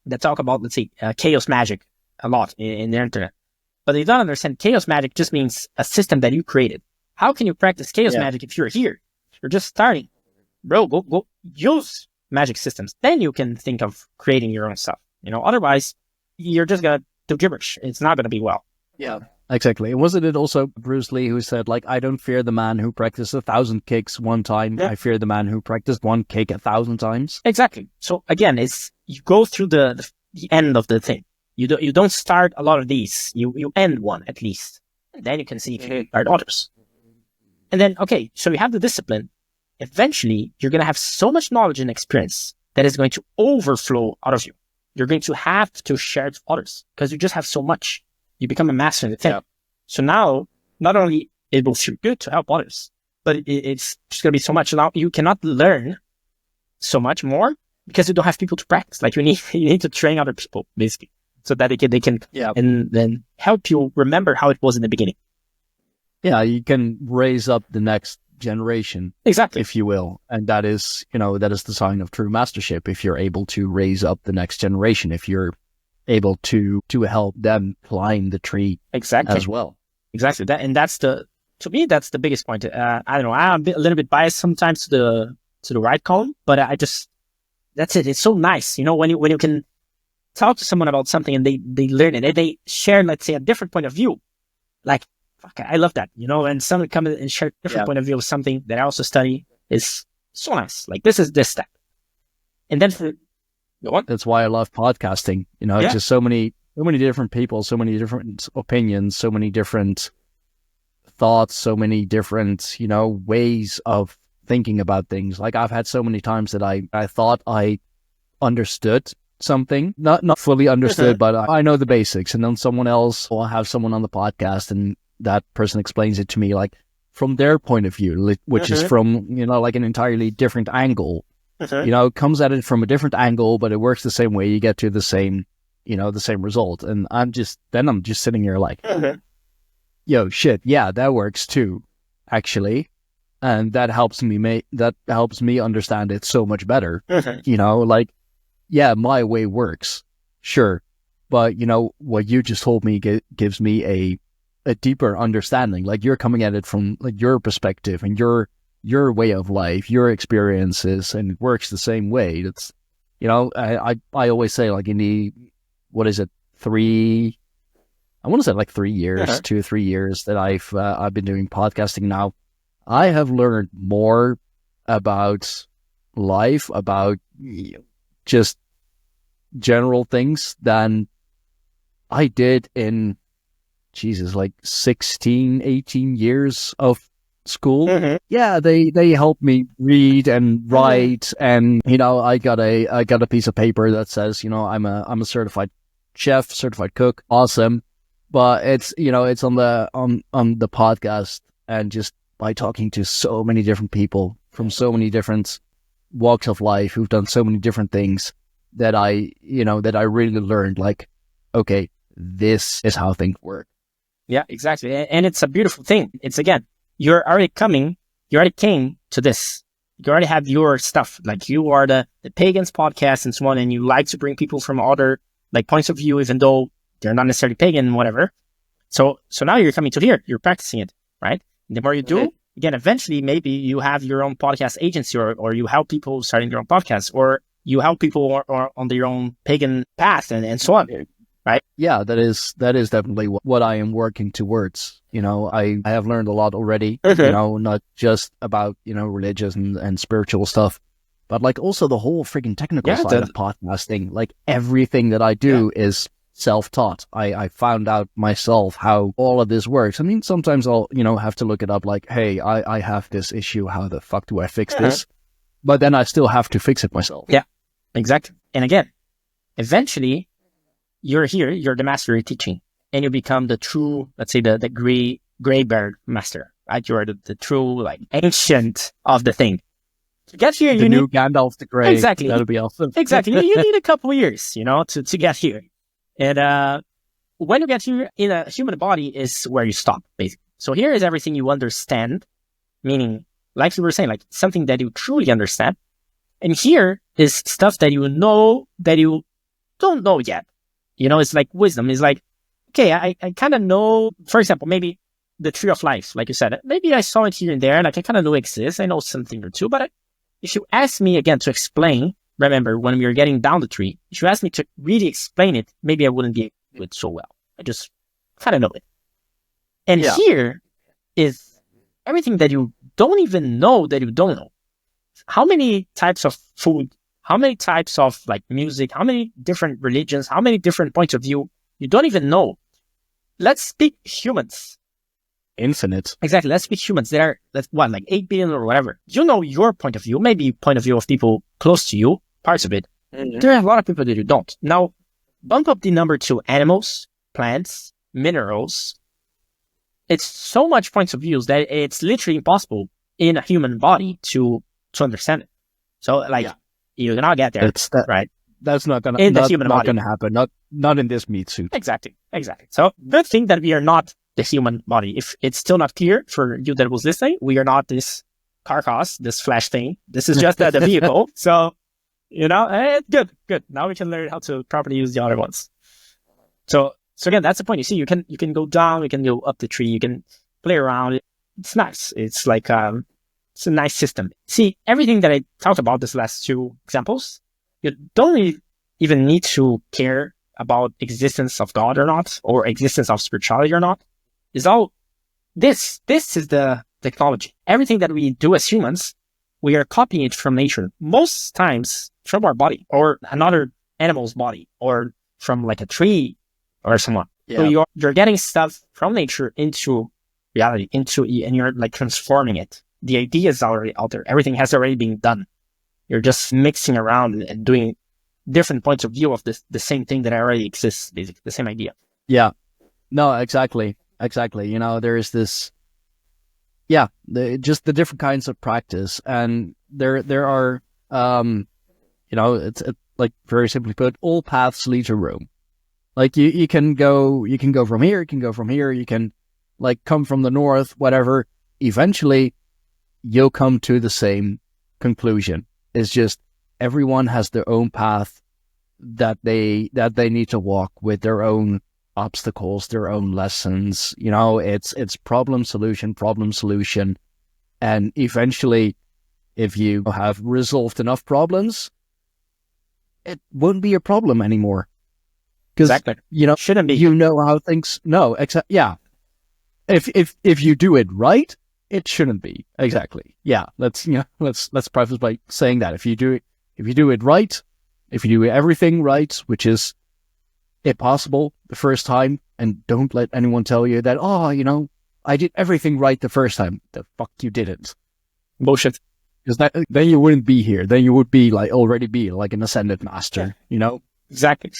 that talk about, let's say, chaos magic a lot in the internet, but they don't understand chaos magic just means a system that you created. How can you practice chaos magic if you're here? You're just starting. Bro, go use magic systems. Then you can think of creating your own stuff. Otherwise, you're just going to do gibberish. It's not going to be well. Yeah, exactly. And wasn't it also Bruce Lee who said, like, I don't fear the man who practiced 1,000 kicks one time. Yeah. I fear the man who practiced one kick 1,000 times. Exactly. So again, you go through the end of the thing. You don't start a lot of these. You end one at least. And then you can see if you start others. And then, okay, so you have the discipline. Eventually, you're going to have so much knowledge and experience that is going to overflow out of you. You're going to have to share it with others because you just have so much. You become a master in the thing. Yeah. So now, not only it will feel good to help others, but it's just going to be so much. Now you cannot learn so much more because you don't have people to practice. Like you need to train other people basically, so that they can and then help you remember how it was in the beginning. Yeah, you can raise up the next generation, exactly, if you will, and that is the sign of true mastership. If you're able to raise up the next generation, if you're able to help them climb the tree, exactly, as well, exactly. To me, that's the biggest point. I don't know. I'm a little bit biased sometimes to the right column, but that's it. It's so nice, when you can talk to someone about something and they learn it and they share, let's say, a different point of view. Like, fuck, I love that, and someone come and share a different point of view of something that I also study is so nice. Like, this is this step. And then go on. That's why I love podcasting. It's just so many different people, so many different opinions, so many different thoughts, so many different, ways of thinking about things. Like, I've had so many times that I thought I understood something, not fully understood, but I know the basics. And then someone else will have someone on the podcast and that person explains it to me, like, from their point of view, which is from, like an entirely different angle, comes at it from a different angle, but it works the same way. You get to the same, the same result. And I'm just sitting here like, yo, shit. Yeah, that works too, actually. And that helps me understand it so much better. Like, yeah, my way works. Sure. But what you just told me gives me a deeper understanding. Like, you're coming at it from like your perspective and your way of life, your experiences, and it works the same way. It's, I always say, like, in the, what is it, 3 years, 2 or 3 years that I've been doing podcasting now, I have learned more about life, about just general things than I did in, Jesus, like 16, 18 years of school. Mm-hmm. Yeah, they helped me read and write, and I got a piece of paper that says, I'm a certified chef, certified cook. Awesome. But it's it's on the podcast, and just by talking to so many different people from so many different walks of life who've done so many different things, that I really learned, like, okay, this is how things work. Yeah, exactly. And it's a beautiful thing. It's, again, you already came to this. You already have your stuff. Like, you are the Pagans podcast and so on, and you like to bring people from other like points of view, even though they're not necessarily pagan, whatever. So now you're coming to here, you're practicing it, right? And the more you do, again, eventually maybe you have your own podcast agency, or you help people starting their own podcast, or you help people or on their own pagan path and so on. Right? Yeah, that is definitely what I am working towards. I have learned a lot already, not just about, religious and spiritual stuff, but like also the whole freaking technical side of podcasting. Like, everything that I do is self-taught. I found out myself how all of this works. I mean, sometimes I'll, have to look it up, like, hey, I have this issue. How the fuck do I fix this? But then I still have to fix it myself. Yeah, exactly. And again, eventually, you're here, you're the master, you're teaching, and you become the true, let's say, the gray beard master, right? You are the true, like, ancient of the thing. To get here, you need Gandalf the Grey. Exactly. That'll be awesome. Exactly. You need a couple of years, to get here. And when you get here in a human body is where you stop, basically. So here is everything you understand, meaning, like you were saying, like something that you truly understand. And here is stuff that you know that you don't know yet. It's like wisdom. It's like, okay, I kind of know, for example, maybe the tree of life, like you said, maybe I saw it here and there, and I kind of know it exists. I know something or two, but if you ask me again to explain, remember when we were getting down the tree, if you ask me to really explain it, maybe I wouldn't be able to do it so well. I just kind of know it. And here is everything that you don't even know that you don't know. How many types of food, how many types of like music, how many different religions, how many different points of view you don't even know. Let's speak humans. Infinite. Exactly. Let's speak humans. There are, like 8 billion or whatever. You know your point of view, maybe point of view of people close to you, parts of it. Mm-hmm. There are a lot of people that you don't. Now, bump up the number to animals, plants, minerals. It's so much points of views that it's literally impossible in a human body to understand it. So, like, you cannot get there, right? That's not gonna happen. Not in this meat suit. Exactly. So, good thing that we are not the human body. If it's still not clear for you that was listening, we are not this carcass, this flesh thing. This is just the vehicle. So, good. Now we can learn how to properly use the other ones. So again, that's the point. You see, you can go down, you can go up the tree, you can play around. It's nice. It's like it's a nice system. See, everything that I talked about these last two examples, you don't even need to care about existence of God or not, or existence of spirituality or not. It's all this is the technology. Everything that we do as humans, we are copying it from nature. Most times from our body or another animal's body, or from like a tree or someone. Yeah. So you're getting stuff from nature into reality, and you're like transforming it. The idea is already out there. Everything has already been done. You're just mixing around and doing different points of view of the same thing that already exists, basically, the same idea. Yeah. No, exactly. There is this, just the different kinds of practice. And there are, it's like very simply put, all paths lead to Rome. Like you can go from here, you can like come from the north, whatever. Eventually you'll come to the same conclusion. It's just everyone has their own path that they need to walk with their own obstacles, their own lessons. It's problem solution. And eventually, if you have resolved enough problems, it won't be a problem anymore. Exactly. Shouldn't be. You know how things. No, except If you do it right, it shouldn't be. Exactly. Yeah. Let's preface by saying that if you do it right, if you do everything right, which is impossible the first time, and don't let anyone tell you that, I did everything right the first time. The fuck you didn't. Bullshit. Because then you wouldn't be here. Then you would be already be like an ascended master, Exactly.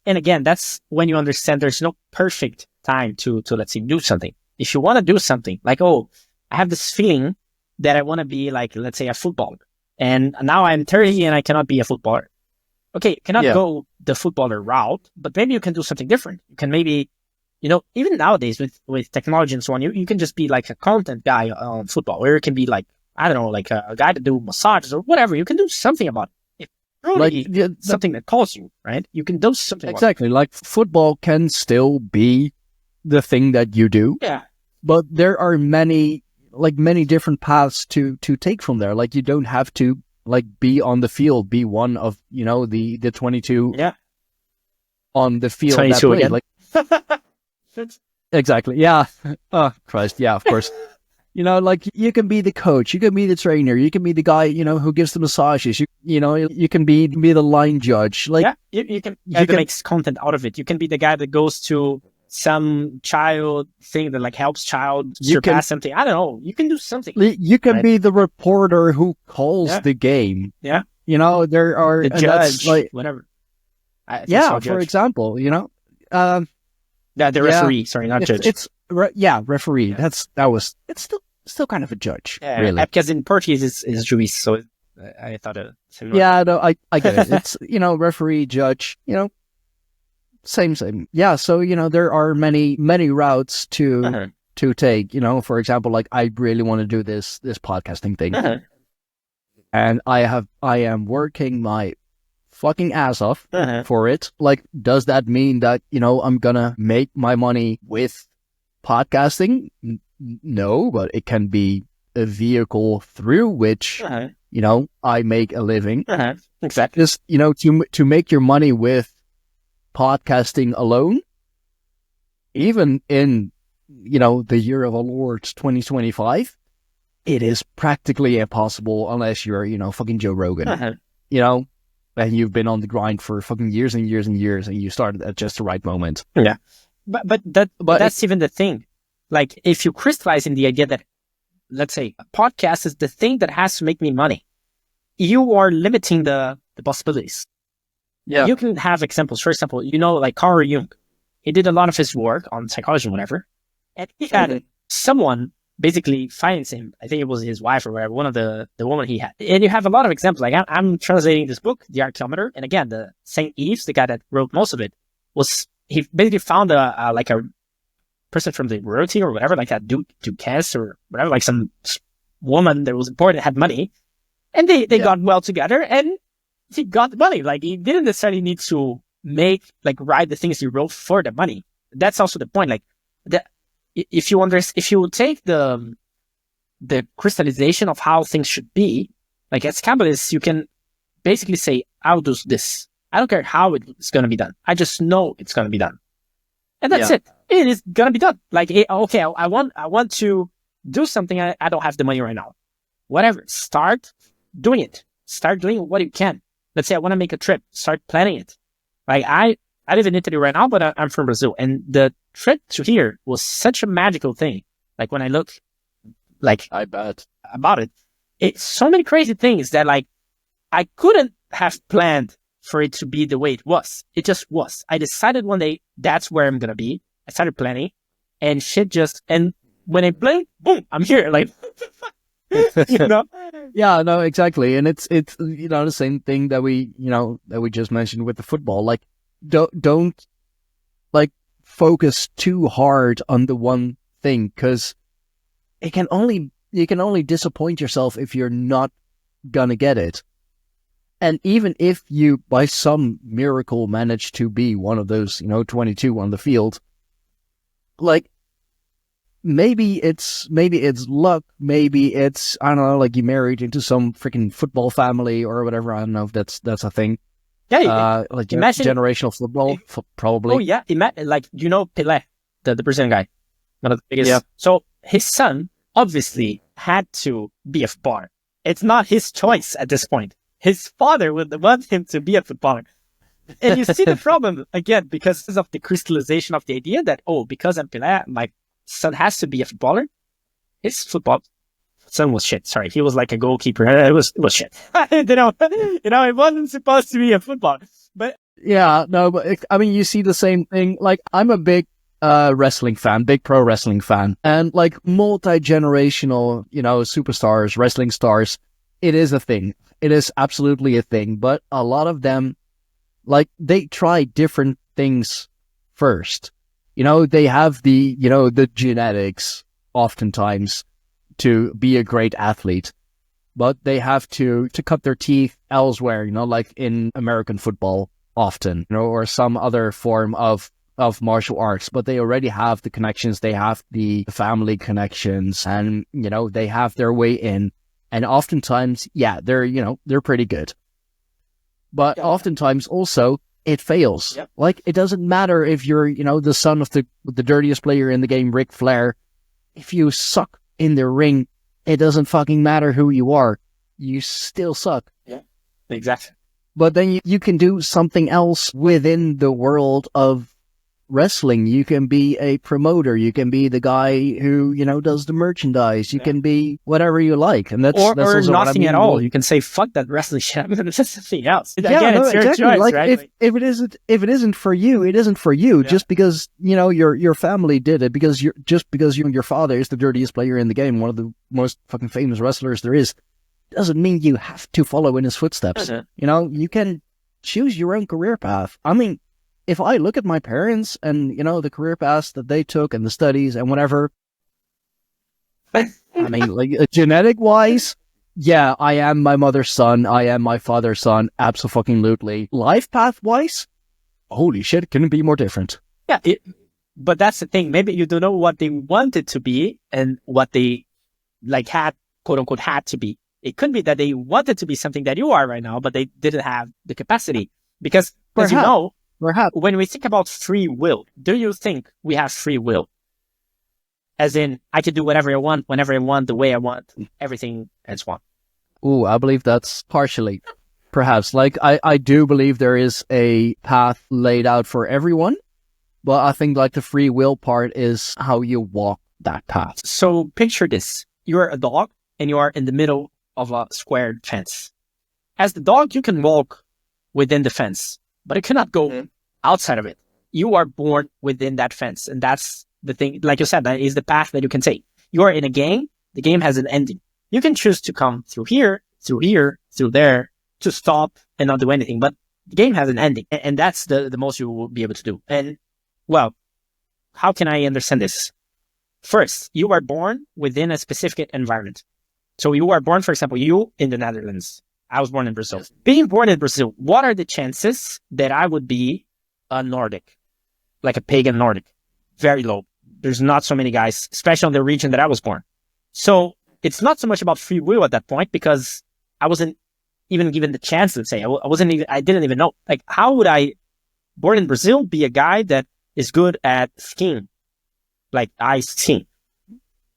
And again, that's when you understand there's no perfect time to let's say, do something. If you want to do something, like, I have this feeling that I want to be like, let's say, a footballer. And now I'm 30 and I cannot be a footballer. Okay, you cannot go the footballer route, but maybe you can do something different. You can maybe, even nowadays with technology and so on, you can just be like a content guy on football, or you can be like, I don't know, like a guy to do massages or whatever. You can do something about it. Really something that calls you, right? You can do something exactly. Like football can still be the thing that you do. Yeah. But there are many different paths to take from there. Like you don't have to be on the field, be one of, the 22 on the field. 22 again. Exactly. Yeah. Oh, Christ. Yeah, of course. You can be the coach, you can be the trainer, you can be the guy, who gives the massages, you can be the line judge. You can make content out of it. You can be the guy that goes to some child thing that helps child surpass something. I don't know. You can do something. You can be the reporter who calls the game. Yeah. There are the judge, whatever. For example, the referee. Sorry, not judge. Referee. It's still kind of a judge, really. Because in Portuguese is juiz, so I thought it. Yeah, no, I get it. It's referee, judge, same. Yeah, so there are many routes to take. For example, I really want to do this podcasting thing, and I am working my fucking ass off for it. Does that mean that I'm gonna make my money with podcasting? No, but it can be a vehicle through which I make a living. Exactly. Just to make your money with podcasting alone, even in the year of our Lord 2025, it is practically impossible unless you're fucking Joe Rogan. And you've been on the grind for fucking years and years and years, and you started at just the right moment. Yeah. But that's even the thing. If you crystallize in the idea that, let's say, a podcast is the thing that has to make me money, you are limiting the possibilities. Yeah. You can have examples. For example, Carl Jung. He did a lot of his work on psychology and whatever. And he had someone basically finance him. I think it was his wife or whatever, one of the woman he had. And you have a lot of examples. I'm translating this book, The Archeometer. And again, the Saint Yves, the guy that wrote most of it, he basically found a person from the royalty or whatever, like a duchess or whatever, some woman that was important, had money, and they got well together, and he got the money. He didn't necessarily need to write the things he wrote for the money. That's also the point. If you take the crystallization of how things should be, as Kabbalists, you can basically say, I'll do this. I don't care how it's going to be done. I just know it's going to be done. And that's it. It is going to be done. Okay, I want to do something. I don't have the money right now. Whatever. Start doing it. Start doing what you can. Let's say I want to make a trip. Start planning it. I live in Italy right now, but I'm from Brazil. And the trip to here was such a magical thing. When I look, I bet about it, it's so many crazy things that I couldn't have planned for it to be the way it was. It just was. I decided one day that's where I'm going to be. I started planning and and when I play, boom, I'm here. Yeah, no, exactly. And it's the same thing that we just mentioned with the football. Don't focus too hard on the one thing, because you can only disappoint yourself if you're not gonna get it. And even if you, by some miracle, manage to be one of those, 22 on the field, maybe it's luck, maybe it's, I don't know, you married into some freaking football family or whatever. I don't know if that's a thing. Yeah, imagine generational football, probably. Oh yeah, Pelé, the Brazilian guy, one of the biggest. Yeah. So his son obviously had to be a footballer. It's not his choice at this point. His father would want him to be a footballer. And you see the problem again because of the crystallization of the idea that, because I'm Pelé, my son has to be a footballer. His football son was shit. Sorry, he was like a goalkeeper. It was shit. It wasn't supposed to be a footballer. But yeah, no, but I mean, you see the same thing. Like, I'm a big wrestling fan, big pro wrestling fan, and like multi-generational, superstars, wrestling stars. It is a thing. It is absolutely a thing. But a lot of them, like, they try different things first. They have the genetics oftentimes to be a great athlete, but they have to cut their teeth elsewhere, like in American football often, or some other form of martial arts, but they already have the connections, they have the family connections, and, they have their way in. And oftentimes, they're pretty good. But oftentimes also it fails. Yep. Like, it doesn't matter if you're, the son of the dirtiest player in the game, Ric Flair. If you suck in the ring, it doesn't fucking matter who you are. You still suck. Yeah, exactly. But then you can do something else within the world of wrestling. You can be a promoter. You can be the guy who, does the merchandise. You can be whatever you like. And that's or also nothing at all. Really. You can say, fuck that wrestling shit. I'm going to do something else. Yeah, Again, it's your exactly. choice, like, right? If it isn't for you, it isn't for you. Yeah. Just because, your family did it, because your father is the dirtiest player in the game, one of the most fucking famous wrestlers there is, doesn't mean you have to follow in his footsteps. Mm-hmm. You can choose your own career path. I mean, if I look at my parents and, the career paths that they took and the studies and whatever, I mean, like, genetic wise, yeah, I am my mother's son. I am my father's son. Absolutely. Life path wise, holy shit, it couldn't be more different. Yeah, but that's the thing. Maybe you don't know what they wanted to be and what they had, quote unquote, had to be. It could be that they wanted to be something that you are right now, but they didn't have the capacity. Because, as you know, when we think about free will, do you think we have free will? As in, I can do whatever I want, whenever I want, the way I want, everything and so on. Ooh, I believe that's partially, perhaps. Like, I do believe there is a path laid out for everyone, but I think, like, the free will part is how you walk that path. So picture this. You're a dog and you are in the middle of a squared fence. As the dog, you can walk within the fence, but it cannot go outside of it. You are born within that fence. And that's the thing, like you said, that is the path that you can take. You are in a game. The game has an ending. You can choose to come through here, through there, to stop and not do anything. But the game has an ending. And that's the most you will be able to do. And, well, how can I understand this? First, you are born within a specific environment. So you are born, for example, you in the Netherlands. I was born in Brazil. Yes. Being born in Brazil, what are the chances that I would be a Nordic, like a pagan Nordic? Very low. There's not so many guys, especially in the region that I was born. So it's not so much about free will at that point because I wasn't even given the chance to say. I didn't even know. Like, how would I, born in Brazil, be a guy that is good at skiing, like ice skiing?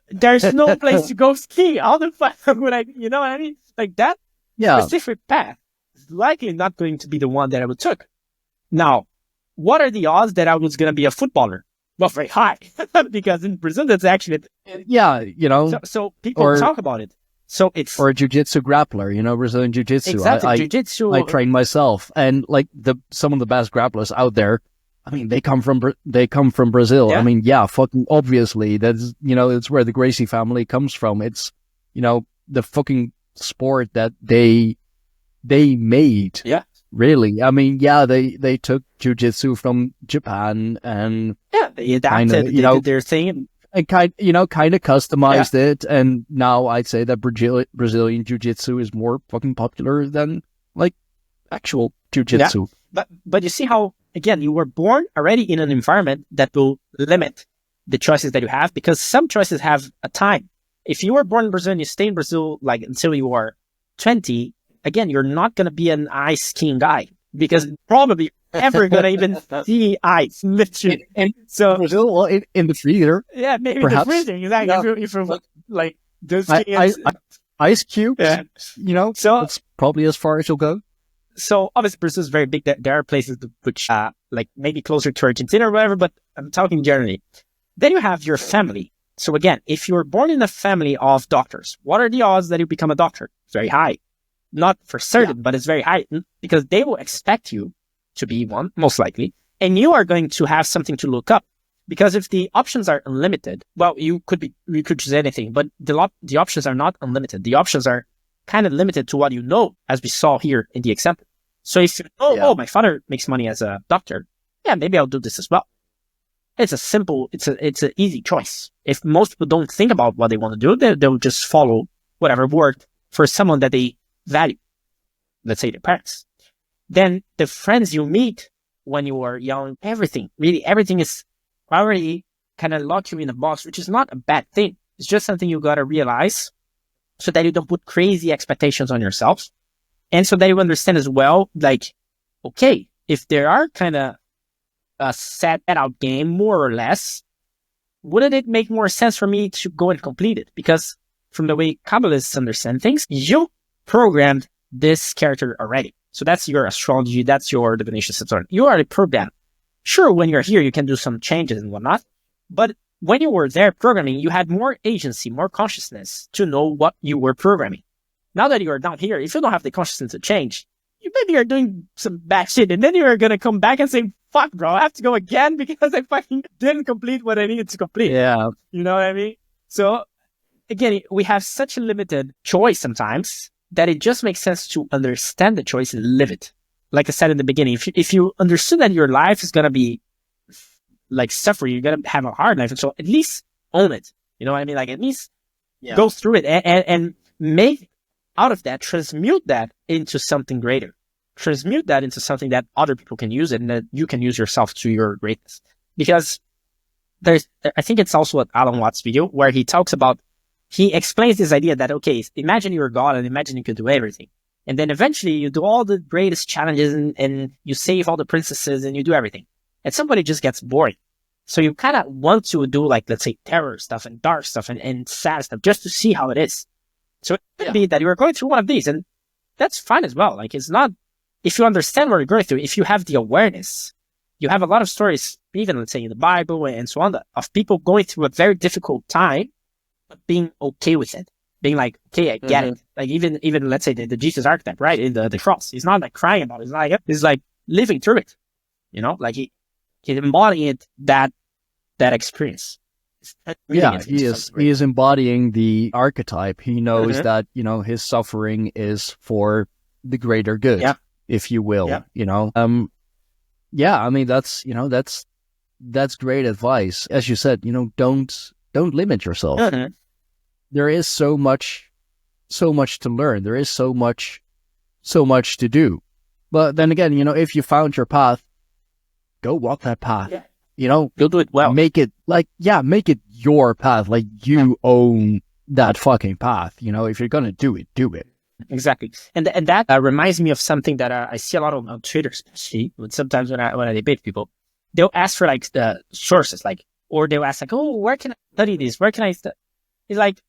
There's no place to go ski. How the fuck would I, you know what I mean? Like, that specific path is likely not going to be the one that I would took. Now, what are the odds that I was going to be a footballer? Well, very high, because in Brazil, that's actually... So people talk about it. So it's... Or a jiu-jitsu grappler, Brazilian jiu-jitsu. Exactly, jiu-jitsu. I train myself, and like some of the best grapplers out there, I mean, they come from Brazil. Yeah. I mean, fucking obviously, that's, it's where the Gracie family comes from. It's, the fucking sport that they made. Yeah. Really. I mean, they took jiu-jitsu from Japan and they adapted, they did their thing. And kind of customized it. And now I'd say that Brazilian jiu-jitsu is more fucking popular than like actual jiu-jitsu. Yeah. But you see how, again, you were born already in an environment that will limit the choices that you have, because some choices have a time. If you were born in Brazil and you stay in Brazil like until you are 20, again, you're not going to be an ice skiing guy, because probably ever gonna even see ice, literally. And So Brazil, well, in the freezer, yeah, maybe perhaps. the freezing, exactly. Yeah. If you're like those I, things, ice cubes, yeah. So that's probably as far as you'll go. So obviously Brazil is very big. There are places which like maybe closer to Argentina or whatever, but I'm talking generally. Then you have your family. So again, if you're born in a family of doctors, what are the odds that you become a doctor? Very high. Not for certain, but it's very high because they will expect you to be one, most likely. And you are going to have something to look up. Because if the options are unlimited, well, you could choose anything, but the options are not unlimited. The options are kind of limited to what you know, as we saw here in the example. So if you know, oh, my father makes money as a doctor, yeah, maybe I'll do this as well. It's an easy choice. If most people don't think about what they want to do, they'll just follow whatever worked for someone that they value. Let's say their parents. Then the friends you meet when you are young, everything is already kind of lock you in a box, which is not a bad thing. It's just something you got to realize so that you don't put crazy expectations on yourself. And so that you understand as well, like, okay, if there are kind of a set out game, more or less, wouldn't it make more sense for me to go and complete it? Because from the way Kabbalists understand things, you programmed this character already. So that's your astrology, that's your divination system. You already programmed. Sure, when you're here, you can do some changes and whatnot. But when you were there programming, you had more agency, more consciousness to know what you were programming. Now that you are down here, if you don't have the consciousness to change, you maybe are doing some bad shit. And then you're going to come back and say, fuck, bro, I have to go again because I fucking didn't complete what I needed to complete. Yeah. You know what I mean? So again, we have such a limited choice sometimes that it just makes sense to understand the choice and live it. Like I said in the beginning, if you understood that your life is going to be like suffering, you're going to have a hard life. And so at least own it. You know what I mean? Like at least go through it and make out of that, transmute that into something greater. Transmute that into something that other people can use and that you can use yourself to your greatness. Because I think it's also at Alan Watts' video where he talks about, he explains this idea that, okay, imagine you're God and imagine you could do everything. And then eventually you do all the greatest challenges and you save all the princesses and you do everything. And somebody just gets bored. So you kind of want to do like, let's say, terror stuff and dark stuff and sad stuff just to see how it is. So it could be that you are going through one of these and that's fine as well. Like it's not, if you understand what you're going through, if you have the awareness, you have a lot of stories, even let's say in the Bible and so on, of people going through a very difficult time, but being okay with it. Being like, okay, I get it. Like even let's say the Jesus archetype, right? In the cross. He's not like crying about it. He's like living through it. You know, like he's embodying that experience. He is embodying the archetype. He knows that, his suffering is for the greater good, if you will, I mean, that's great advice. As you said, don't limit yourself. There is so much to learn. There is so much to do. But then again, if you found your path, go walk that path. You'll do it well. Make it your path. Like you own that fucking path. If you're going to do it, do it. Exactly. And that reminds me of something that I see a lot on Twitter, especially sometimes when I debate people, they'll ask for like the sources, or they'll ask like, oh, where can I study this? Where can I study? It's like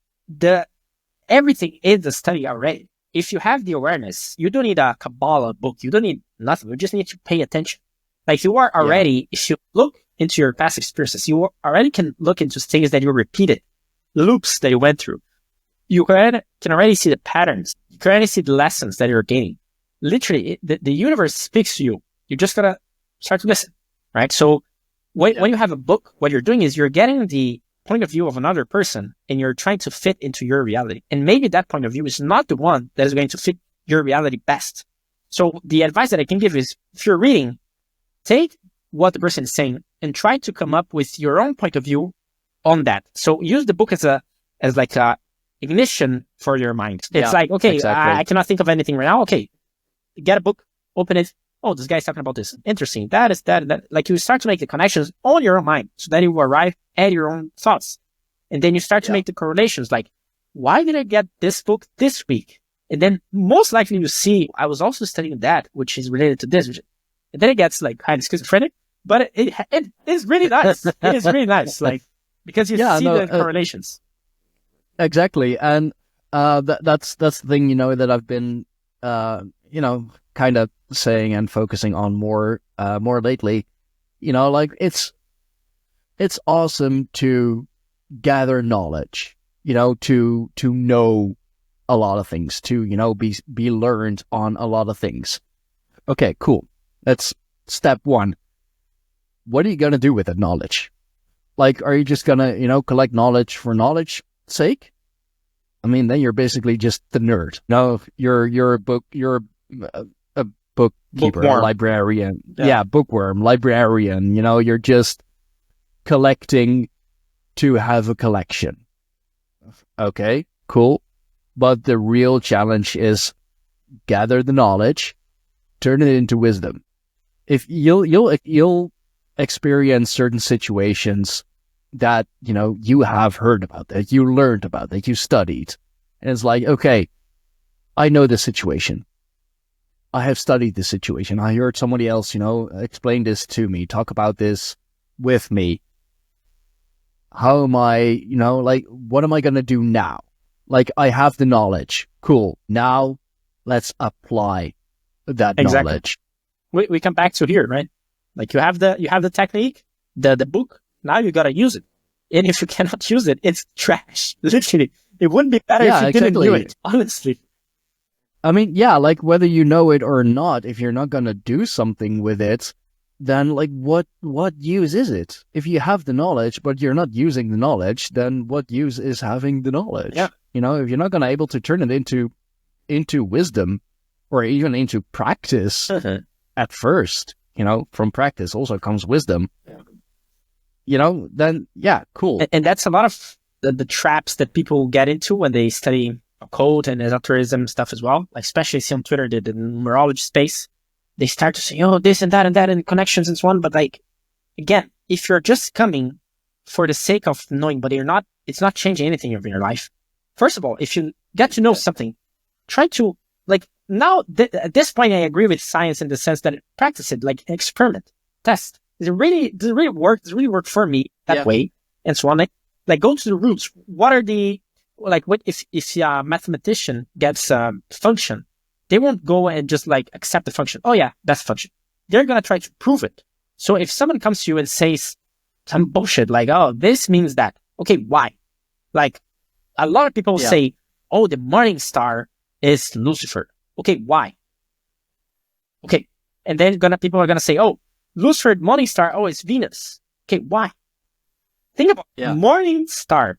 everything is the study already. If you have the awareness, you don't need a Kabbalah book. You don't need nothing. You just need to pay attention. Like you are already, if you look into your past experiences, you already can look into things that you repeated, loops that you went through. You can already see the patterns. You can already see the lessons that you're gaining. Literally, the universe speaks to you. You just gotta start to listen, right? So when you have a book, what you're doing is you're getting the point of view of another person and you're trying to fit into your reality. And maybe that point of view is not the one that is going to fit your reality best. So the advice that I can give is, if you're reading, take what the person is saying and try to come up with your own point of view on that. So use the book as a ignition for your mind. It's like, okay, exactly. I cannot think of anything right now. Okay, get a book, open it. Oh, this guy's talking about this. Interesting. That is that. Like you start to make the connections on your own mind so that you arrive at your own thoughts. And then you start to make the correlations like, why did I get this book this week? And then most likely you see, I was also studying that, which is related to this. And then it gets like kind of schizophrenic, but it is really nice. It is really nice, like, because you see the correlations. Exactly, and that's the thing, you know, that I've been, you know, kind of saying and focusing on more lately. You know, like it's awesome to gather knowledge, you know, to know a lot of things, to, you know, be learned on a lot of things. Okay, cool. That's step one. What are you gonna do with that knowledge? Like, are you just gonna, you know, collect knowledge for knowledge's sake? I mean, then you're basically just the nerd. No, you're a bookkeeper, Bookworm. librarian. Yeah, bookworm, librarian. You know, you're just collecting to have a collection. Okay, cool. But the real challenge is gather the knowledge, turn it into wisdom. If you'll experience certain situations that, you know, you have heard about, that you learned about, that you studied. And it's like, okay, I know this situation. I have studied this situation. I heard somebody else, you know, explain this to me, talk about this with me. How am I, you know, like, what am I going to do now? Like, I have the knowledge. Cool. Now let's apply that knowledge. We come back to here, right? Like, you have the technique, the book. Now you gotta use it. And if you cannot use it, it's trash. Literally, it wouldn't be better if you didn't do it. Honestly. I mean, yeah, like, whether you know it or not, if you're not gonna do something with it, then, like, what use is it? If you have the knowledge but you're not using the knowledge, then what use is having the knowledge? Yeah. You know, if you're not gonna able to turn it into wisdom or even into practice at first, you know, from practice also comes wisdom. Yeah. You know, then yeah, cool. And that's a lot of the traps that people get into when they study occult and esotericism stuff as well. Like, especially see on Twitter, the numerology space, they start to say, oh, this and that and connections and so on. But, like, again, if you're just coming for the sake of knowing, but it's not changing anything in your life. First of all, if you get to know something, try to, like, now at this point, I agree with science in the sense that practice it, like, experiment, test. Does it really work? Does it really work for me that way? And so on. Like, go to the roots. What are the, like, what if a mathematician gets a function, they won't go and just, like, accept the function. Oh yeah, that's the function. They're going to try to prove it. So if someone comes to you and says some bullshit like, oh, this means that, okay, why? Like, a lot of people say, oh, the morning star is Lucifer. Okay, why? Okay. And then people are going to say, oh, Lucifer, morning star, oh, it's Venus. Okay, why? Think about morning star.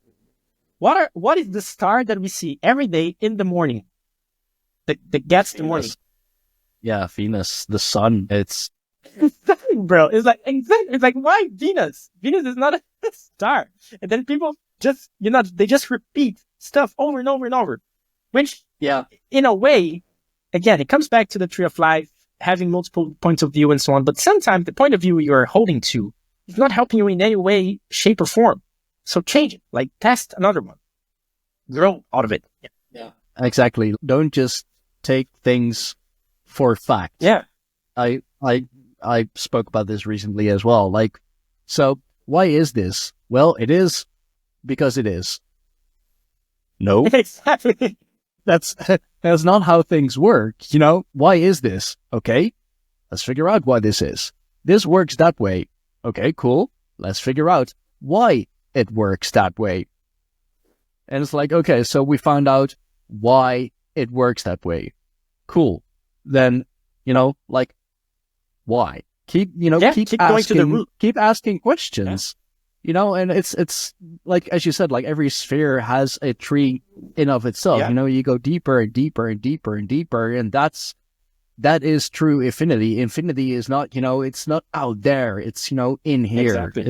What is the star that we see every day in the morning that gets the morning? Yeah, Venus, the sun. It's bro. It's like why Venus? Venus is not a star. And then people just they just repeat stuff over and over and over, which in a way, again, it comes back to the tree of life, having multiple points of view and so on. But sometimes the point of view you're holding to is not helping you in any way, shape, or form. So change it. Like, test another one. Grow out of it. Yeah. Exactly. Don't just take things for fact. Yeah. I spoke about this recently as well. Like, so why is this? Well, it is because it is. No. Exactly. That's not how things work. You know, why is this? Okay, let's figure out why this is. This works that way. Okay, cool. Let's figure out why it works that way. And it's like, okay, so we found out why it works that way. Cool. Then, you know, like, why? Keep going to the root. Keep asking questions. You know, and it's like, as you said, like, every sphere has a tree in of itself. You know, you go deeper and deeper and deeper and deeper, and that is true infinity. Infinity is not, you know, it's not out there. It's, you know, in here. Exactly.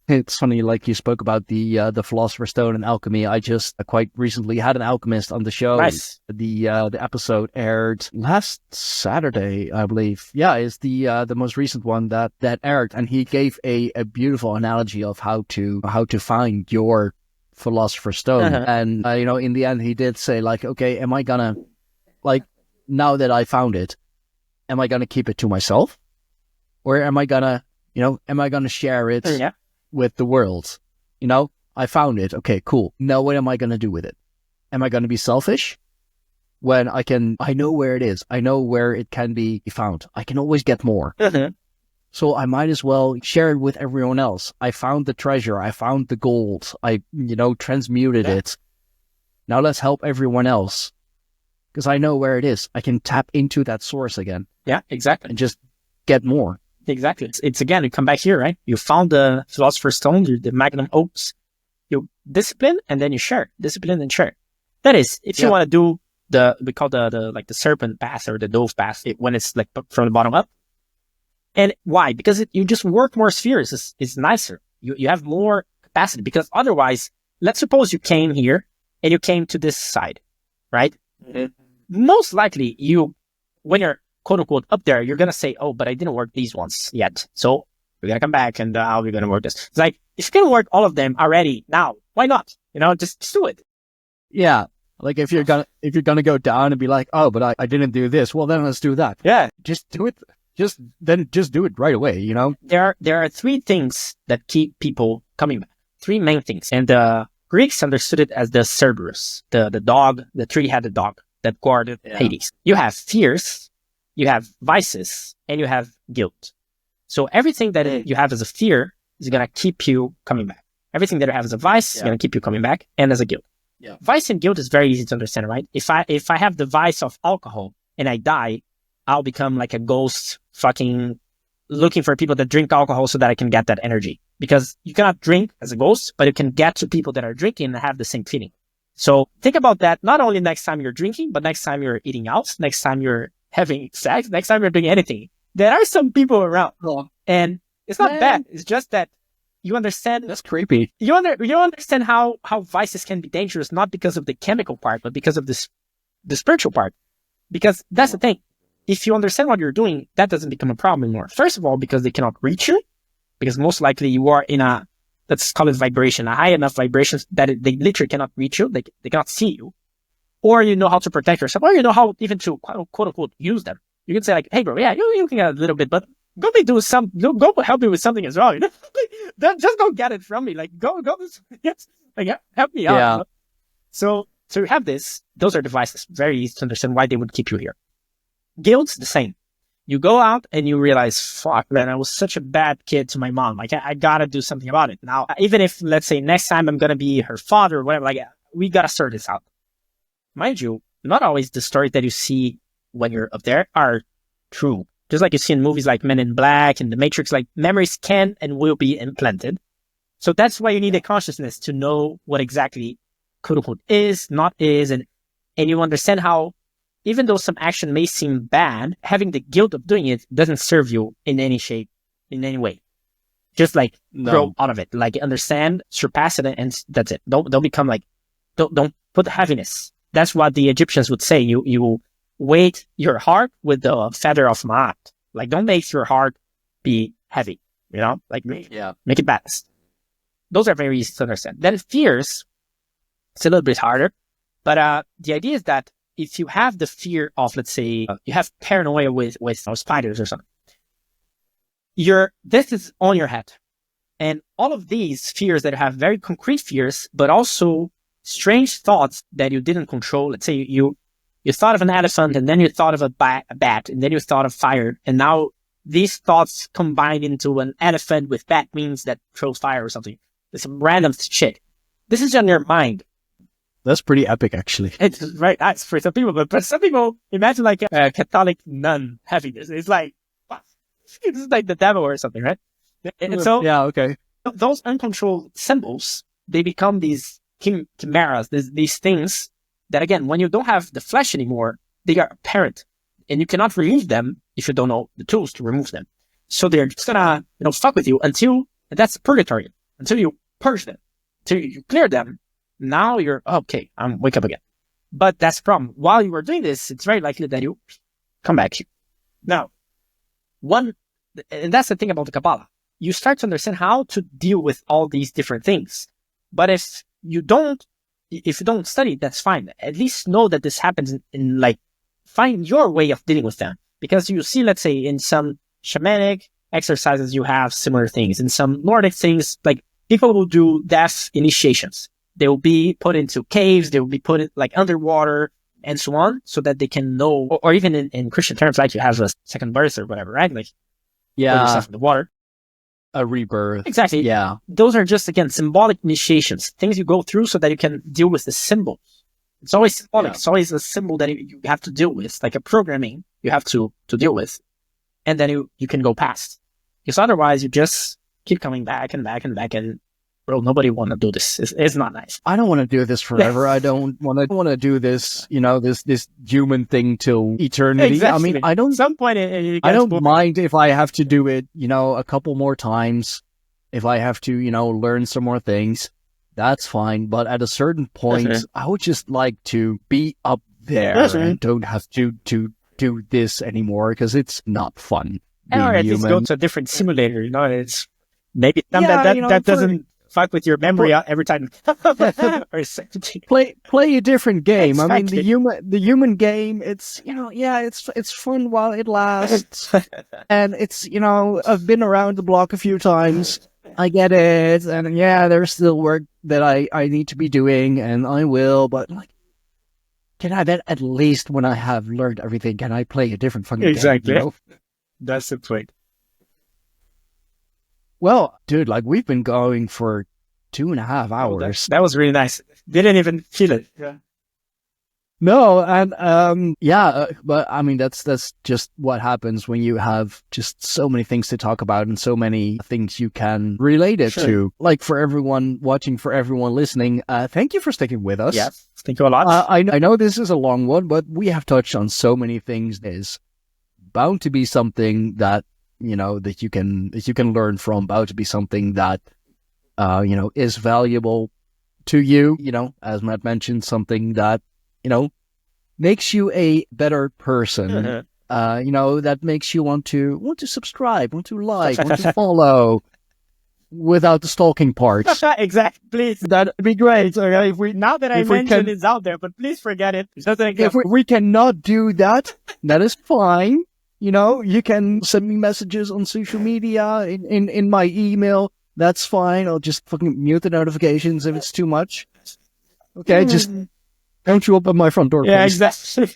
It's funny, like, you spoke about the Philosopher's Stone and alchemy. I just quite recently had an alchemist on the show. Nice. The episode aired last Saturday, I believe. Yeah, it's the most recent one that aired, and he gave a beautiful analogy of how to find your Philosopher's Stone. And you know, in the end, he did say, like, okay, am I gonna, like, now that I found it, am I going to keep it to myself? Or am I going to share it with the world? I found it. Okay, cool. Now what am I going to do with it? Am I going to be selfish? When I know where it is. I know where it can be found. I can always get more. So I might as well share it with everyone else. I found the treasure. I found the gold. I, transmuted it. Now let's help everyone else. Because I know where it is. I can tap into that source again. Yeah, exactly. And just get more. Exactly. It's again, you come back here, right? You found the philosopher's stone, the magnum opus. You discipline and then you share. Discipline and share. That is, if you want to do we call the serpent path or the dove path when it's like from the bottom up. And why? Because you just work more spheres. It's nicer. You have more capacity, because otherwise, let's suppose you came here and you came to this side, right? Most likely when you're quote unquote up there, you're going to say, oh, but I didn't work these ones yet. So we're going to come back and how we're going to work this. It's like, if you can work all of them already now, why not? Just do it. Yeah. Like if you're gonna go down and be like, oh, but I didn't do this. Well, then let's do that. Yeah. Just do it. Just do it right away. There are three things that keep people coming back. Three main things, and the Greeks understood it as the Cerberus, the dog, the three-headed dog that guarded Hades. You have fears, you have vices, and you have guilt. So everything that you have as a fear is gonna keep you coming back. Everything that you have as a vice is gonna keep you coming back, and as a guilt. Yeah. Vice and guilt is very easy to understand, right? If I have the vice of alcohol and I die, I'll become like a ghost fucking looking for people that drink alcohol so that I can get that energy. Because you cannot drink as a ghost, but you can get to people that are drinking and have the same feeling. So think about that not only next time you're drinking, but next time you're eating out, next time you're having sex, next time you're doing anything. There are some people around. And it's not bad. It's just that you understand. That's creepy. You understand how vices can be dangerous, not because of the chemical part, but because of the spiritual part. Because that's the thing. If you understand what you're doing, that doesn't become a problem anymore. First of all, because they cannot reach you, because most likely you are in let's call it vibration, a high enough vibrations that they literally cannot reach you. They cannot see you. Or you know how to protect yourself, or you know how even to quote unquote use them. You can say like, hey bro, yeah, you can get a little bit, but go help me with something as well. Just go get it from me. Like go, yes, like help me out. Yeah. So you have this. Those are devices. Very easy to understand why they would keep you here. Guilt's the same. You go out and you realize, fuck, man, I was such a bad kid to my mom. Like I gotta do something about it. Now, even if let's say next time I'm gonna be her father or whatever, like we gotta sort this out. Mind you, not always the stories that you see when you're up there are true. Just like you see in movies like Men in Black and The Matrix, like memories can and will be implanted. So that's why you need a consciousness to know what exactly quote unquote is, not is, and you understand how even though some action may seem bad, having the guilt of doing it doesn't serve you in any shape, in any way. Just like grow out of it, like understand, surpass it, and that's it. Don't become like, don't put heaviness. That's what the Egyptians would say. You weight your heart with the feather of Ma'at. Like don't make your heart be heavy, like make it balanced. Those are very easy to understand. Then fears, it's a little bit harder, but the idea is that if you have the fear of, let's say, you have paranoia with spiders or something, this is on your head. And all of these fears that have very concrete fears, but also strange thoughts that you didn't control. Let's say you thought of an elephant, and then you thought of a bat, and then you thought of fire. And now these thoughts combine into an elephant with bat wings that throws fire or something. There's some random shit. This is on your mind. That's pretty epic, actually. It's right. That's for some people, but some people imagine like a Catholic nun having this. It's like, this is like the devil or something, right? And so, yeah, okay. Those uncontrolled symbols, they become these chimeras, these things that, again, when you don't have the flesh anymore, they are apparent, and you cannot remove them if you don't know the tools to remove them. So they're just gonna, fuck with you and that's purgatory, until you purge them, until you clear them. Now you're okay. I'm wake up again. But that's the problem. While you were doing this, it's very likely that you come back here. Now, and that's the thing about the Kabbalah. You start to understand how to deal with all these different things. But if you don't study, that's fine. At least know that this happens in like, find your way of dealing with them. Because you see, let's say in some shamanic exercises, you have similar things. In some Nordic things, like people will do death initiations. They will be put into caves. They will be put in, like underwater and so on, so that they can know, or even in Christian terms, like you have a second birth or whatever, right? Like put yourself in the water. A rebirth. Exactly. Yeah. Those are just, again, symbolic initiations, things you go through so that you can deal with the symbols. It's always symbolic. Yeah. It's always a symbol that you have to deal with, like a programming you have to deal with. And then you can go past. Because otherwise you just keep coming back and back and back, and bro, nobody want to do this. It's not nice. I don't want to do this forever. I don't want to do this, this human thing till eternity. Exactly. I mean, I don't, At some point, I don't mind if I have to do it, a couple more times. If I have to, learn some more things, that's fine. But at a certain point, I would just like to be up there and don't have to do this anymore, because it's not fun. Or at least human. go to a different simulator. It's maybe that doesn't fuck with your memory every time. Or play a different game. Exactly. I mean, the human game, it's it's fun while it lasts, and it's I've been around the block a few times. I get it, and there's still work that I need to be doing, and I will. But like, can I then at least, when I have learned everything, can I play a different fucking exactly. game? That's the point. Well, dude, like we've been going for 2.5 hours. That was really nice. Didn't even feel it. Yeah. No, and but I mean that's just what happens when you have just so many things to talk about and so many things you can relate it to. Like, for everyone watching, for everyone listening, thank you for sticking with us. Yeah, thank you a lot. I know this is a long one, but we have touched on so many things. There's bound to be something that that you can learn from. Bound to be something that is valuable to you. As Matt mentioned, something that makes you a better person. That makes you want to subscribe, want to like, want to follow, without the stalking part. Exactly. Please. That'd be great. Okay, Now that I mentioned it's out there, but please forget it. If we cannot do that, that is fine. You can send me messages on social media, in my email. That's fine. I'll just fucking mute the notifications if it's too much. Okay, just don't you open my front door, please. Yeah, exactly.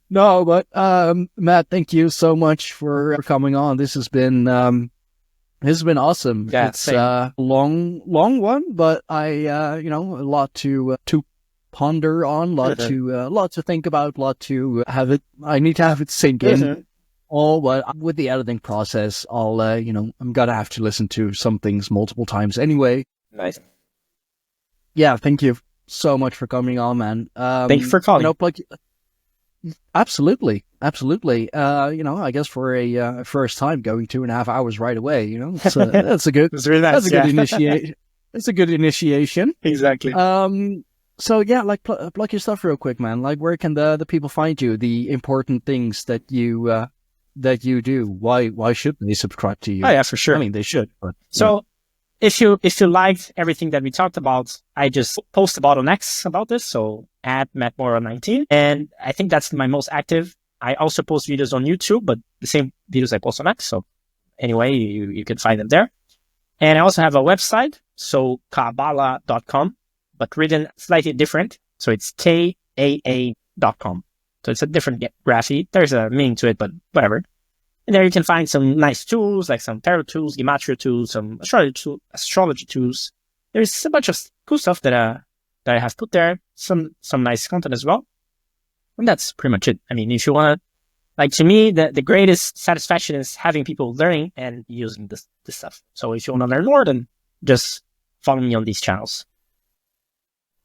No, but Matt, thank you so much for coming on. This has been awesome. Yeah, it's a long one, but a lot to ponder on, lot to think about, lot to have it. I need to have it sink in. But with the editing process, I'll I'm gonna have to listen to some things multiple times anyway. Nice. Yeah, thank you so much for coming on, man. Thank you for calling. Absolutely. I guess for a first time going 2.5 hours right away, that's a good. It's really nice. That's a good initiation. It's a good initiation. Exactly. So yeah, like plug your stuff real quick, man. Like, where can the people find you? The important things that you do. Why should they subscribe to you? Oh yeah, for sure. I mean, they should. But so if you liked everything that we talked about, I just post about on X about this. So at Mat Moura 19, and I think that's my most active. I also post videos on YouTube, but the same videos I post on X. So anyway, you can find them there. And I also have a website, so kaabalah.com, but written slightly different. So it's KAA.com. So it's a different graphy. There's a meaning to it, but whatever. And there you can find some nice tools, like some tarot tools, gematria tools, some astrology tools. There's a bunch of cool stuff that I have put there. Some nice content as well. And that's pretty much it. I mean, if you want to, like, to me, the greatest satisfaction is having people learning and using this stuff. So if you want to learn more, then just follow me on these channels.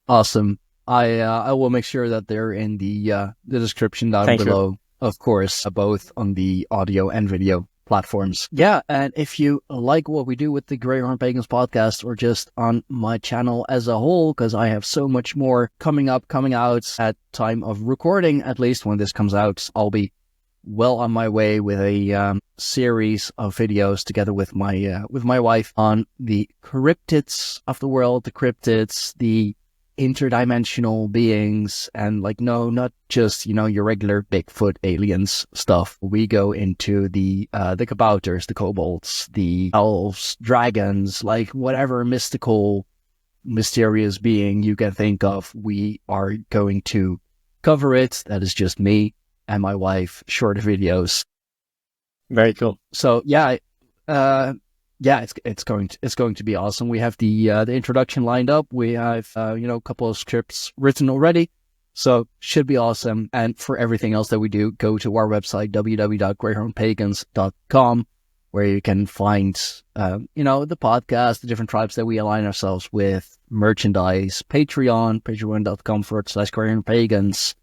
Awesome. I will make sure that they're in the description down below, of course, both on the audio and video platforms. Yeah, and if you like what we do with the Greyhorn Pagans podcast, or just on my channel as a whole, because I have so much more coming out at time of recording. At least when this comes out, I'll be well on my way with a series of videos together with my wife on the cryptids of the world, the cryptids, the interdimensional beings, and like, no, not just, your regular Bigfoot aliens stuff. We go into the kabouters, the kobolds, the elves, dragons, like whatever mystical, mysterious being you can think of. We are going to cover it. That is just me and my wife, short videos. Very cool. So yeah, it's going to be awesome. We have the introduction lined up. We have a couple of scripts written already, so should be awesome. And for everything else that we do, go to our website www.greyhornpagans.com, where you can find the podcast, the different tribes that we align ourselves with, merchandise, patreon.com/greyhornpagans.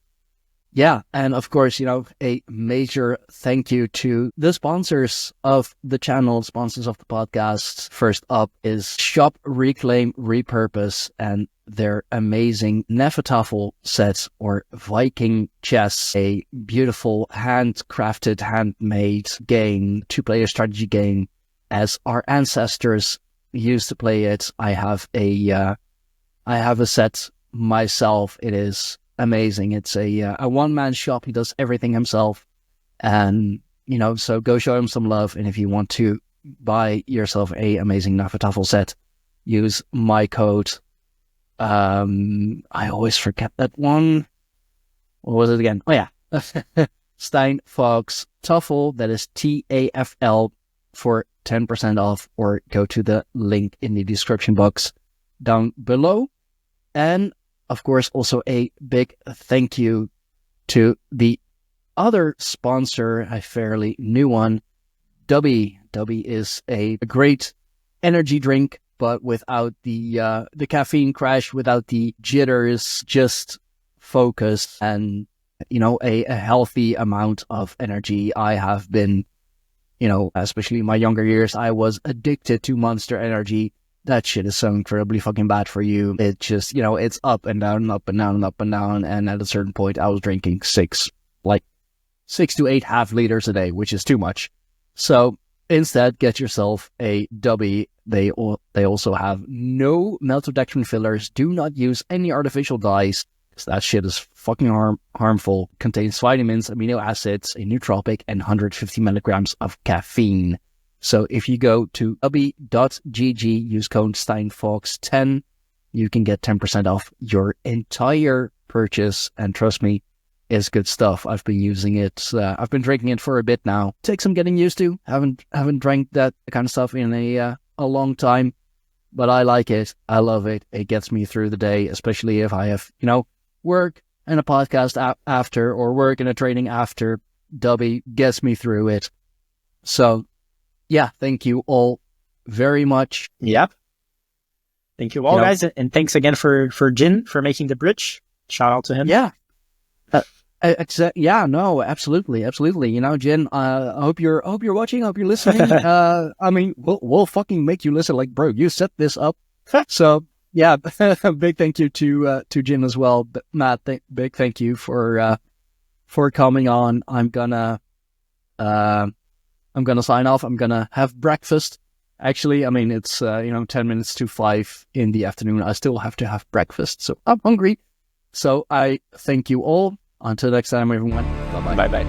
Yeah, and of course, a major thank you to the sponsors of the channel, sponsors of the podcast. First up is Shop, Reclaim, Repurpose, and their amazing Nefertafel set, or Viking chess, a beautiful handcrafted, handmade game, 2-player strategy game, as our ancestors used to play it. I have a set myself. It is amazing. It's a one-man shop. He does everything himself, and so go show him some love. And if you want to buy yourself a amazing Nefertafel set, use my code. I always forget that one. What was it again? Oh yeah, Steinfox Tuffle. That is TAFL for 10% off, or go to the link in the description box down below. And of course, also a big thank you to the other sponsor, a fairly new one, Dubby. Dubby is a great energy drink, but without the caffeine crash, without the jitters, just focus and, a healthy amount of energy. I have been, especially in my younger years, I was addicted to Monster Energy. That shit is so incredibly fucking bad for you. It just, it's up and down and up and down and up and down. And at a certain point, I was drinking 6 to 8 half liters a day, which is too much. So instead, get yourself a Dubby. They also have no maltodextrin fillers. Do not use any artificial dyes, because that shit is fucking harmful. Contains vitamins, amino acids, a nootropic, and 150 milligrams of caffeine. So if you go to ubby.gg, use code SteinFox10, you can get 10% off your entire purchase. And trust me, it's good stuff. I've been using it. I've been drinking it for a bit now. Takes some getting used to. Haven't drank that kind of stuff in a long time, but I like it. I love it. It gets me through the day, especially if I have, work and a podcast after, or work and a training after. Dubby gets me through it. So yeah, thank you all very much. Yep. Thank you all, guys. And thanks again for Jin for making the bridge. Shout out to him. Yeah. Yeah, no, absolutely. Jin, I hope you're watching, I hope you're listening. We'll fucking make you listen. Like, bro, you set this up. So yeah, big thank you to Jin as well. But Matt, big thank you for coming on. I'm gonna sign off. I'm gonna have breakfast. Actually, it's 10 minutes to 5 in the afternoon. I still have to have breakfast, so I'm hungry. So I thank you all. Until next time, everyone. Bye-bye. Bye-bye.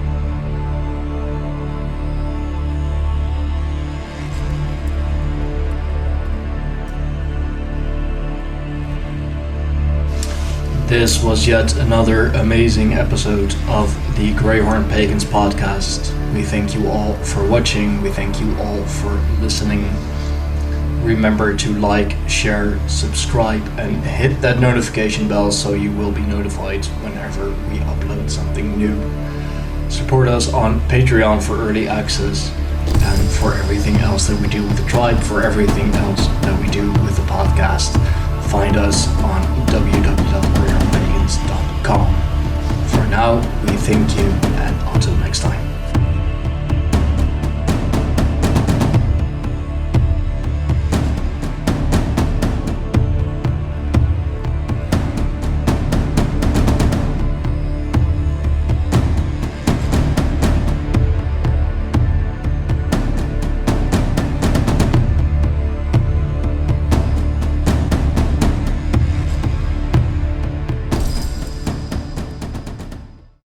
This was yet another amazing episode of the Greyhorn Pagans podcast. We thank you all for watching. We thank you all for listening. Remember to like, share, subscribe, and hit that notification bell so you will be notified whenever we upload something new. Support us on Patreon for early access and for everything else that we do with the tribe, for everything else that we do with the podcast. Find us on www.greyhornpagans.com. For now, we thank you.